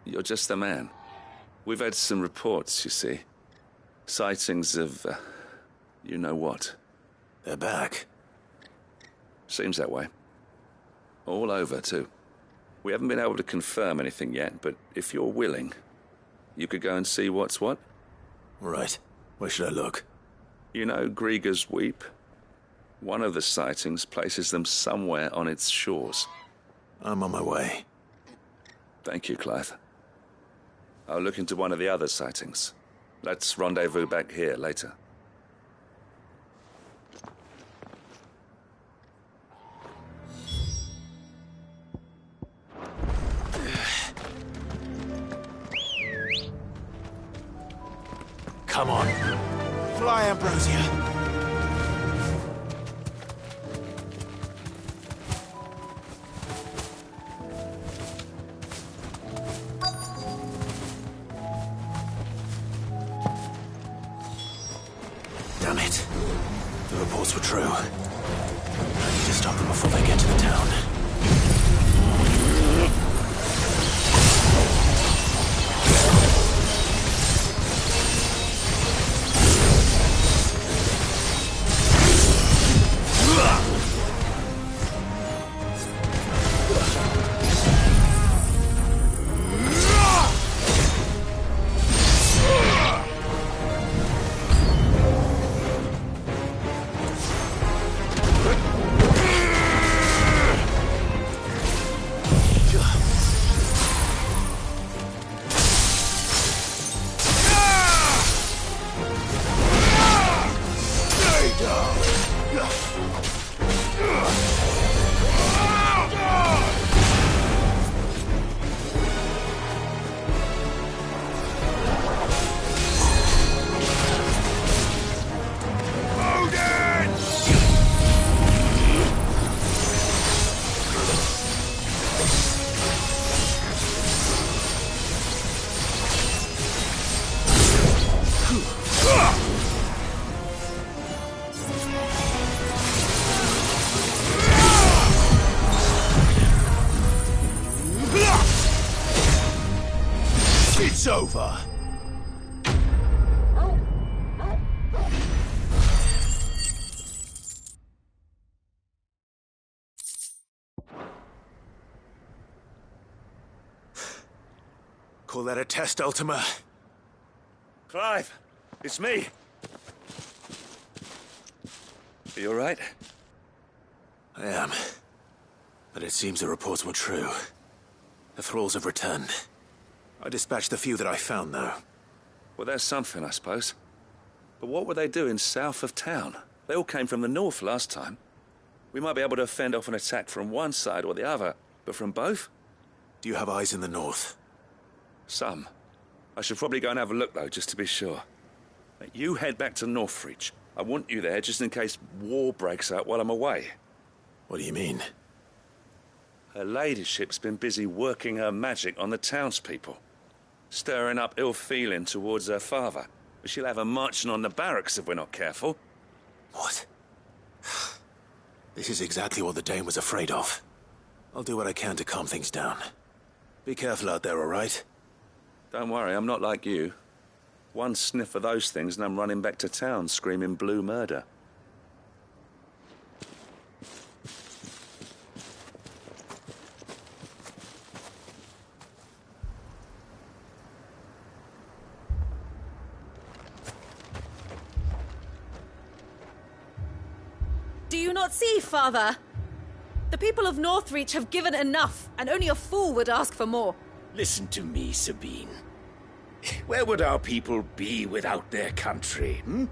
you're just the man. We've had some reports, you see. Sightings of, you know what. They're back. Seems that way. All over, too. We haven't been able to confirm anything yet, but if you're willing, you could go and see what's what. Right. Where should I look? You know Grieger's Weep? One of the sightings places them somewhere on its shores. I'm on my way. Thank you, Clive. I'll look into one of the other sightings. Let's rendezvous back here later. Come on. Fly, Ambrosia. Damn it. The reports were true. I need to stop them before they get to the town. It's over. Call that a test, Ultima? Clive, it's me. Are you all right? I am. But it seems the reports were true. The thralls have returned. I dispatched the few that I found, though. Well, there's something, I suppose. But what were they doing south of town? They all came from the north last time. We might be able to fend off an attack from one side or the other, but from both? Do you have eyes in the north? Some. I should probably go and have a look, though, just to be sure. You head back to Northreach. I want you there just in case war breaks out while I'm away. What do you mean? Her ladyship's been busy working her magic on the townspeople, stirring up ill feeling towards her father. She'll have her marching on the barracks if we're not careful. What? This is exactly what the Dane was afraid of. I'll do what I can to calm things down. Be careful out there, all right? Don't worry, I'm not like you. One sniff of those things and I'm running back to town screaming blue murder. Do you not see, Father? The people of Northreach have given enough, and only a fool would ask for more. Listen to me, Sabine. Where would our people be without their country, hmm?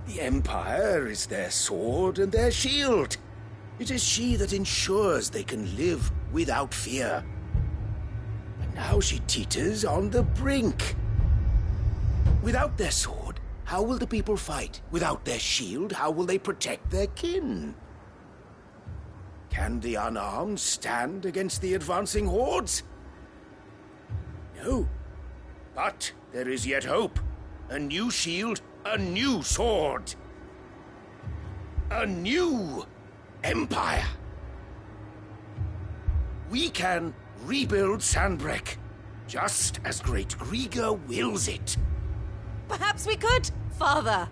The Empire is their sword and their shield. It is she that ensures they can live without fear. But now she teeters on the brink. Without their sword, how will the people fight? Without their shield, how will they protect their kin? Can the unarmed stand against the advancing hordes? No. But there is yet hope. A new shield, a new sword. A new empire. We can rebuild Sandbreck, just as Great Griga wills it. Perhaps we could, Father.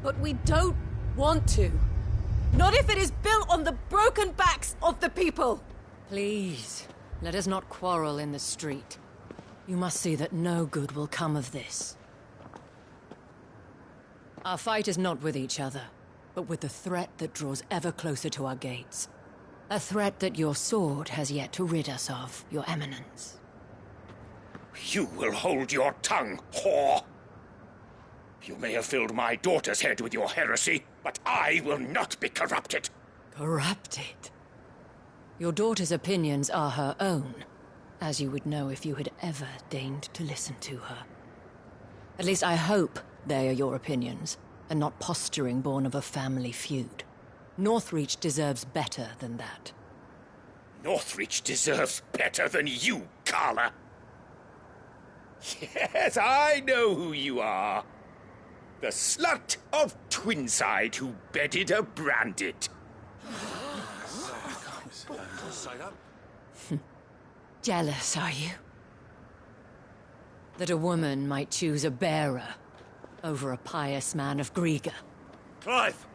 But we don't want to. Not if it is built on the broken backs of the people. Please, let us not quarrel in the street. You must see that no good will come of this. Our fight is not with each other, but with the threat that draws ever closer to our gates. A threat that your sword has yet to rid us of, Your Eminence. You will hold your tongue, whore! You may have filled my daughter's head with your heresy, but I will not be corrupted. Corrupted? Your daughter's opinions are her own, as you would know if you had ever deigned to listen to her. At least I hope they are your opinions, and not posturing born of a family feud. Northreach deserves better than that. Northreach deserves better than you, Carla. Yes, I know who you are. The slut of Twinside who bedded a branded. Jealous, are you? That a woman might choose a bearer over a pious man of Griga. Clive!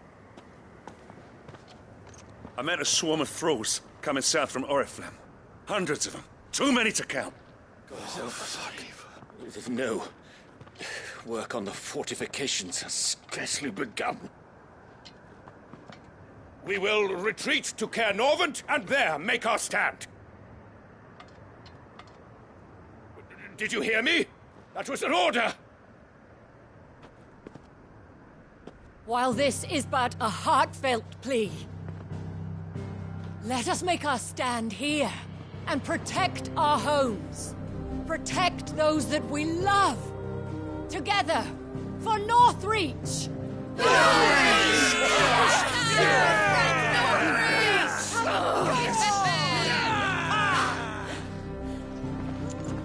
I met a swarm of thralls coming south from Oriflamme. Hundreds of them. Too many to count. No. Work on the fortifications has scarcely begun. We will retreat to Caer Norvent and there make our stand. Did you hear me? That was an order! While this is but a heartfelt plea, let us make our stand here and protect our homes. Protect those that we love. Together, for Northreach!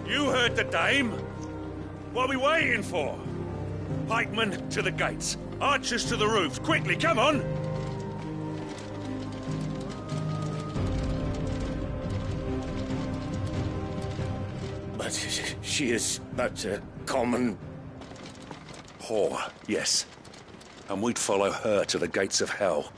You heard the dame. What are we waiting for? Pikemen to the gates. Archers to the roofs. Quickly, come on! But she is but a common... whore, yes. And we'd follow her to the gates of hell.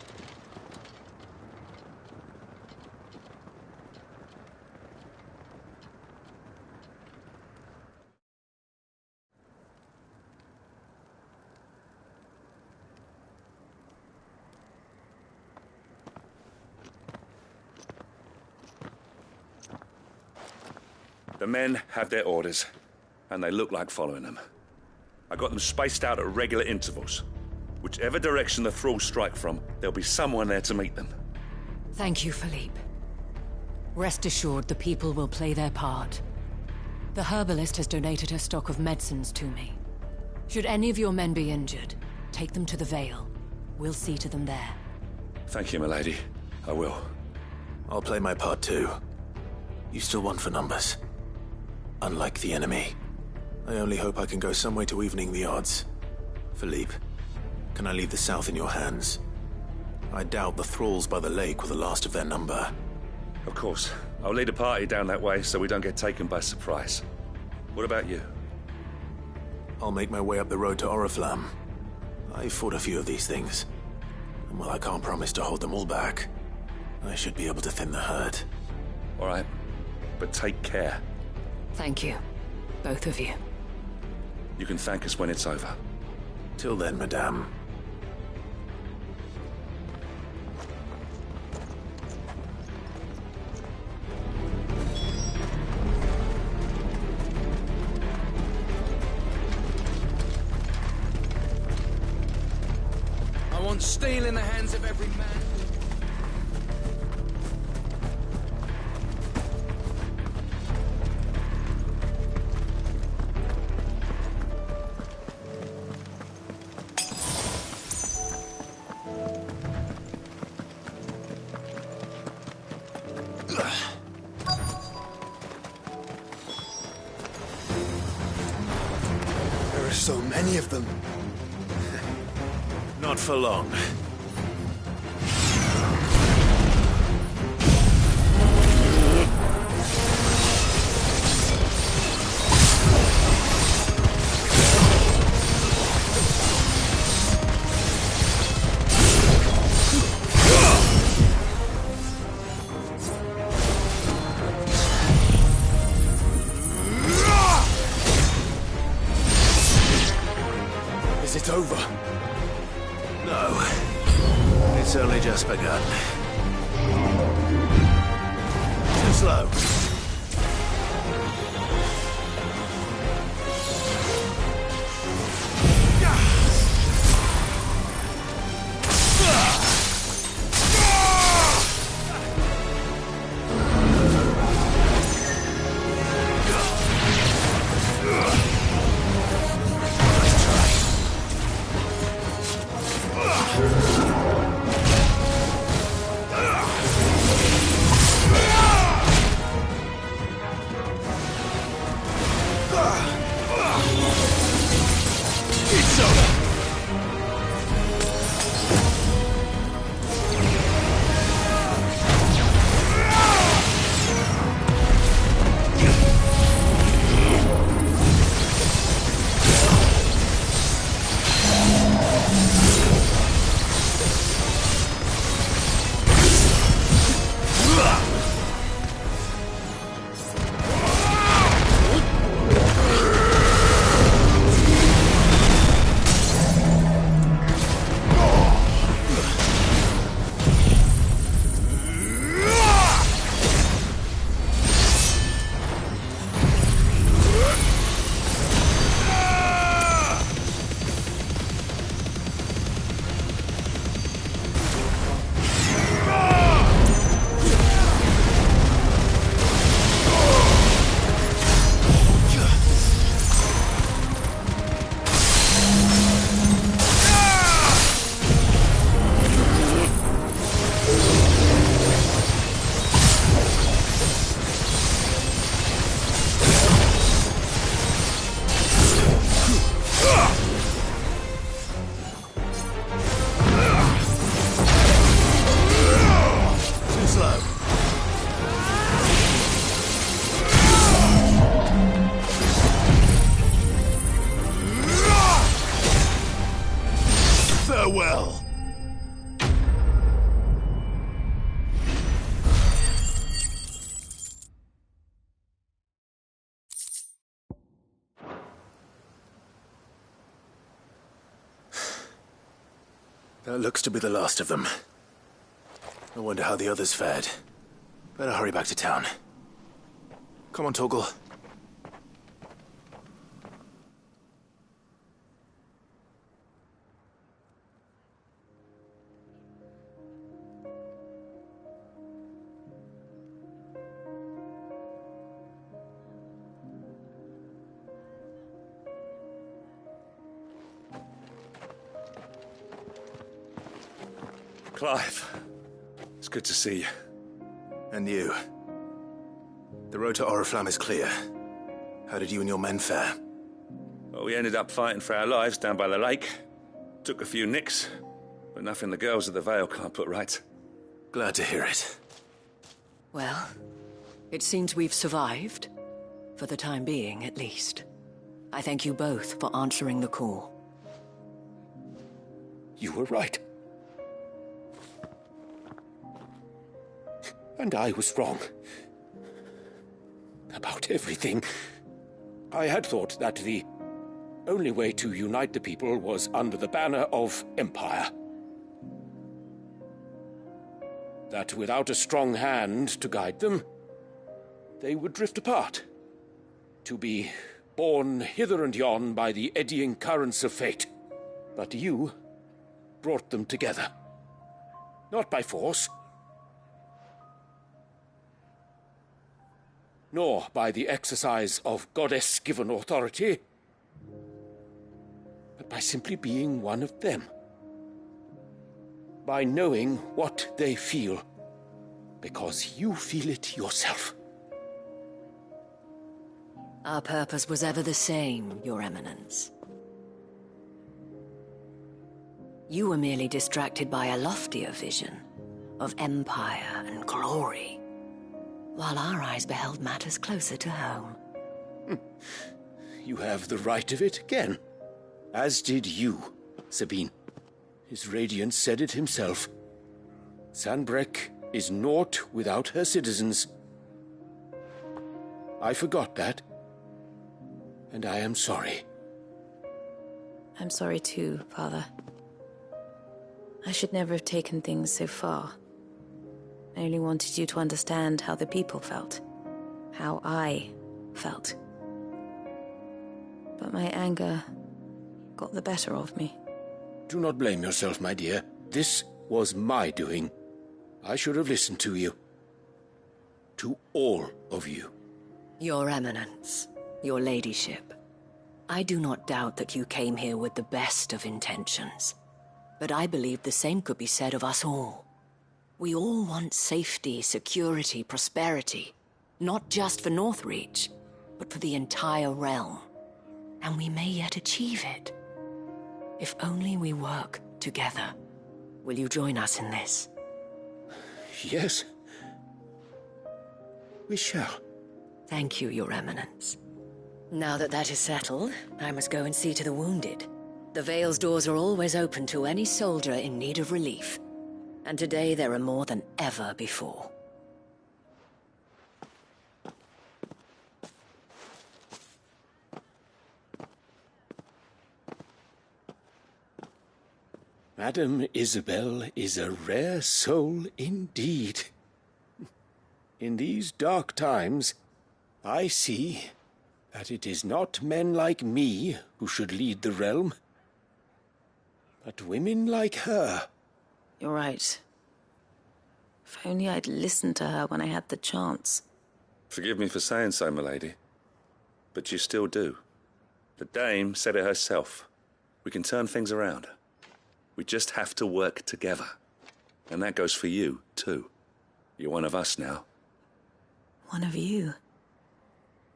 The men have their orders, and they look like following them. I got them spaced out at regular intervals. Whichever direction the thralls strike from, there'll be someone there to meet them. Thank you, Philippe. Rest assured the people will play their part. The herbalist has donated her stock of medicines to me. Should any of your men be injured, take them to the Vale. We'll see to them there. Thank you, milady. I will. I'll play my part too. You still want for numbers. Unlike the enemy. I only hope I can go some way to evening the odds. Philippe, can I leave the south in your hands? I doubt the thralls by the lake were the last of their number. Of course. I'll lead a party down that way so we don't get taken by surprise. What about you? I'll make my way up the road to Oriflamme. I fought a few of these things. And while I can't promise to hold them all back, I should be able to thin the herd. All right. But take care. Thank you. Both of you. You can thank us when it's over. Till then, madame. I want steel in the hands of every man. There are so many of them. Not for long. Is it over? No. It's only just begun. Too slow. That looks to be the last of them. I wonder how the others fared. Better hurry back to town. Come on, Torgal. Clive, it's good to see you. And you. The road to Oriflamme is clear. How did you and your men fare? Well, we ended up fighting for our lives down by the lake. Took a few nicks, but nothing the girls of the Vale can't put right. Glad to hear it. Well, it seems we've survived. For the time being, at least. I thank you both for answering the call. You were right. And I was wrong. About everything. I had thought that the only way to unite the people was under the banner of Empire. That without a strong hand to guide them, they would drift apart. To be borne hither and yon by the eddying currents of fate. But you brought them together. Not by force, nor by the exercise of goddess-given authority, but by simply being one of them. By knowing what they feel, because you feel it yourself. Our purpose was ever the same, Your Eminence. You were merely distracted by a loftier vision of empire and glory, while our eyes beheld matters closer to home. You have the right of it again. As did you, Sabine. His radiance said it himself. Sanbreque is naught without her citizens. I forgot that, and I am sorry. I'm sorry too, Father. I should never have taken things so far. I only wanted you to understand how the people felt. How I felt. But my anger got the better of me. Do not blame yourself, my dear. This was my doing. I should have listened to you. To all of you. Your Eminence, your ladyship, I do not doubt that you came here with the best of intentions. But I believe the same could be said of us all. We all want safety, security, prosperity. Not just for Northreach, but for the entire realm. And we may yet achieve it. If only we work together. Will you join us in this? Yes. We shall. Thank you, Your Eminence. Now that that is settled, I must go and see to the wounded. The Vale's doors are always open to any soldier in need of relief. And today there are more than ever before. Madame Isabel is a rare soul indeed. In these dark times, I see that it is not men like me who should lead the realm, but women like her. You're right. If only I'd listened to her when I had the chance. Forgive me for saying so, milady, but you still do. The dame said it herself. We can turn things around. We just have to work together. And that goes for you, too. You're one of us now. One of you?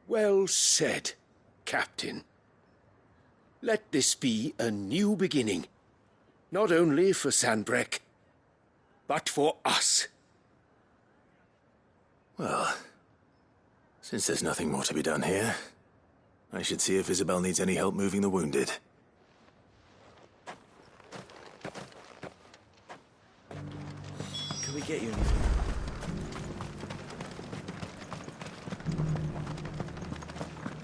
Well said, Captain. Let this be a new beginning. Not only for Sanbreque, but for us. Well, since there's nothing more to be done here, I should see if Isabel needs any help moving the wounded. Can we get you anything?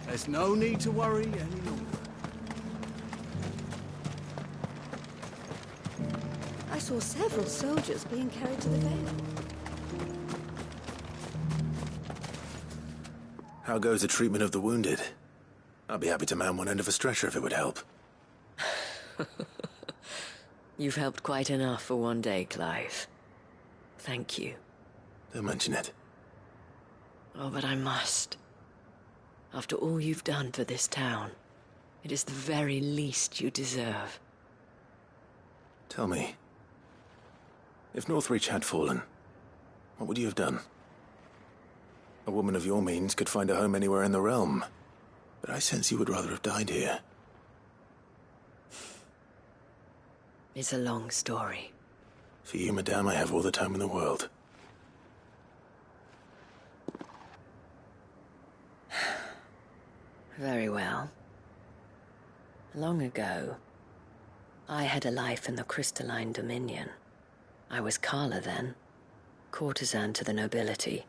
There's no need to worry any longer. saw several soldiers being carried to the Vale. How goes the treatment of the wounded? I'd be happy to man one end of a stretcher if it would help. You've helped quite enough for one day, Clive. Thank you. Don't mention it. Oh, but I must. After all you've done for this town, it is the very least you deserve. Tell me, if Northreach had fallen, what would you have done? A woman of your means could find a home anywhere in the realm, but I sense you would rather have died here. It's a long story. For you, madame, I have all the time in the world. Very well. Long ago, I had a life in the Crystalline Dominion. I was Carla then, courtesan to the nobility.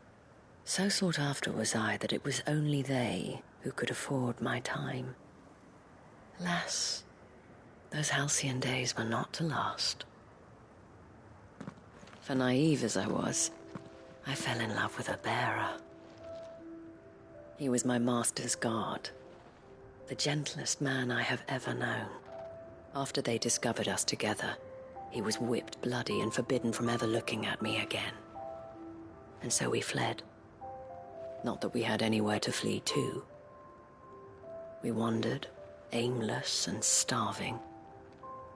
So sought after was I that it was only they who could afford my time. Alas, those halcyon days were not to last. For naive as I was, I fell in love with a bearer. He was my master's guard, the gentlest man I have ever known. After they discovered us together, he was whipped bloody and forbidden from ever looking at me again. And so we fled. Not that we had anywhere to flee to. We wandered, aimless and starving,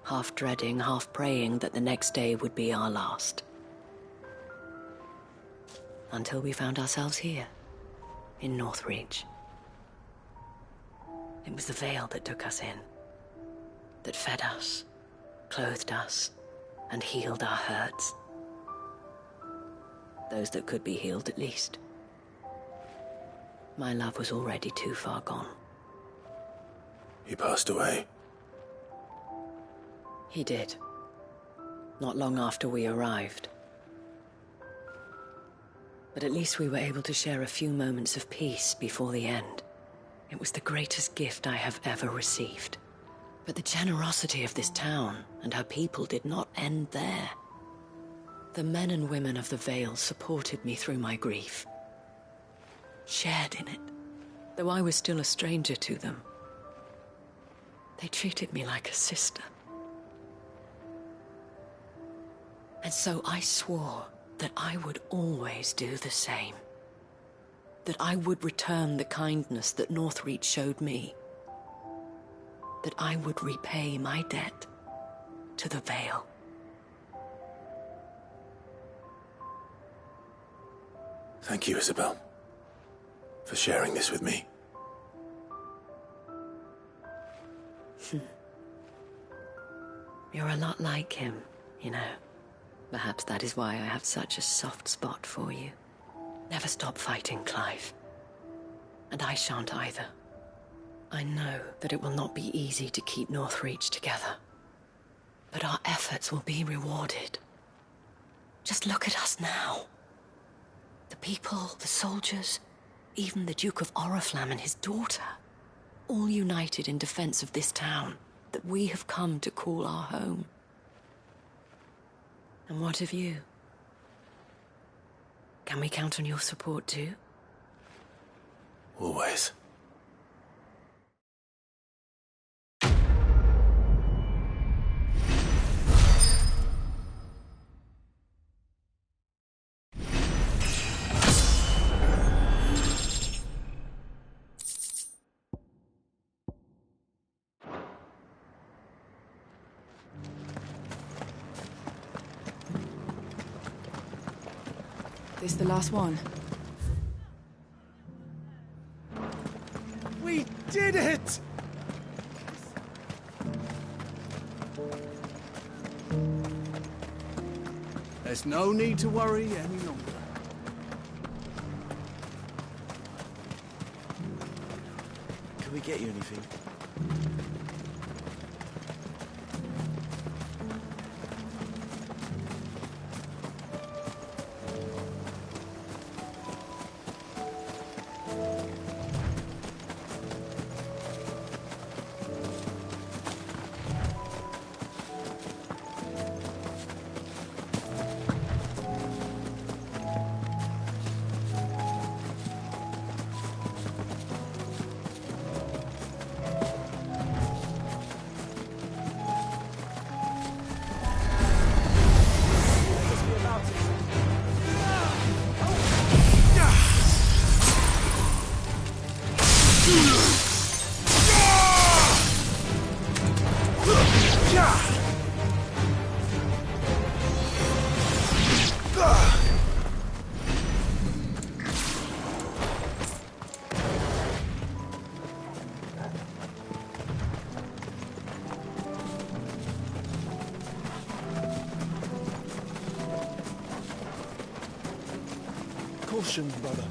half dreading, half praying that the next day would be our last. Until we found ourselves here, in Northreach. It was the Vale that took us in, that fed us, clothed us, and healed our hurts. Those that could be healed, at least. My love was already too far gone. He passed away. He did. Not long after we arrived. But at least we were able to share a few moments of peace before the end. It was the greatest gift I have ever received. But the generosity of this town and her people did not end there. The men and women of the Vale supported me through my grief. Shared in it, though I was still a stranger to them. They treated me like a sister. And so I swore that I would always do the same. That I would return the kindness that Northreach showed me. That I would repay my debt to the Vale. Thank you, Isabel, for sharing this with me. You're a lot like him, you know. Perhaps that is why I have such a soft spot for you. Never stop fighting, Clive. And I shan't either. I know that it will not be easy to keep Northreach together. But our efforts will be rewarded. Just look at us now. The people, the soldiers, even the Duke of Oriflamme and his daughter, all united in defense of this town that we have come to call our home. And what of you? Can we count on your support too? Always. This the last one? We did it! There's no need to worry any longer. Can we get you anything? Caution, brother.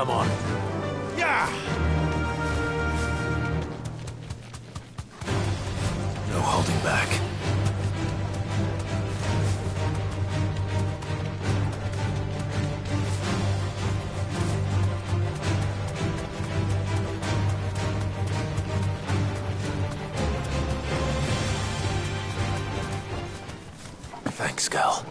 Come on. Yeah! No holding back. Thanks, Gal.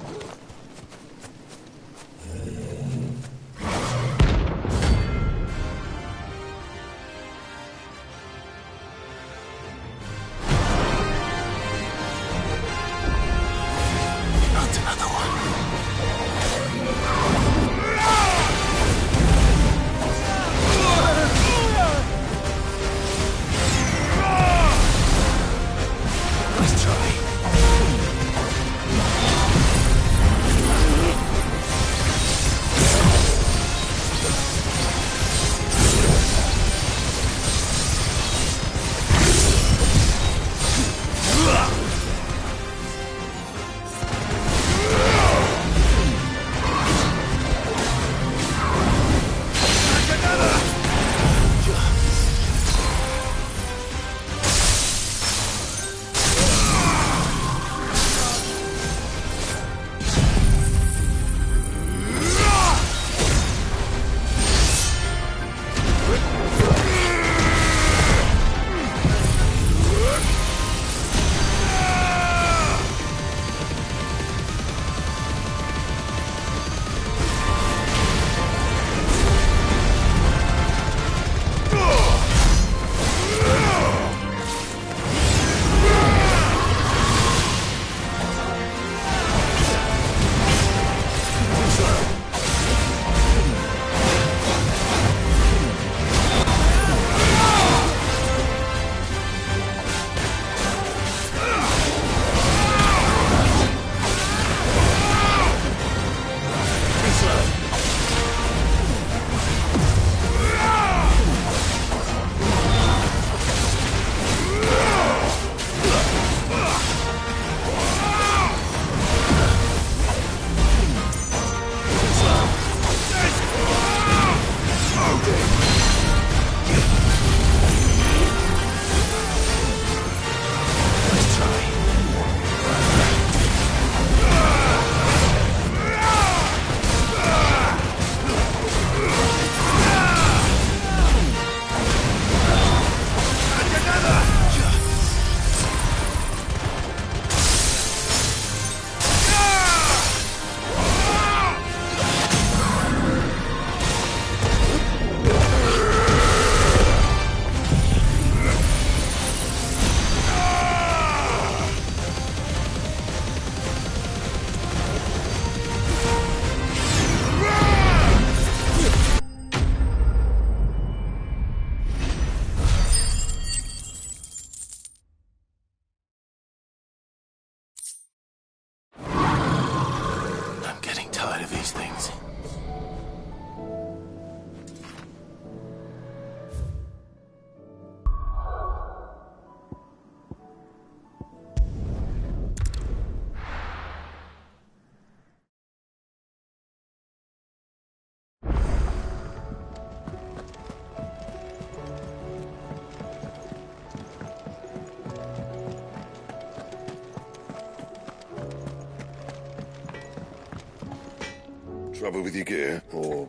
Trouble with your gear, or...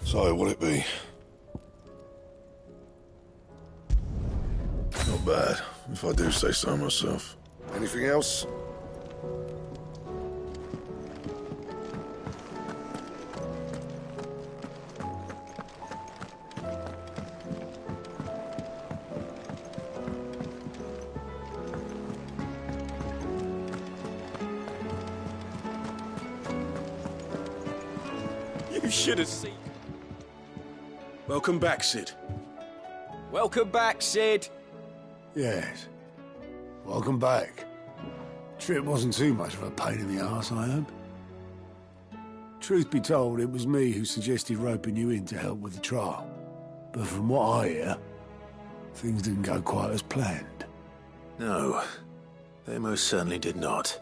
So, what'll it be? Not bad, if I do say so myself. Anything else? You should have seen. Welcome back, Sid. Welcome back, Sid. Yes. Welcome back. Trip wasn't too much of a pain in the arse, I hope. Truth be told, it was me who suggested roping you in to help with the trial. But from what I hear, things didn't go quite as planned. No, they most certainly did not.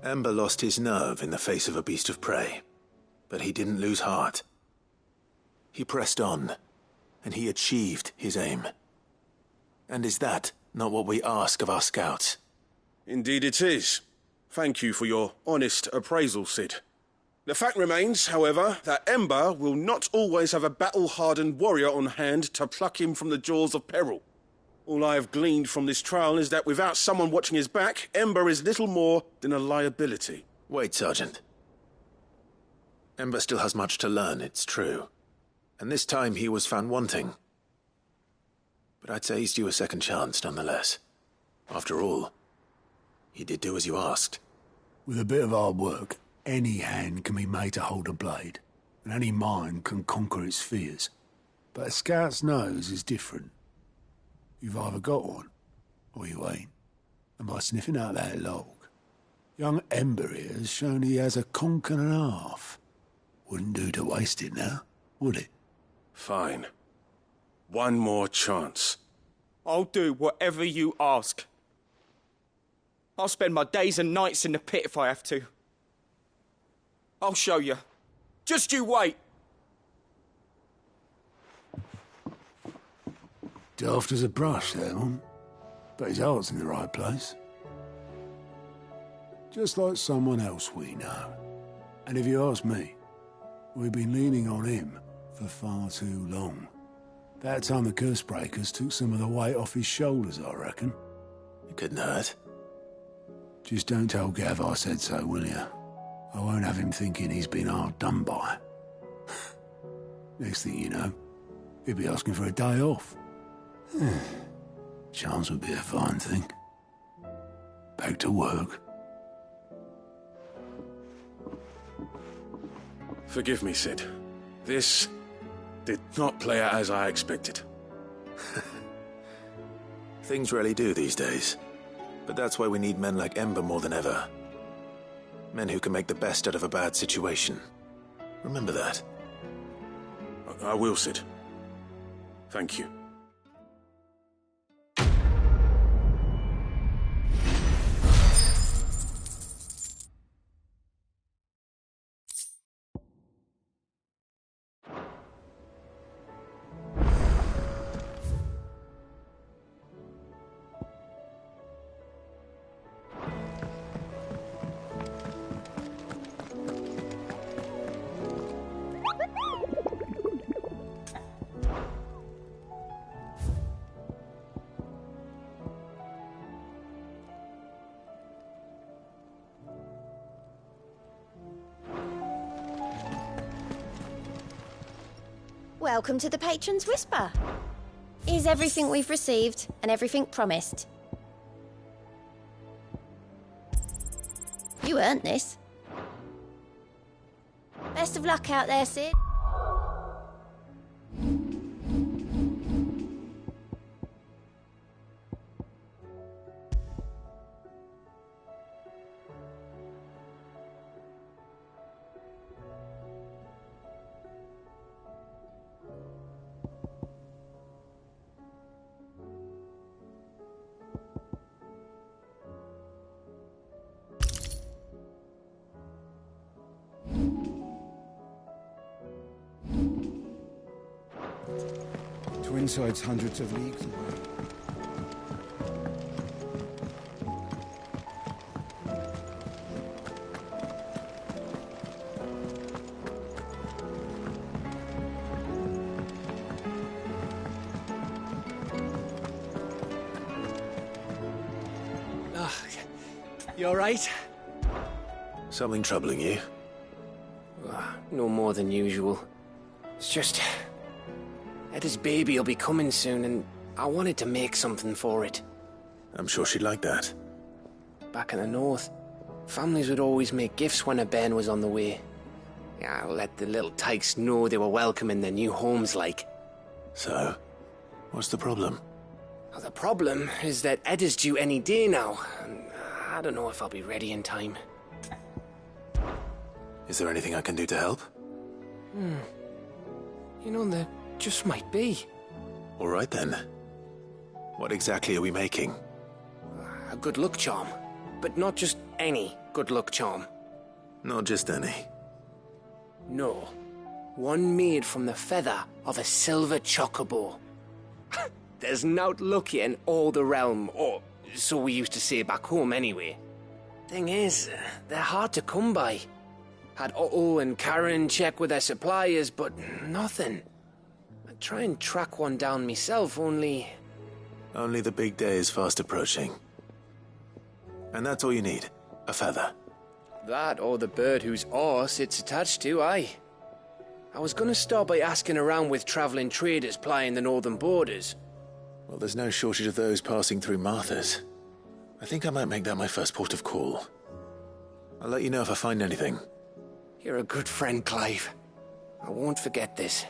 Ember lost his nerve in the face of a beast of prey, but he didn't lose heart. He pressed on, and he achieved his aim. And is that not what we ask of our scouts? Indeed it is. Thank you for your honest appraisal, Sid. The fact remains, however, that Ember will not always have a battle-hardened warrior on hand to pluck him from the jaws of peril. All I have gleaned from this trial is that without someone watching his back, Ember is little more than a liability. Wait, Sergeant. Ember still has much to learn, it's true. And this time he was found wanting. But I'd say he's due a second chance, nonetheless. After all, he did do as you asked. With a bit of hard work, any hand can be made to hold a blade, and any mind can conquer its fears. But a scout's nose is different. You've either got one, or you ain't. And by sniffing out that log, young Ember here has shown he has a conk and a half. Wouldn't do to waste it now, would it? Fine. One more chance. I'll do whatever you ask. I'll spend my days and nights in the pit if I have to. I'll show you. Just you wait. Daft as a brush, that one. But his heart's in the right place. Just like someone else we know. And if you ask me, we've been leaning on him for far too long. That time the Cursebreakers took some of the weight off his shoulders, I reckon. It couldn't hurt. Just don't tell Gav I said so, will you? I won't have him thinking he's been hard done by. Next thing you know, he'll be asking for a day off. Chance would be a fine thing. Back to work. Forgive me, Sid. This did not play out as I expected. Things rarely do these days. But that's why we need men like Ember more than ever. Men who can make the best out of a bad situation. Remember that. I will, Sid. Thank you. Welcome to the Patron's Whisper. Is everything we've received and everything promised? You earned this. Best of luck out there, Sid. Twinside's hundreds of leagues away. You alright? Something troubling you? No more than usual. It's just... Etta's baby will be coming soon, and I wanted to make something for it. I'm sure she'd like that. Back in the north, families would always make gifts when a bairn was on the way. Yeah, let the little tykes know they were welcome in their new homes, like. So, what's the problem? Well, the problem is that Etta's due any day now, and I don't know if I'll be ready in time. Is there anything I can do to help? You know, there just might be. All right, then. What exactly are we making? A good luck charm. But not just any good luck charm? Not just any. No. One made from the feather of a silver chocobo. There's nowt lucky in all the realm, or so we used to say back home anyway. Thing is, they're hard to come by. Had Otto and Karen check with their suppliers, but nothing. I'd try and track one down myself, only... Only the big day is fast approaching. And that's all you need, a feather. That or the bird whose horse it's attached to, aye. I was gonna start by asking around with travelling traders plying the northern borders. Well, there's no shortage of those passing through Martha's. I think I might make that my first port of call. I'll let you know if I find anything. You're a good friend, Clive. I won't forget this.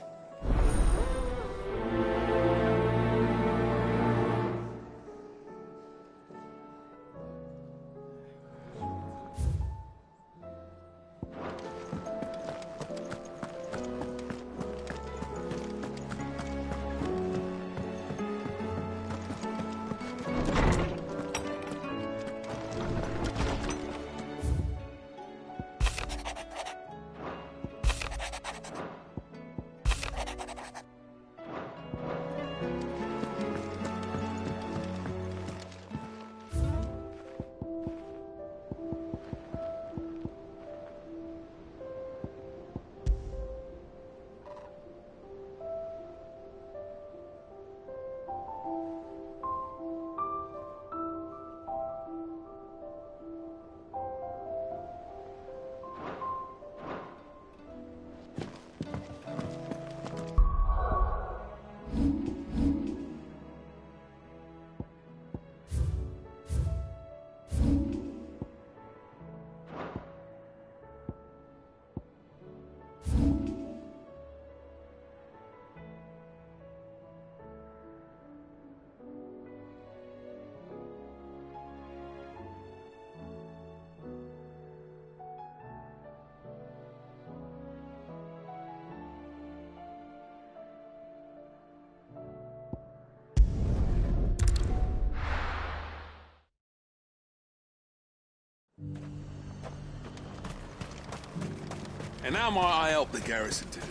And how might I help the garrison today?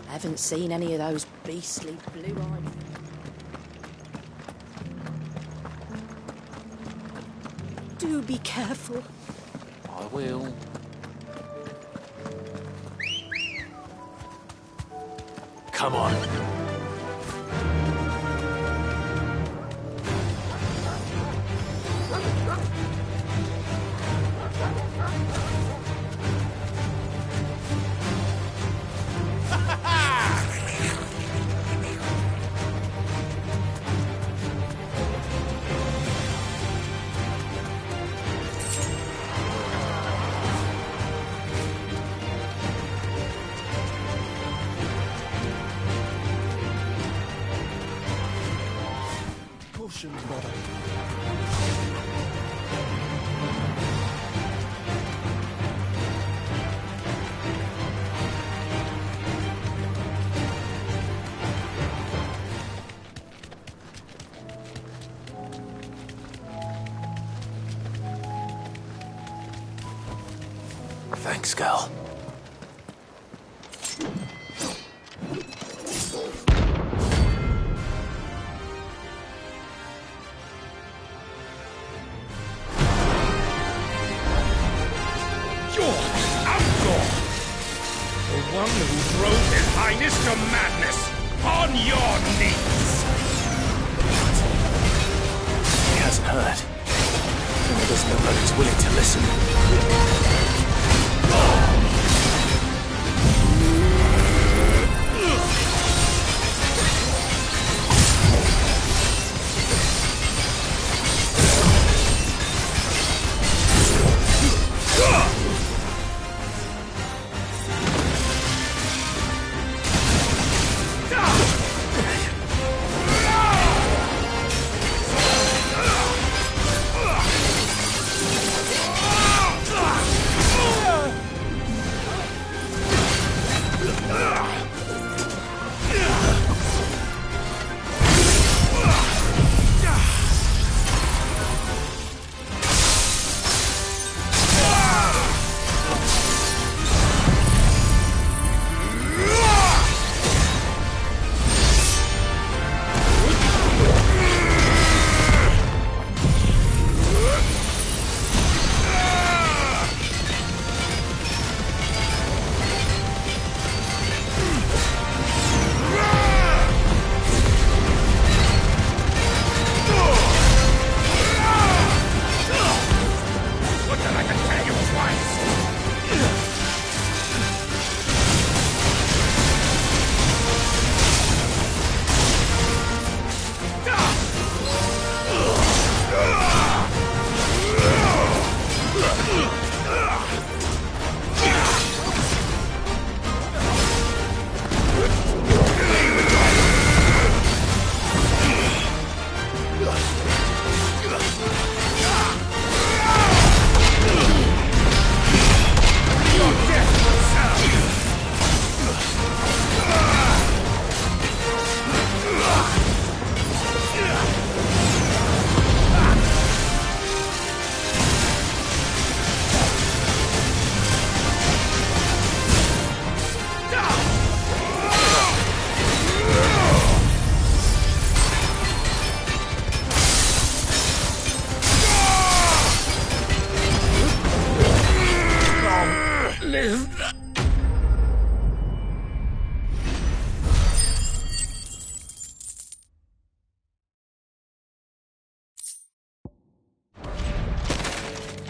Haven't seen any of those beastly blue-eyed... Do be careful. I will. Come on. Brother. Thanks, Gal. One who drove His Highness to madness! On your knees! He hasn't heard. And it doesn't look like he's willing to listen.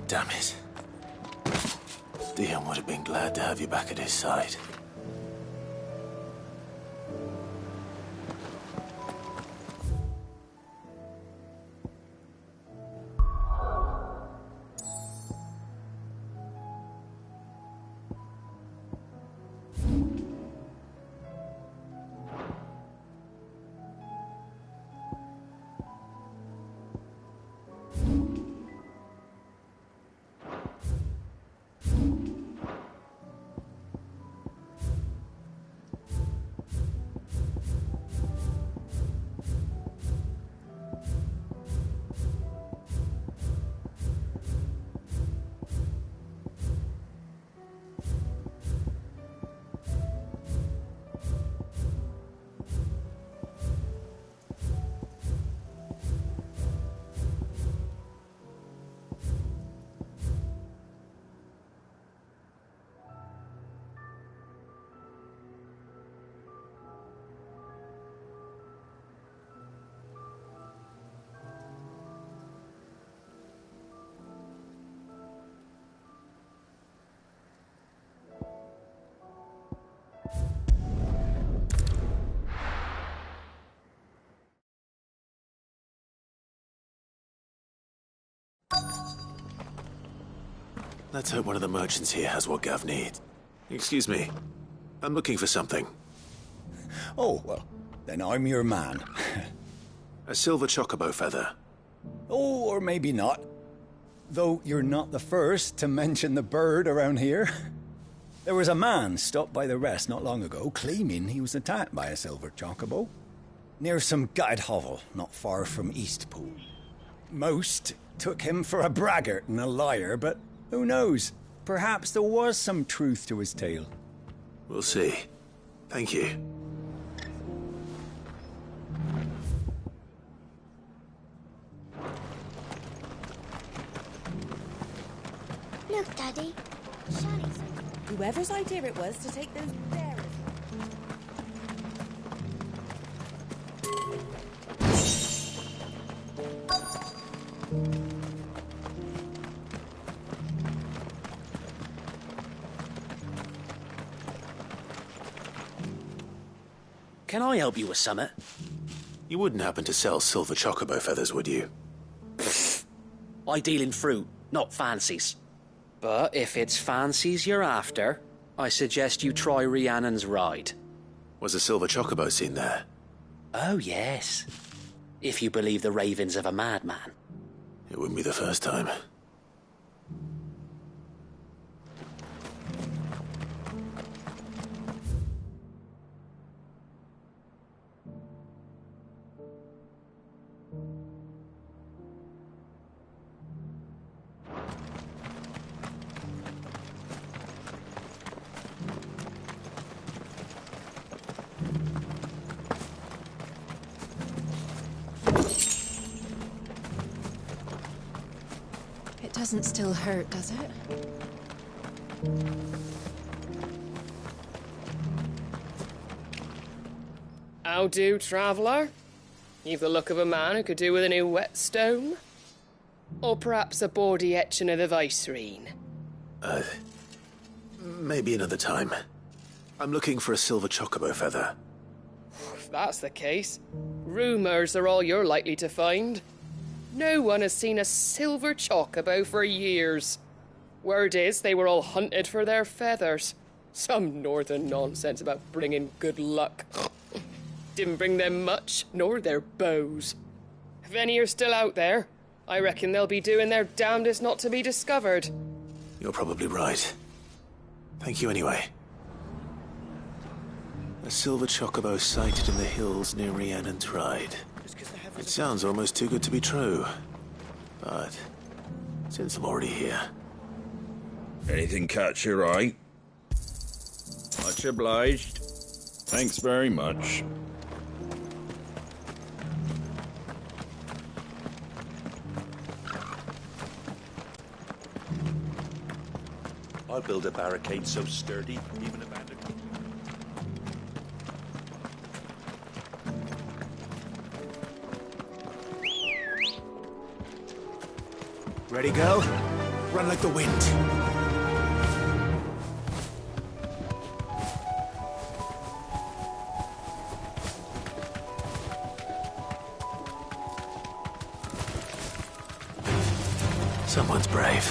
damn it. Dion would have been glad to have you back at his side. Let's hope one of the merchants here has what Gav needs. Excuse me. I'm looking for something. Oh, well, then I'm your man. A silver chocobo feather. Oh, or maybe not. Though you're not the first to mention the bird around here. There was a man stopped by the rest not long ago, claiming he was attacked by a silver chocobo. Near some gutted hovel, not far from Eastpool. Most took him for a braggart and a liar, but who knows? Perhaps there was some truth to his tale. We'll see. Thank you. Look, Daddy. Shani's. Whoever's idea it was to take those berries. Can I help you with summit? You wouldn't happen to sell silver chocobo feathers, would you? I deal in fruit, not fancies. But if it's fancies you're after, I suggest you try Rhiannon's ride. Was a silver chocobo seen there? Oh, yes. If you believe the ravings of a madman. It wouldn't be the first time. It doesn't still hurt, does it? How do, traveller? You've the look of a man who could do with a new whetstone. Or perhaps a bawdy etching of the Vicerine. Maybe another time. I'm looking for a silver chocobo feather. If that's the case, rumours are all you're likely to find. No one has seen a silver chocobo for years. Word is they were all hunted for their feathers. Some northern nonsense about bringing good luck. Didn't bring them much, nor their bows. If any are still out there, I reckon they'll be doing their damnedest not to be discovered. You're probably right. Thank you anyway. A silver chocobo sighted in the hills near Rhiannon's Ride. It sounds almost too good to be true. But since I'm already here... Anything catch your eye? Much obliged. Thanks very much. I'll build a barricade so sturdy, even a bandit. Ready, go? Run like the wind. Someone's brave.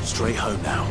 Straight home now.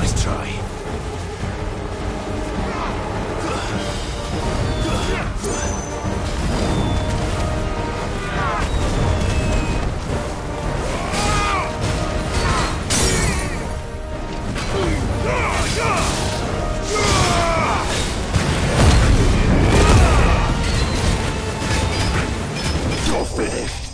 Nice try. You're finished.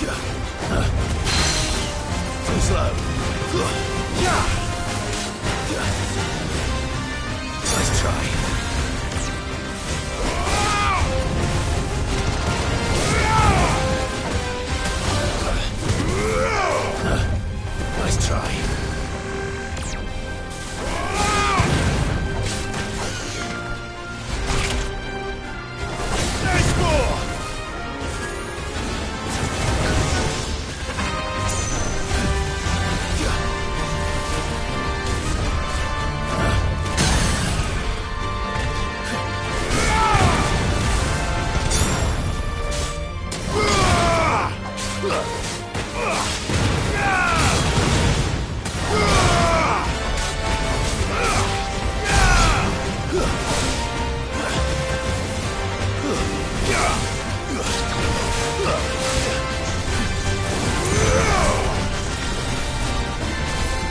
Too slow. Nice try. Nice try. Nice score!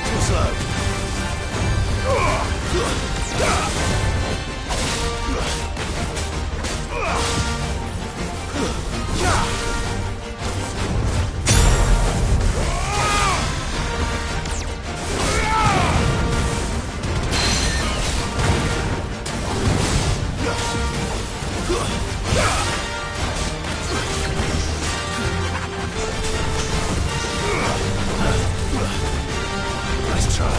Too slow. Nice try.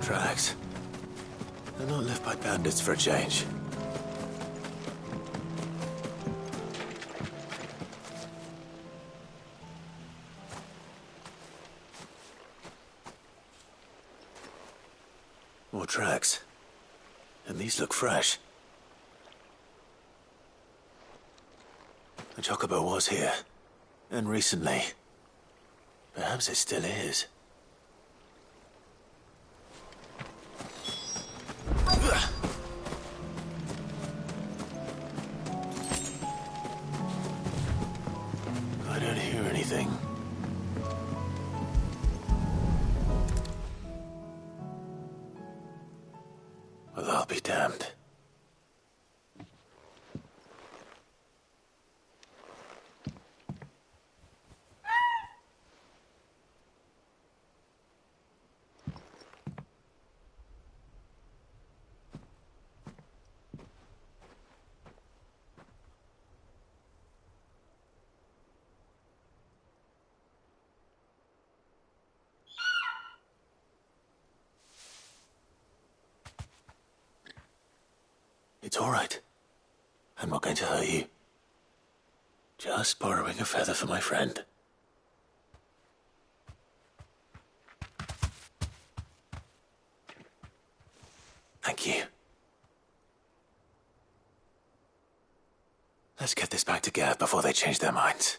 Tracks. They're not left by bandits for a change. More tracks. And these look fresh. The Chocobo was here. And recently. Perhaps it still is. I don't hear anything. Well, I'll be damned. It's all right. I'm not going to hurt you. Just borrowing a feather for my friend. Thank you. Let's get this back to Gav before they change their minds.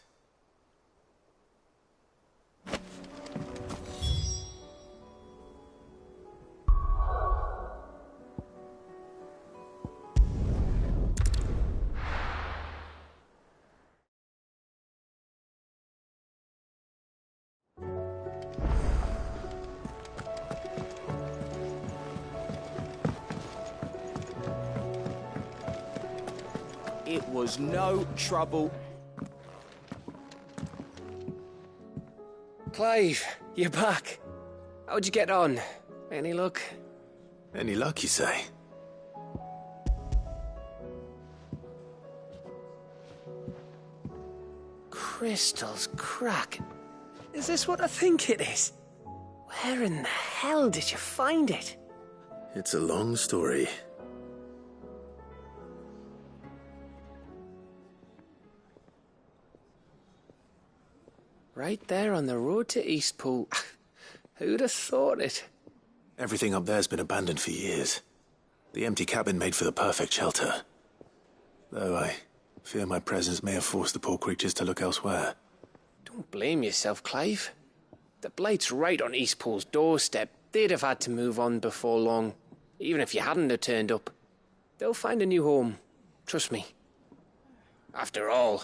It was no trouble. Clive, you're back. How'd you get on? Any luck? Any luck, you say? Crystals crack. Is this what I think it is? Where in the hell did you find it? It's a long story. Right there on the road to Eastpool. Who'd have thought it? Everything up there's been abandoned for years. The empty cabin made for the perfect shelter. Though I fear my presence may have forced the poor creatures to look elsewhere. Don't blame yourself, Clive. The Blight's right on Eastpool's doorstep. They'd have had to move on before long, even if you hadn't have turned up. They'll find a new home. Trust me. After all,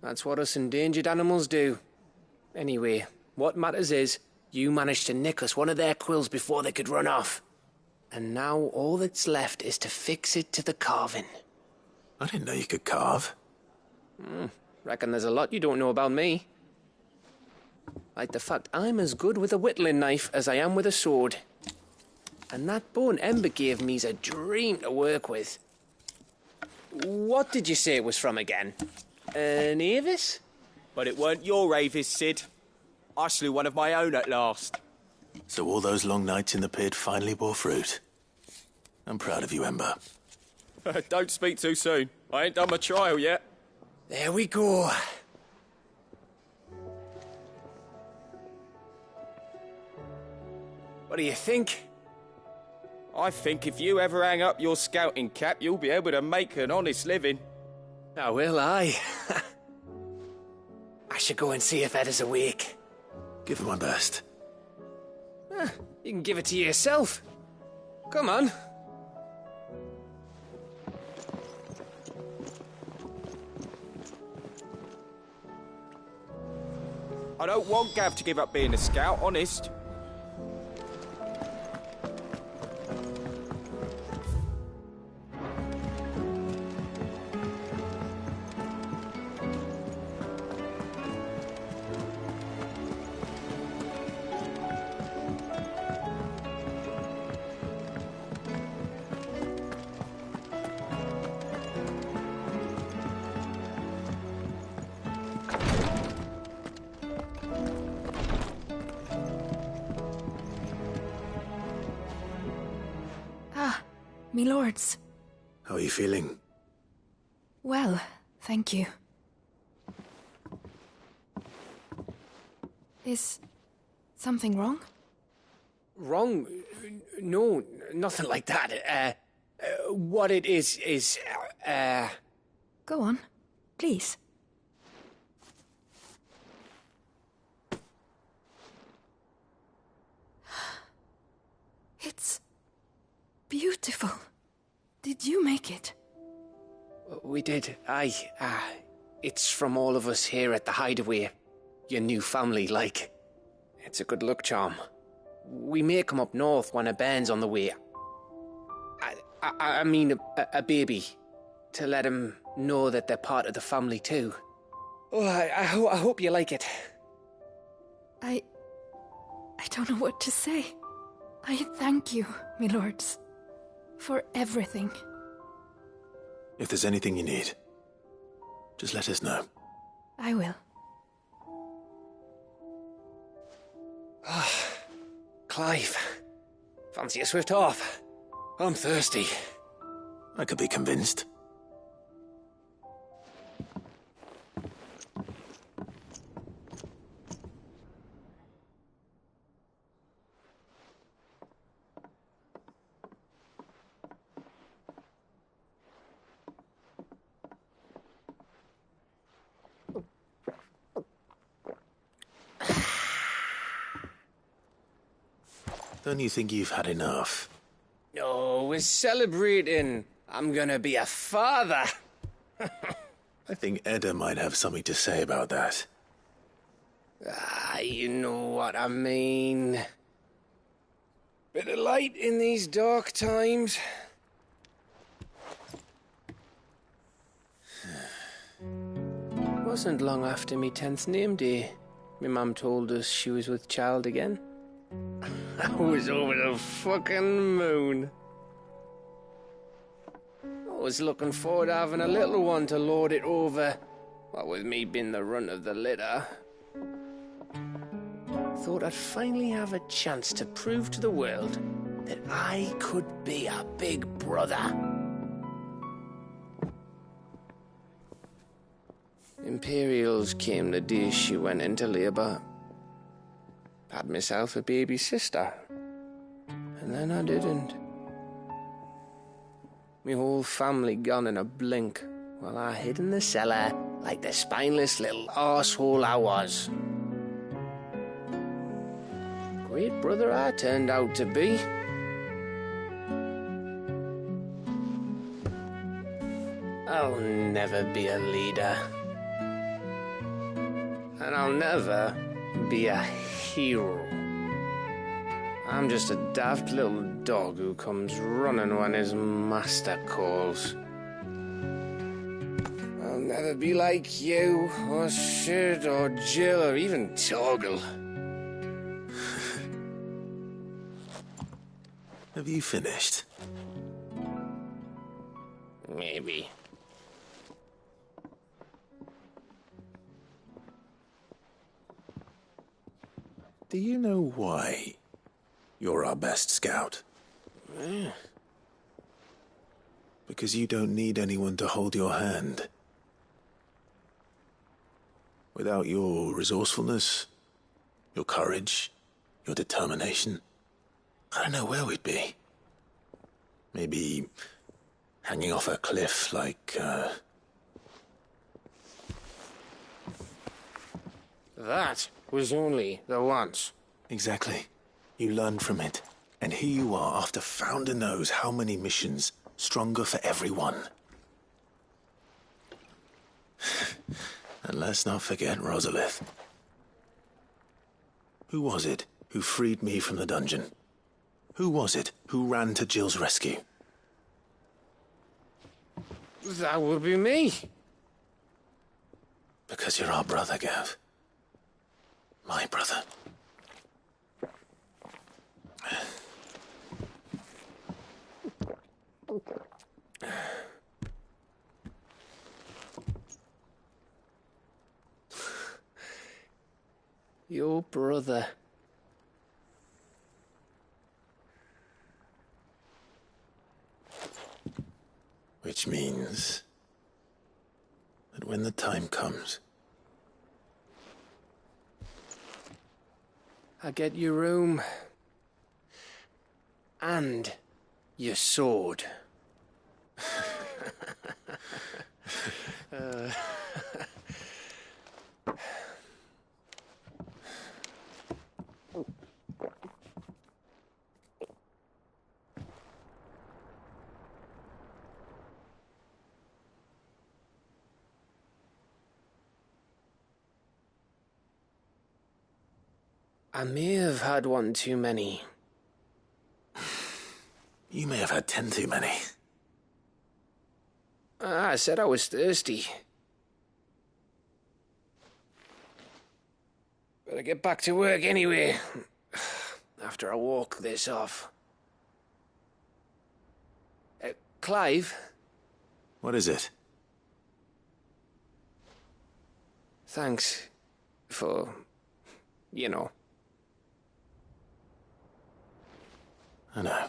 that's what us endangered animals do. Anyway, what matters is, you managed to nick us one of their quills before they could run off. And now all that's left is to fix it to the carving. I didn't know you could carve. Reckon there's a lot you don't know about me. Like the fact I'm as good with a whittling knife as I am with a sword. And that bone Ember gave me's a dream to work with. What did you say it was from again? An Avis? But it weren't your Avis, Sid. I slew one of my own at last. So all those long nights in the pit finally bore fruit. I'm proud of you, Ember. Don't speak too soon. I ain't done my trial yet. There we go. What do you think? I think if you ever hang up your scouting cap, you'll be able to make an honest living. Oh, will I? I should go and see if Ed is awake. Give it my best. You can give it to yourself. Come on. I don't want Gav to give up being a scout, honest. Me lords. How are you feeling? Well, thank you. Is something wrong? Wrong? No, nothing like that. What it is, Go on, please. It's beautiful. Did you make it? We did. Aye. It's from all of us here at the Hideaway. Your new family, like. It's a good luck charm. We may come up north when a band's on the way. I mean a baby. To let him know that they're part of the family too. Oh, I hope you like it. I don't know what to say. I thank you, me lords, for everything. If there's anything you need, just let us know. I will. Clive, fancy a swift off? I'm thirsty. I could be convinced. Don't you think you've had enough? No, we're celebrating. I'm gonna be a father. I think Edda might have something to say about that. You know what I mean. Bit of light in these dark times. wasn't long after me 10th name day. My mum told us she was with child again. I was over the fucking moon. I was looking forward to having a little one to lord it over, what with me being the runt of the litter. Thought I'd finally have a chance to prove to the world that I could be a big brother. Imperials came the day she went into labour. Had myself a baby sister, and then I didn't. My whole family gone in a blink, while I hid in the cellar like the spineless little arsehole I was. Great brother I turned out to be. I'll never be a leader. And I'll never be a hero. I'm just a daft little dog who comes running when his master calls. I'll never be like you, or Sid, or Jill, or even Torgal. Have you finished? Maybe. Do you know why you're our best scout? Yeah. Because you don't need anyone to hold your hand. Without your resourcefulness, your courage, your determination, I don't know where we'd be. Maybe hanging off a cliff like, That was only the once. Exactly. You learned from it. And here you are, after Founder knows how many missions, stronger for everyone. And let's not forget Rosalith. Who was it who freed me from the dungeon? Who was it who ran to Jill's rescue? That would be me. Because you're our brother, Gav. My brother. Your brother. Which means that when the time comes, I get your room. And your sword. I may have had one too many. you may have had 10 too many. I said I was thirsty. Better get back to work anyway, after I walk this off. Clive? What is it? Thanks for, you know. I know.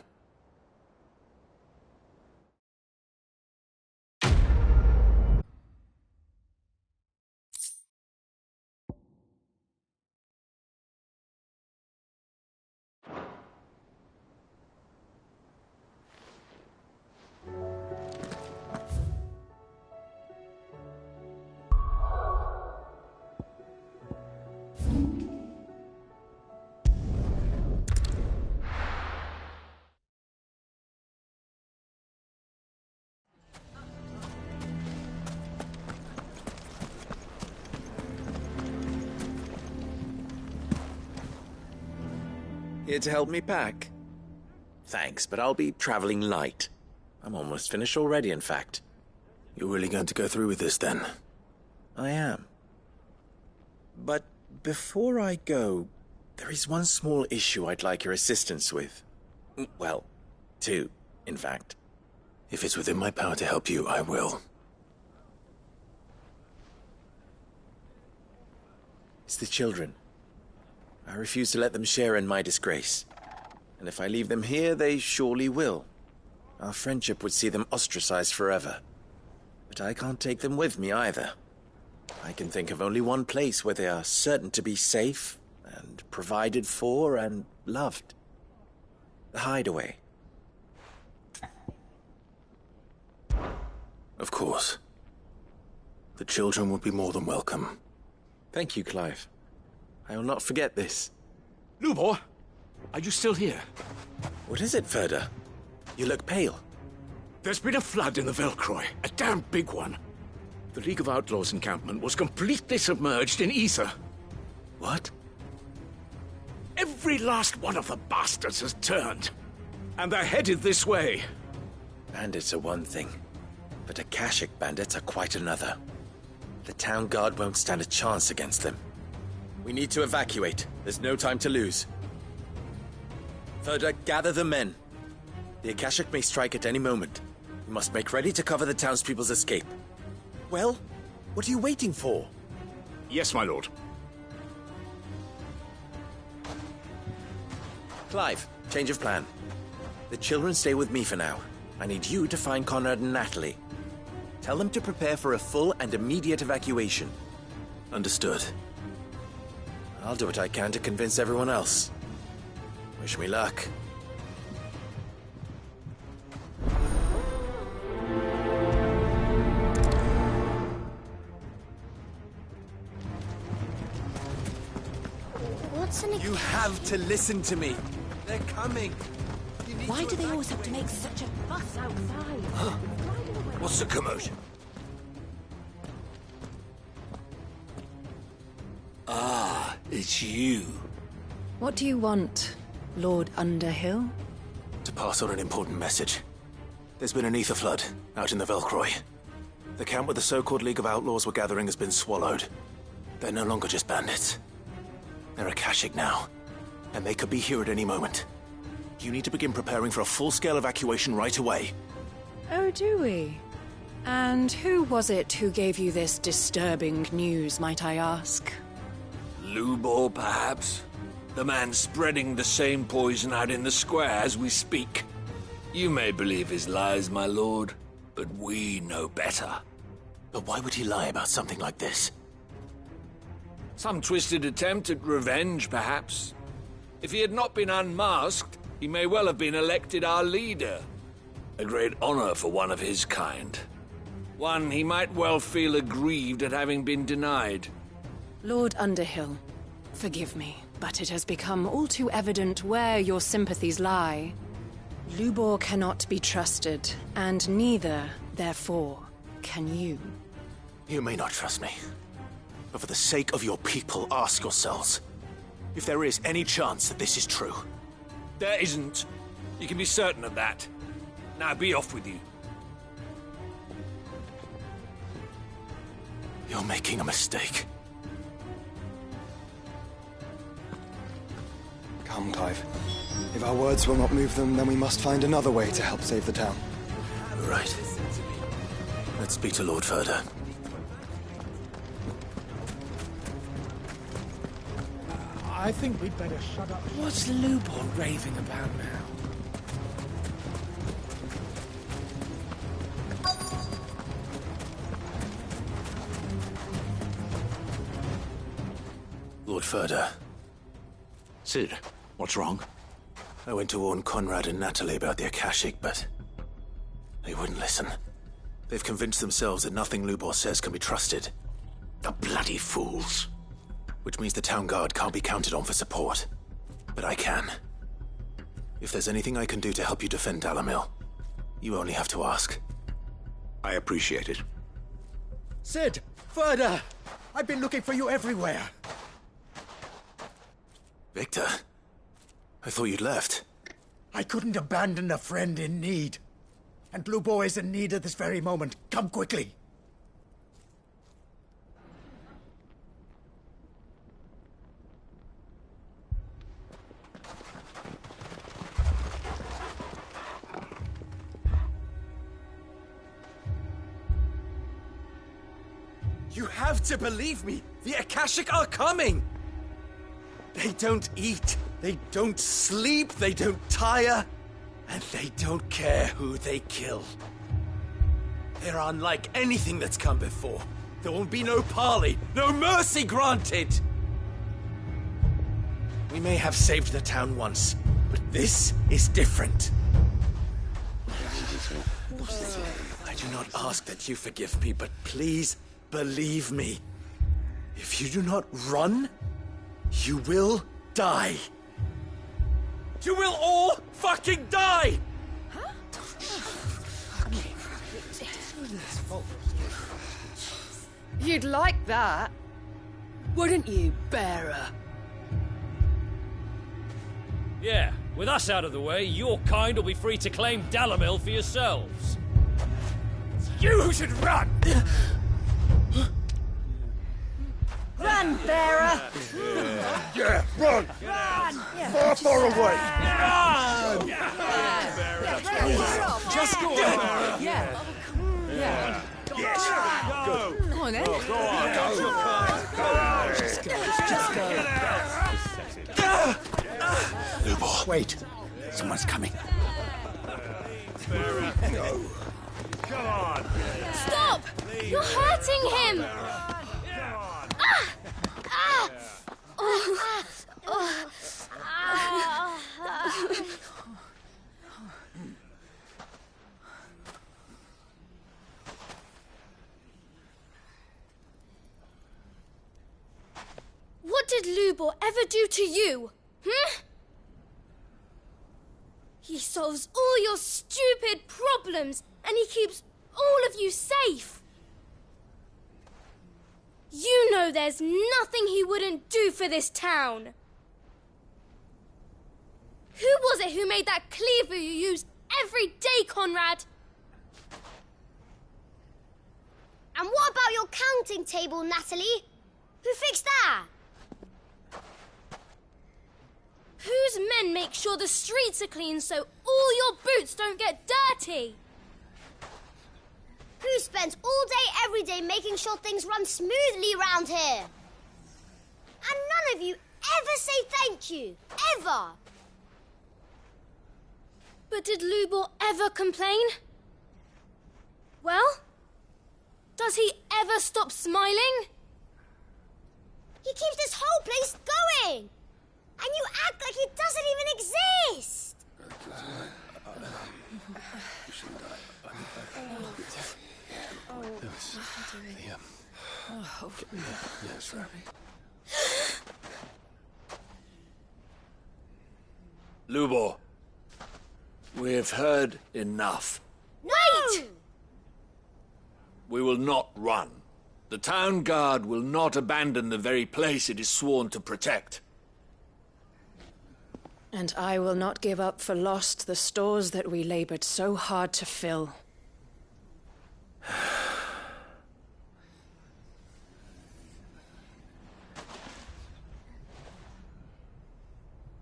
Here to help me pack? Thanks, but I'll be traveling light. I'm almost finished already, in fact. You're really going to go through with this, then? I am. But before I go, there is one small issue I'd like your assistance with. Well, two, in fact. If it's within my power to help you, I will. It's the children. I refuse to let them share in my disgrace. And if I leave them here, they surely will. Our friendship would see them ostracized forever. But I can't take them with me either. I can think of only one place where they are certain to be safe and provided for and loved. The Hideaway. Of course. The children would be more than welcome. Thank you, Clive. I will not forget this. Lubor, are you still here? What is it, Ferda? You look pale. There's been a flood in the Velcroy, a damn big one. The League of Outlaws encampment was completely submerged in ether. What? Every last one of the bastards has turned. And they're headed this way. Bandits are one thing, but Akashic bandits are quite another. The town guard won't stand a chance against them. We need to evacuate. There's no time to lose. Ferda, gather the men. The Akashic may strike at any moment. We must make ready to cover the townspeople's escape. Well, what are you waiting for? Yes, my lord. Clive, change of plan. The children stay with me for now. I need you to find Conrad and Natalie. Tell them to prepare for a full and immediate evacuation. Understood. I'll do what I can to convince everyone else. Wish me luck. What's an... You have to listen to me. They're coming. Why do they always have to make such a fuss outside? What's the commotion? Ah, it's you. What do you want, Lord Underhill? To pass on an important message. There's been an ether flood out in the Velcroy. The camp where the so-called League of Outlaws were gathering has been swallowed. They're no longer just bandits. They're Akashic now, and they could be here at any moment. You need to begin preparing for a full-scale evacuation right away. Oh, do we? And who was it who gave you this disturbing news, might I ask? Lubor, perhaps? The man spreading the same poison out in the square as we speak. You may believe his lies, my lord, but we know better. But why would he lie about something like this? Some twisted attempt at revenge, perhaps. If he had not been unmasked, he may well have been elected our leader. A great honor for one of his kind. One he might well feel aggrieved at having been denied. Lord Underhill, forgive me, but it has become all too evident where your sympathies lie. Lubor cannot be trusted, and neither, therefore, can you. You may not trust me, but for the sake of your people, ask yourselves if there is any chance that this is true. There isn't. You can be certain of that. Now be off with you. You're making a mistake. Come, Clive. If our words will not move them, then we must find another way to help save the town. Right. Let's speak to Lord Ferda. I think we'd better shut up. What's Lubor raving about now? Lord Ferda. Sid, what's wrong? I went to warn Conrad and Natalie about the Akashic, but they wouldn't listen. They've convinced themselves that nothing Lubor says can be trusted. The bloody fools. Which means the town guard can't be counted on for support. But I can. If there's anything I can do to help you defend Dalamil, you only have to ask. I appreciate it. Sid! Ferda! I've been looking for you everywhere. Victor? I thought you'd left. I couldn't abandon a friend in need. And Lubor is in need at this very moment. Come quickly. You have to believe me! The Akashic are coming! They don't eat, they don't sleep, they don't tire, and they don't care who they kill. They're unlike anything that's come before. There won't be no parley, no mercy granted! We may have saved the town once, but this is different. I do not ask that you forgive me, but please believe me. If you do not run, you will die. You will all fucking die! You'd like that, wouldn't you, bearer? Yeah, with us out of the way, your kind will be free to claim Dalamil for yourselves. It's you who should run! Run, bearer! Yeah, run! Run! Far, far away! Run! Just go on. Yeah. Yeah. Yes! Go! Come on, then. Go on! Go! Just go. Lubor, wait. Someone's coming. Go! Come on! Stop! You're hurting him! What did Lubor ever do to you? He solves all your stupid problems, and he keeps all of you safe. You know there's nothing he wouldn't do for this town. Who was it who made that cleaver you use every day, Conrad? And what about your counting table, Natalie? Who fixed that? Whose men make sure the streets are clean so all your boots don't get dirty? Who spends all day, every day making sure things run smoothly round here? And none of you ever say thank you. Ever. But did Lubor ever complain? Well, does he ever stop smiling? He keeps this whole place going. And you act like it doesn't even exist. Yes, right. Lubor, we've heard enough. Wait! We will not run. The town guard will not abandon the very place it is sworn to protect. And I will not give up for lost the stores that we labored so hard to fill.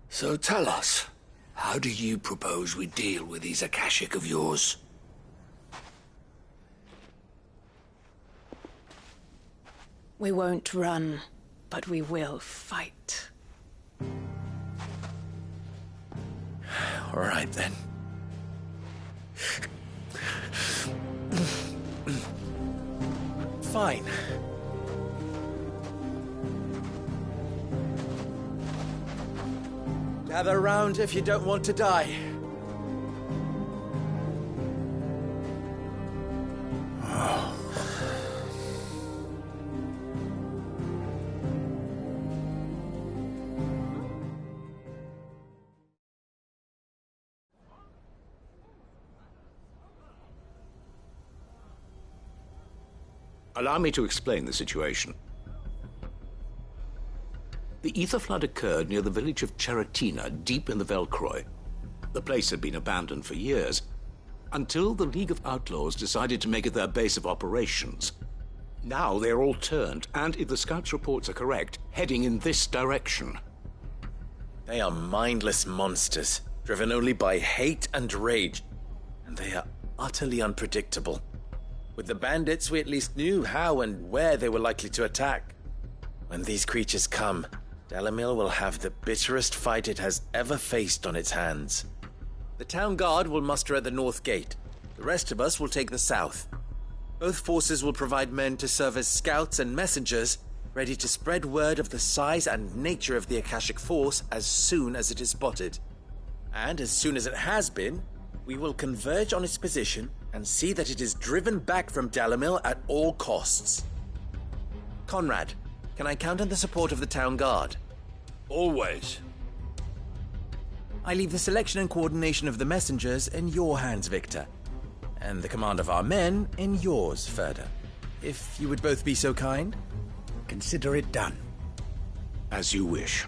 So tell us, how do you propose we deal with these Akashic of yours? We won't run, but we will fight. All right, then. Fine. Gather round if you don't want to die. Allow me to explain the situation. The ether flood occurred near the village of Cheratina, deep in the Velcroy. The place had been abandoned for years, until the League of Outlaws decided to make it their base of operations. Now they're all turned, and if the scouts' reports are correct, heading in this direction. They are mindless monsters, driven only by hate and rage, and they are utterly unpredictable. With the bandits, we at least knew how and where they were likely to attack. When these creatures come, Dalimil will have the bitterest fight it has ever faced on its hands. The town guard will muster at the north gate. The rest of us will take the south. Both forces will provide men to serve as scouts and messengers, ready to spread word of the size and nature of the Akashic force as soon as it is spotted. And as soon as it has been, we will converge on its position and see that it is driven back from Dalimil at all costs. Conrad, can I count on the support of the town guard? Always. I leave the selection and coordination of the messengers in your hands, Victor. And the command of our men in yours, Ferda. If you would both be so kind. Consider it done. As you wish.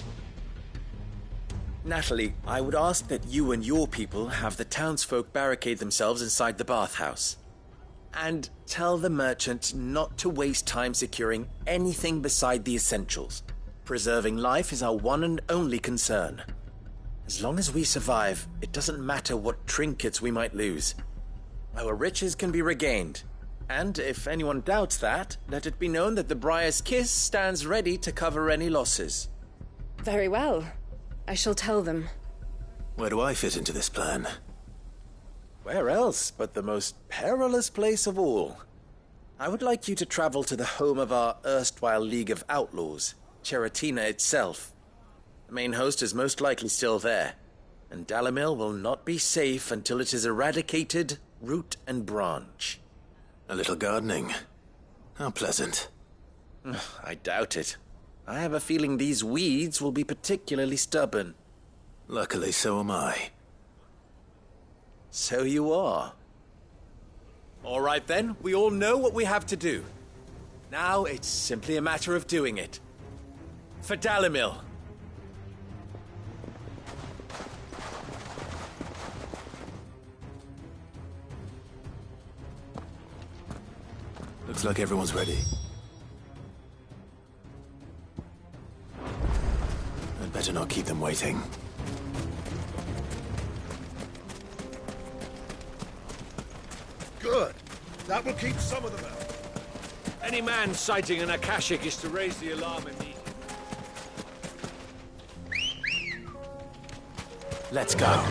Natalie, I would ask that you and your people have the townsfolk barricade themselves inside the bathhouse. And tell the merchant not to waste time securing anything beside the essentials. Preserving life is our one and only concern. As long as we survive, it doesn't matter what trinkets we might lose. Our riches can be regained. And if anyone doubts that, let it be known that the Briar's Kiss stands ready to cover any losses. Very well. I shall tell them. Where do I fit into this plan? Where else but the most perilous place of all? I would like you to travel to the home of our erstwhile League of Outlaws, Cheratina itself. The main host is most likely still there, and Dalimil will not be safe until it is eradicated, root and branch. A little gardening. How pleasant. I doubt it. I have a feeling these weeds will be particularly stubborn. Luckily, so am I. So you are. All right then, we all know what we have to do. Now it's simply a matter of doing it. For Dalimil. Looks like everyone's ready. I'd better not keep them waiting. Good. That will keep some of them out. Any man sighting an Akashic is to raise the alarm immediately. Let's go.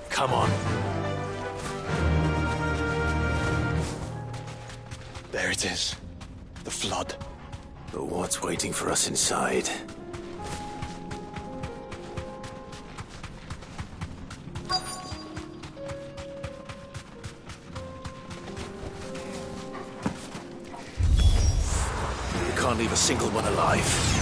Come on. There it is. The flood. But what's waiting for us inside? We can't leave a single one alive.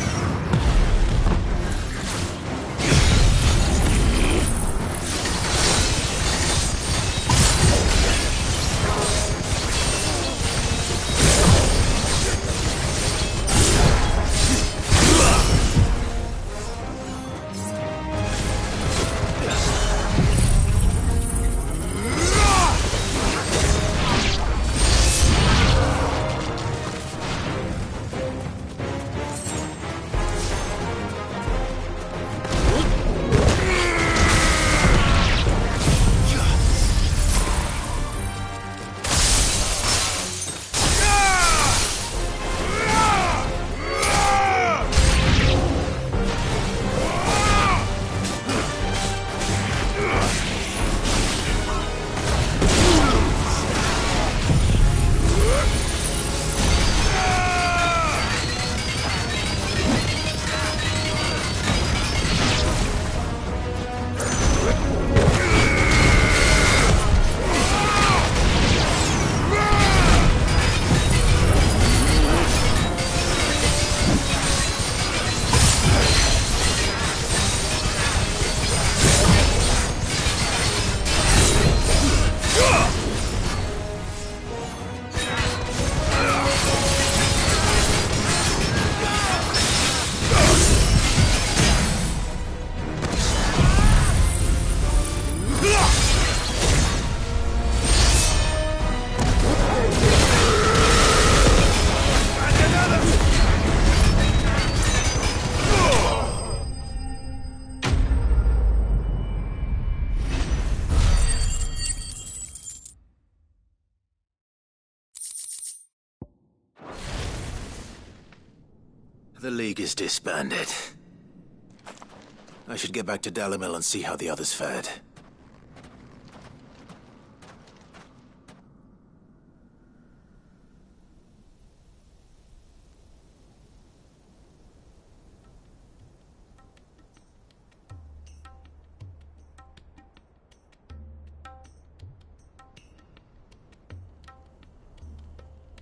The League is disbanded. I should get back to Dalimil and see how the others fared.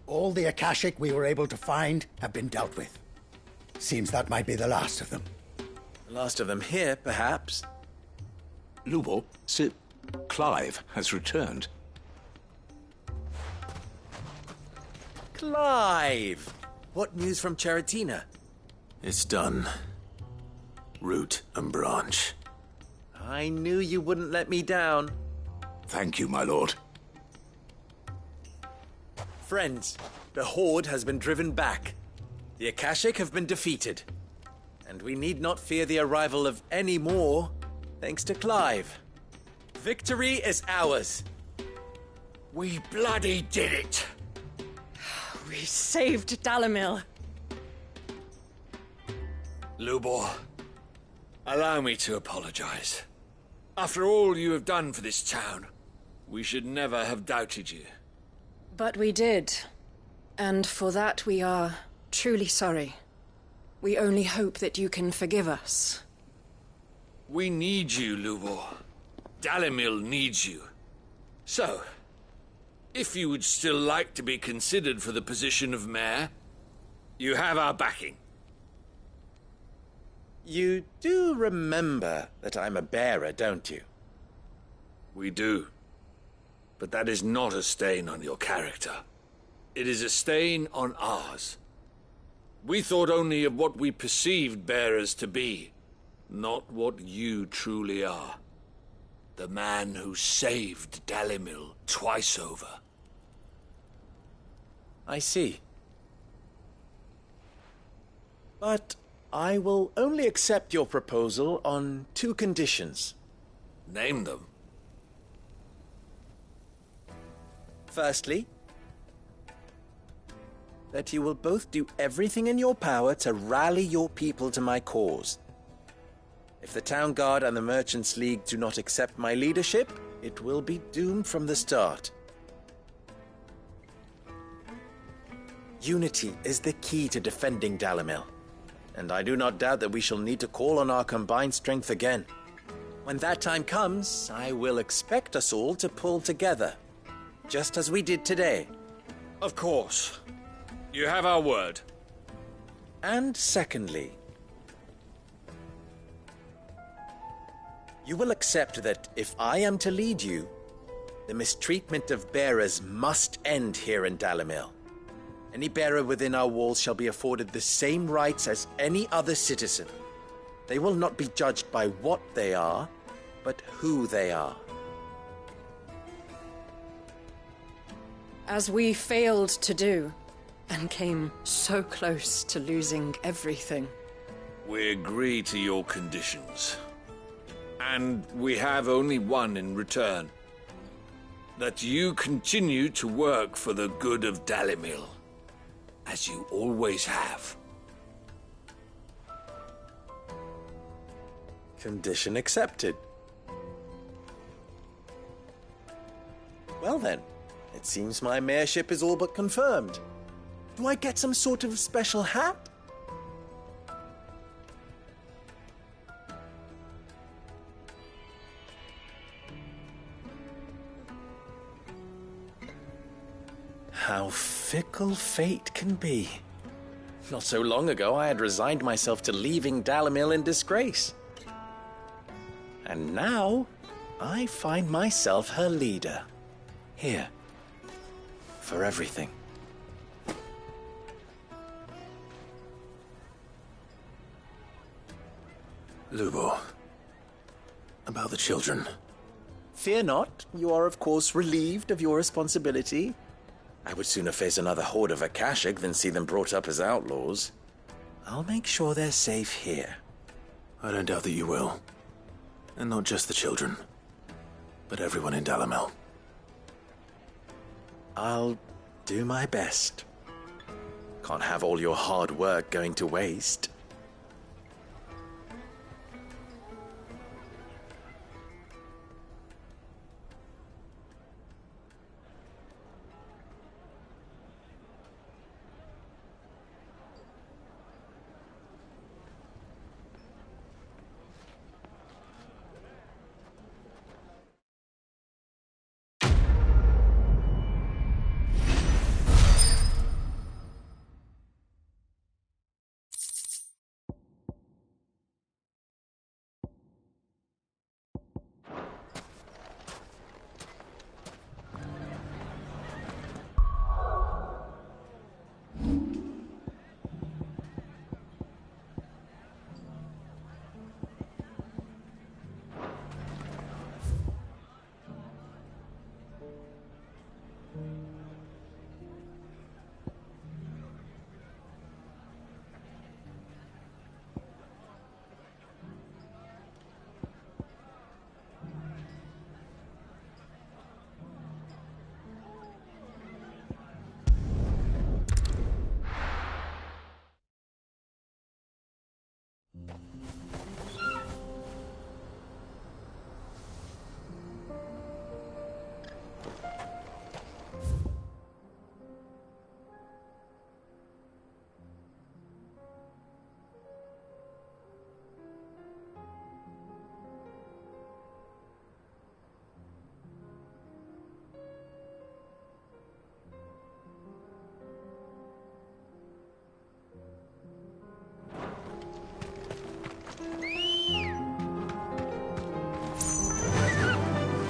All the Akashic we were able to find have been dealt with. Seems that might be the last of them. The last of them here, perhaps. Lubor, Sir Clive has returned. Clive! What news from Charatina? It's done. Root and branch. I knew you wouldn't let me down. Thank you, my lord. Friends, the Horde has been driven back. The Akashic have been defeated. And we need not fear the arrival of any more, thanks to Clive. Victory is ours. We bloody did it! We saved Dalimil. Lubor, allow me to apologize. After all you have done for this town, we should never have doubted you. But we did. And for that we are truly sorry. We only hope that you can forgive us. We need you, Lubor. Dalimil needs you. So, if you would still like to be considered for the position of mayor, you have our backing. You do remember that I'm a bearer, don't you? We do. But that is not a stain on your character. It is a stain on ours. We thought only of what we perceived bearers to be, not what you truly are. The man who saved Dalimil twice over. I see. But I will only accept your proposal on 2 conditions. Name them. Firstly, that you will both do everything in your power to rally your people to my cause. If the Town Guard and the Merchants League do not accept my leadership, it will be doomed from the start. Unity is the key to defending Dalimil, and I do not doubt that we shall need to call on our combined strength again. When that time comes, I will expect us all to pull together, just as we did today. Of course. You have our word. And secondly, you will accept that if I am to lead you, the mistreatment of bearers must end here in Dalimil. Any bearer within our walls shall be afforded the same rights as any other citizen. They will not be judged by what they are, but who they are. As we failed to do, and came so close to losing everything. We agree to your conditions. And we have only one in return. That you continue to work for the good of Dalimil, as you always have. Condition accepted. Well then, it seems my mayorship is all but confirmed. Do I get some sort of special hat? How fickle fate can be. Not so long ago, I had resigned myself to leaving Dalimil in disgrace. And now, I find myself her leader. Here. For everything. Lubor, about the children. Fear not. You are, of course, relieved of your responsibility. I would sooner face another horde of Akashic than see them brought up as outlaws. I'll make sure they're safe here. I don't doubt that you will. And not just the children, but everyone in Dalimil. I'll do my best. Can't have all your hard work going to waste.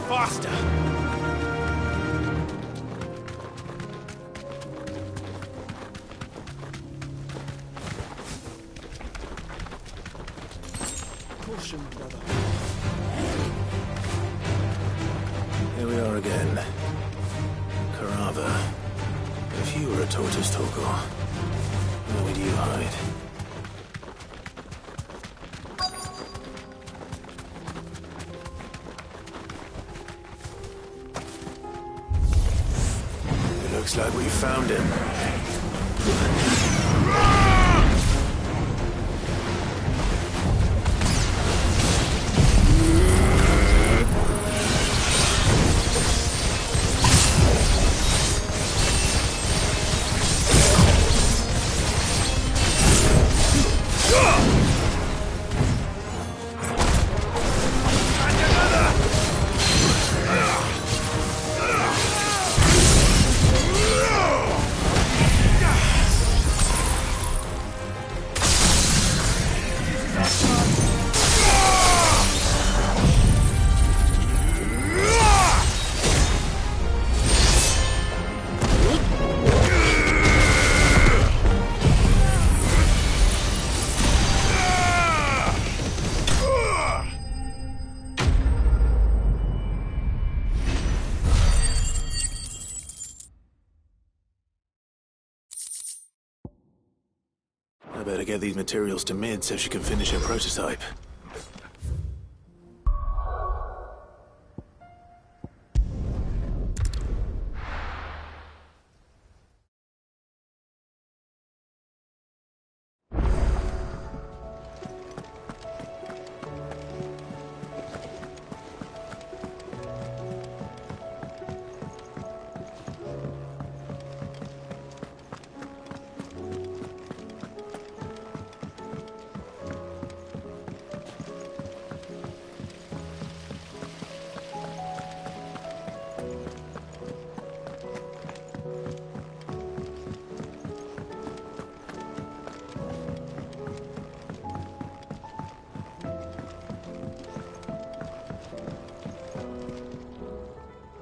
Faster! Caution, brother. Here we are again. Carava. If you were a tortoise talker, where would you hide? Looks like we found him. I better get these materials to Mid so she can finish her prototype.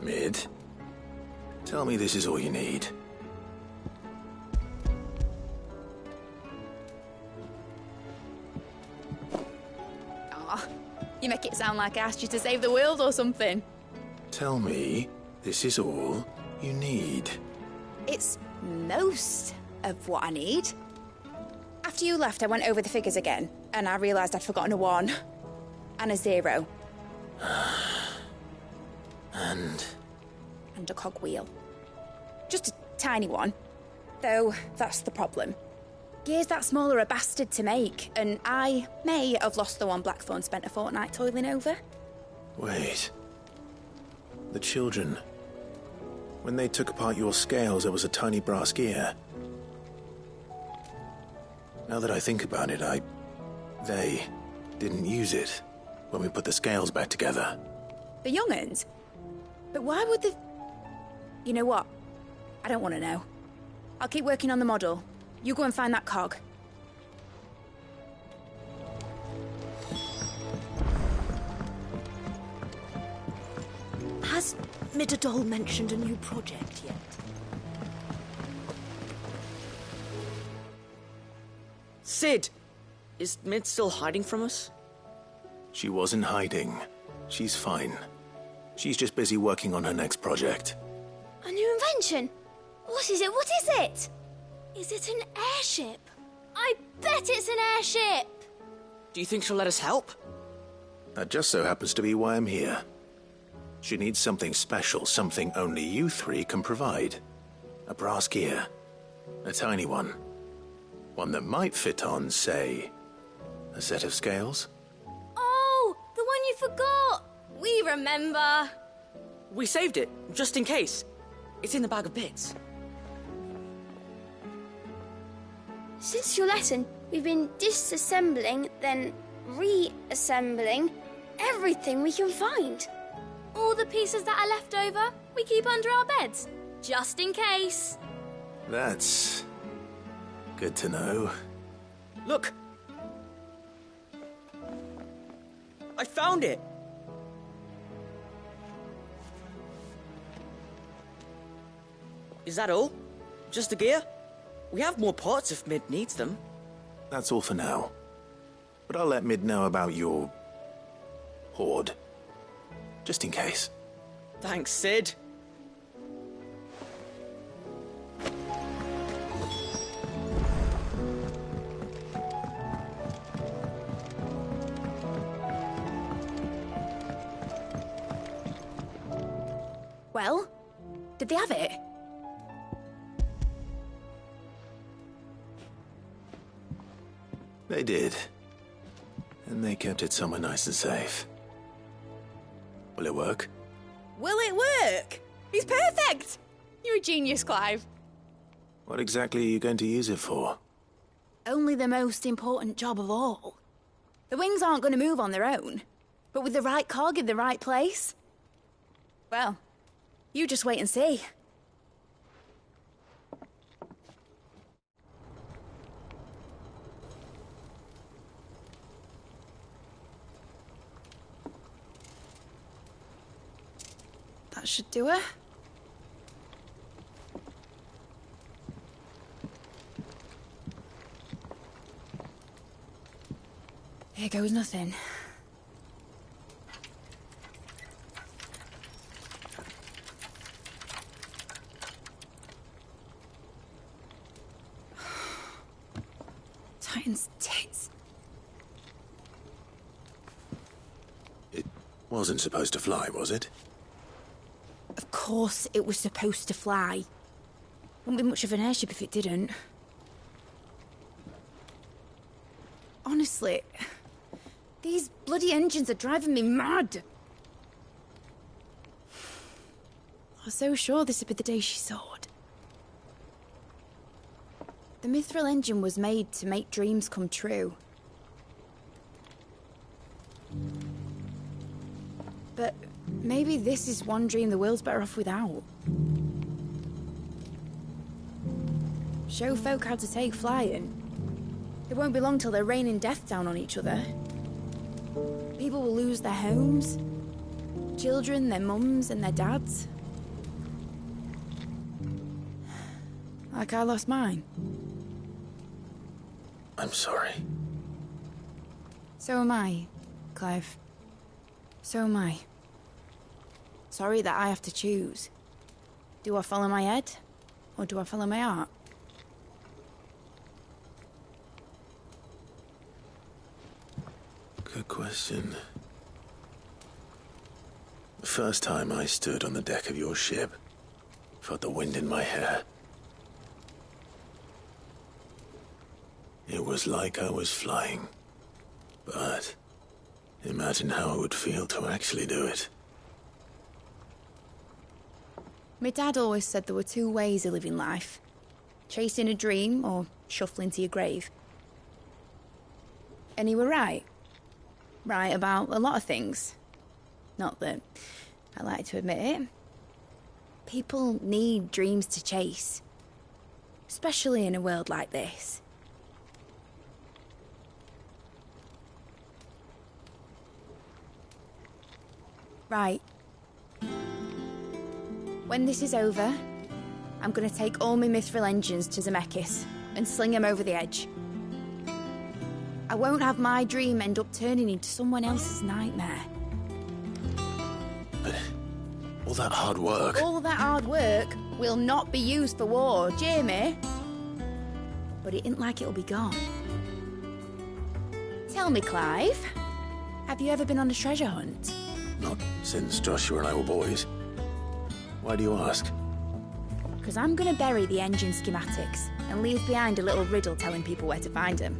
Mid, tell me this is all you need. Aw, you make it sound like I asked you to save the world or something. Tell me this is all you need. It's most of what I need. After you left, I went over the figures again, and I realised I'd forgotten a 1 and a 0. And a cogwheel. Just a tiny one. Though, that's the problem. Gears that small are a bastard to make, and I may have lost the one Blackthorn spent a fortnight toiling over. Wait. The children. When they took apart your scales, there was a tiny brass gear. Now that I think about it, they didn't use it when we put the scales back together. The young'uns? But why would the... You know what? I don't want to know. I'll keep working on the model. You go and find that cog. Has Midadol mentioned a new project yet? Sid! Is Mid still hiding from us? She wasn't hiding. She's fine. She's just busy working on her next project. A new invention? What is it? What is it? Is it an airship? I bet it's an airship! Do you think she'll let us help? That just so happens to be why I'm here. She needs something special, something only you three can provide. A brass gear. A tiny one. One that might fit on, say, a set of scales? Oh, the one you forgot! We remember! We saved it, just in case. It's in the bag of bits. Since your lesson, we've been disassembling, then reassembling everything we can find. All the pieces that are left over, we keep under our beds, just in case. That's good to know. Look! I found it! Is that all? Just the gear? We have more parts if Mid needs them. That's all for now. But I'll let Mid know about your hoard. Just in case. Thanks, Sid. Well, did they have it? They did. And they kept it somewhere nice and safe. Will it work? Will it work? He's perfect! You're a genius, Clive. What exactly are you going to use it for? Only the most important job of all. The wings aren't going to move on their own. But with the right cog in the right place... Well, you just wait and see. That should do her. Here goes nothing. Titan's tits. It wasn't supposed to fly, was it? Of course it was supposed to fly. Wouldn't be much of an airship if it didn't. Honestly, these bloody engines are driving me mad. I was so sure this would be the day she soared. The Mithril engine was made to make dreams come true. But maybe this is one dream the world's better off without. Show folk how to take flying. It won't be long till they're raining death down on each other. People will lose their homes. Children, their mums and their dads. Like I lost mine. I'm sorry. So am I, Clive. So am I. Sorry that I have to choose. Do I follow my head, or do I follow my heart? Good question. The first time I stood on the deck of your ship, felt the wind in my hair. It was like I was flying. But imagine how it would feel to actually do it. My dad always said there were two ways of living life. Chasing a dream or shuffling to your grave. And he were right. Right about a lot of things. Not that I like to admit it. People need dreams to chase. Especially in a world like this. Right. When this is over, I'm gonna take all my mithril engines to Zemeckis and sling them over the edge. I won't have my dream end up turning into someone else's nightmare. But all that hard work... All that hard work will not be used for war, Jamie. But it ain't like it'll be gone. Tell me, Clive, have you ever been on a treasure hunt? Not since Joshua and I were boys. Why do you ask? Because I'm going to bury the engine schematics and leave behind a little riddle telling people where to find them.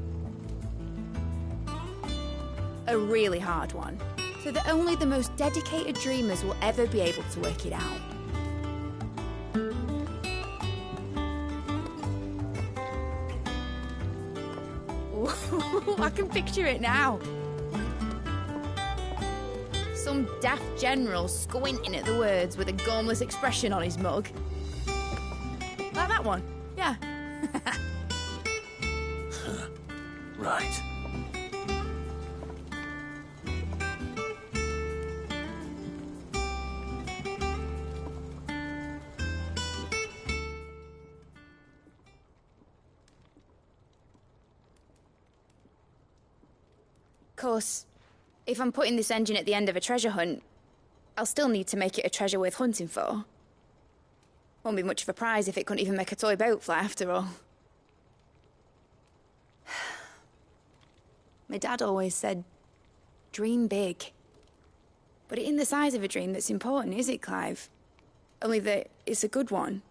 A really hard one, so that only the most dedicated dreamers will ever be able to work it out. Ooh, I can picture it now. Some daft general squinting at the words with a gormless expression on his mug. Like that one, yeah. Right. Of course, if I'm putting this engine at the end of a treasure hunt, I'll still need to make it a treasure worth hunting for. Won't be much of a prize if it couldn't even make a toy boat fly after all. My dad always said, dream big. But it ain't the size of a dream that's important, is it, Clive? Only that it's a good one.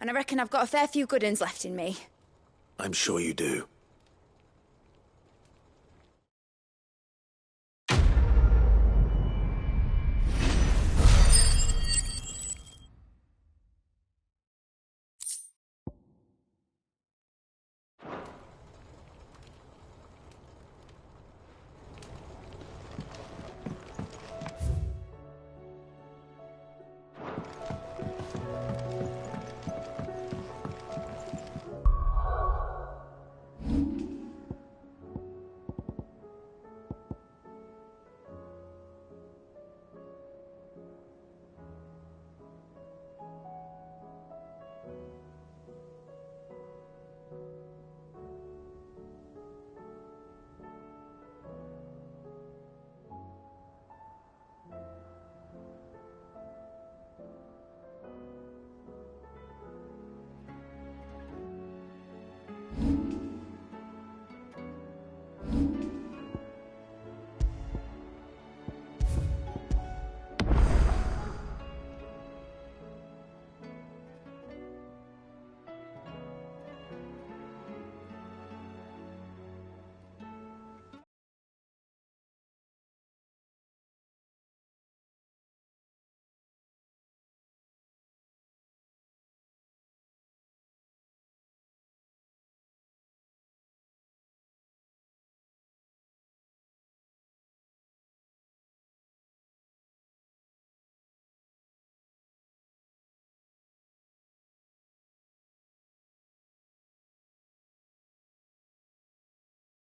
And I reckon I've got a fair few good uns left in me. I'm sure you do.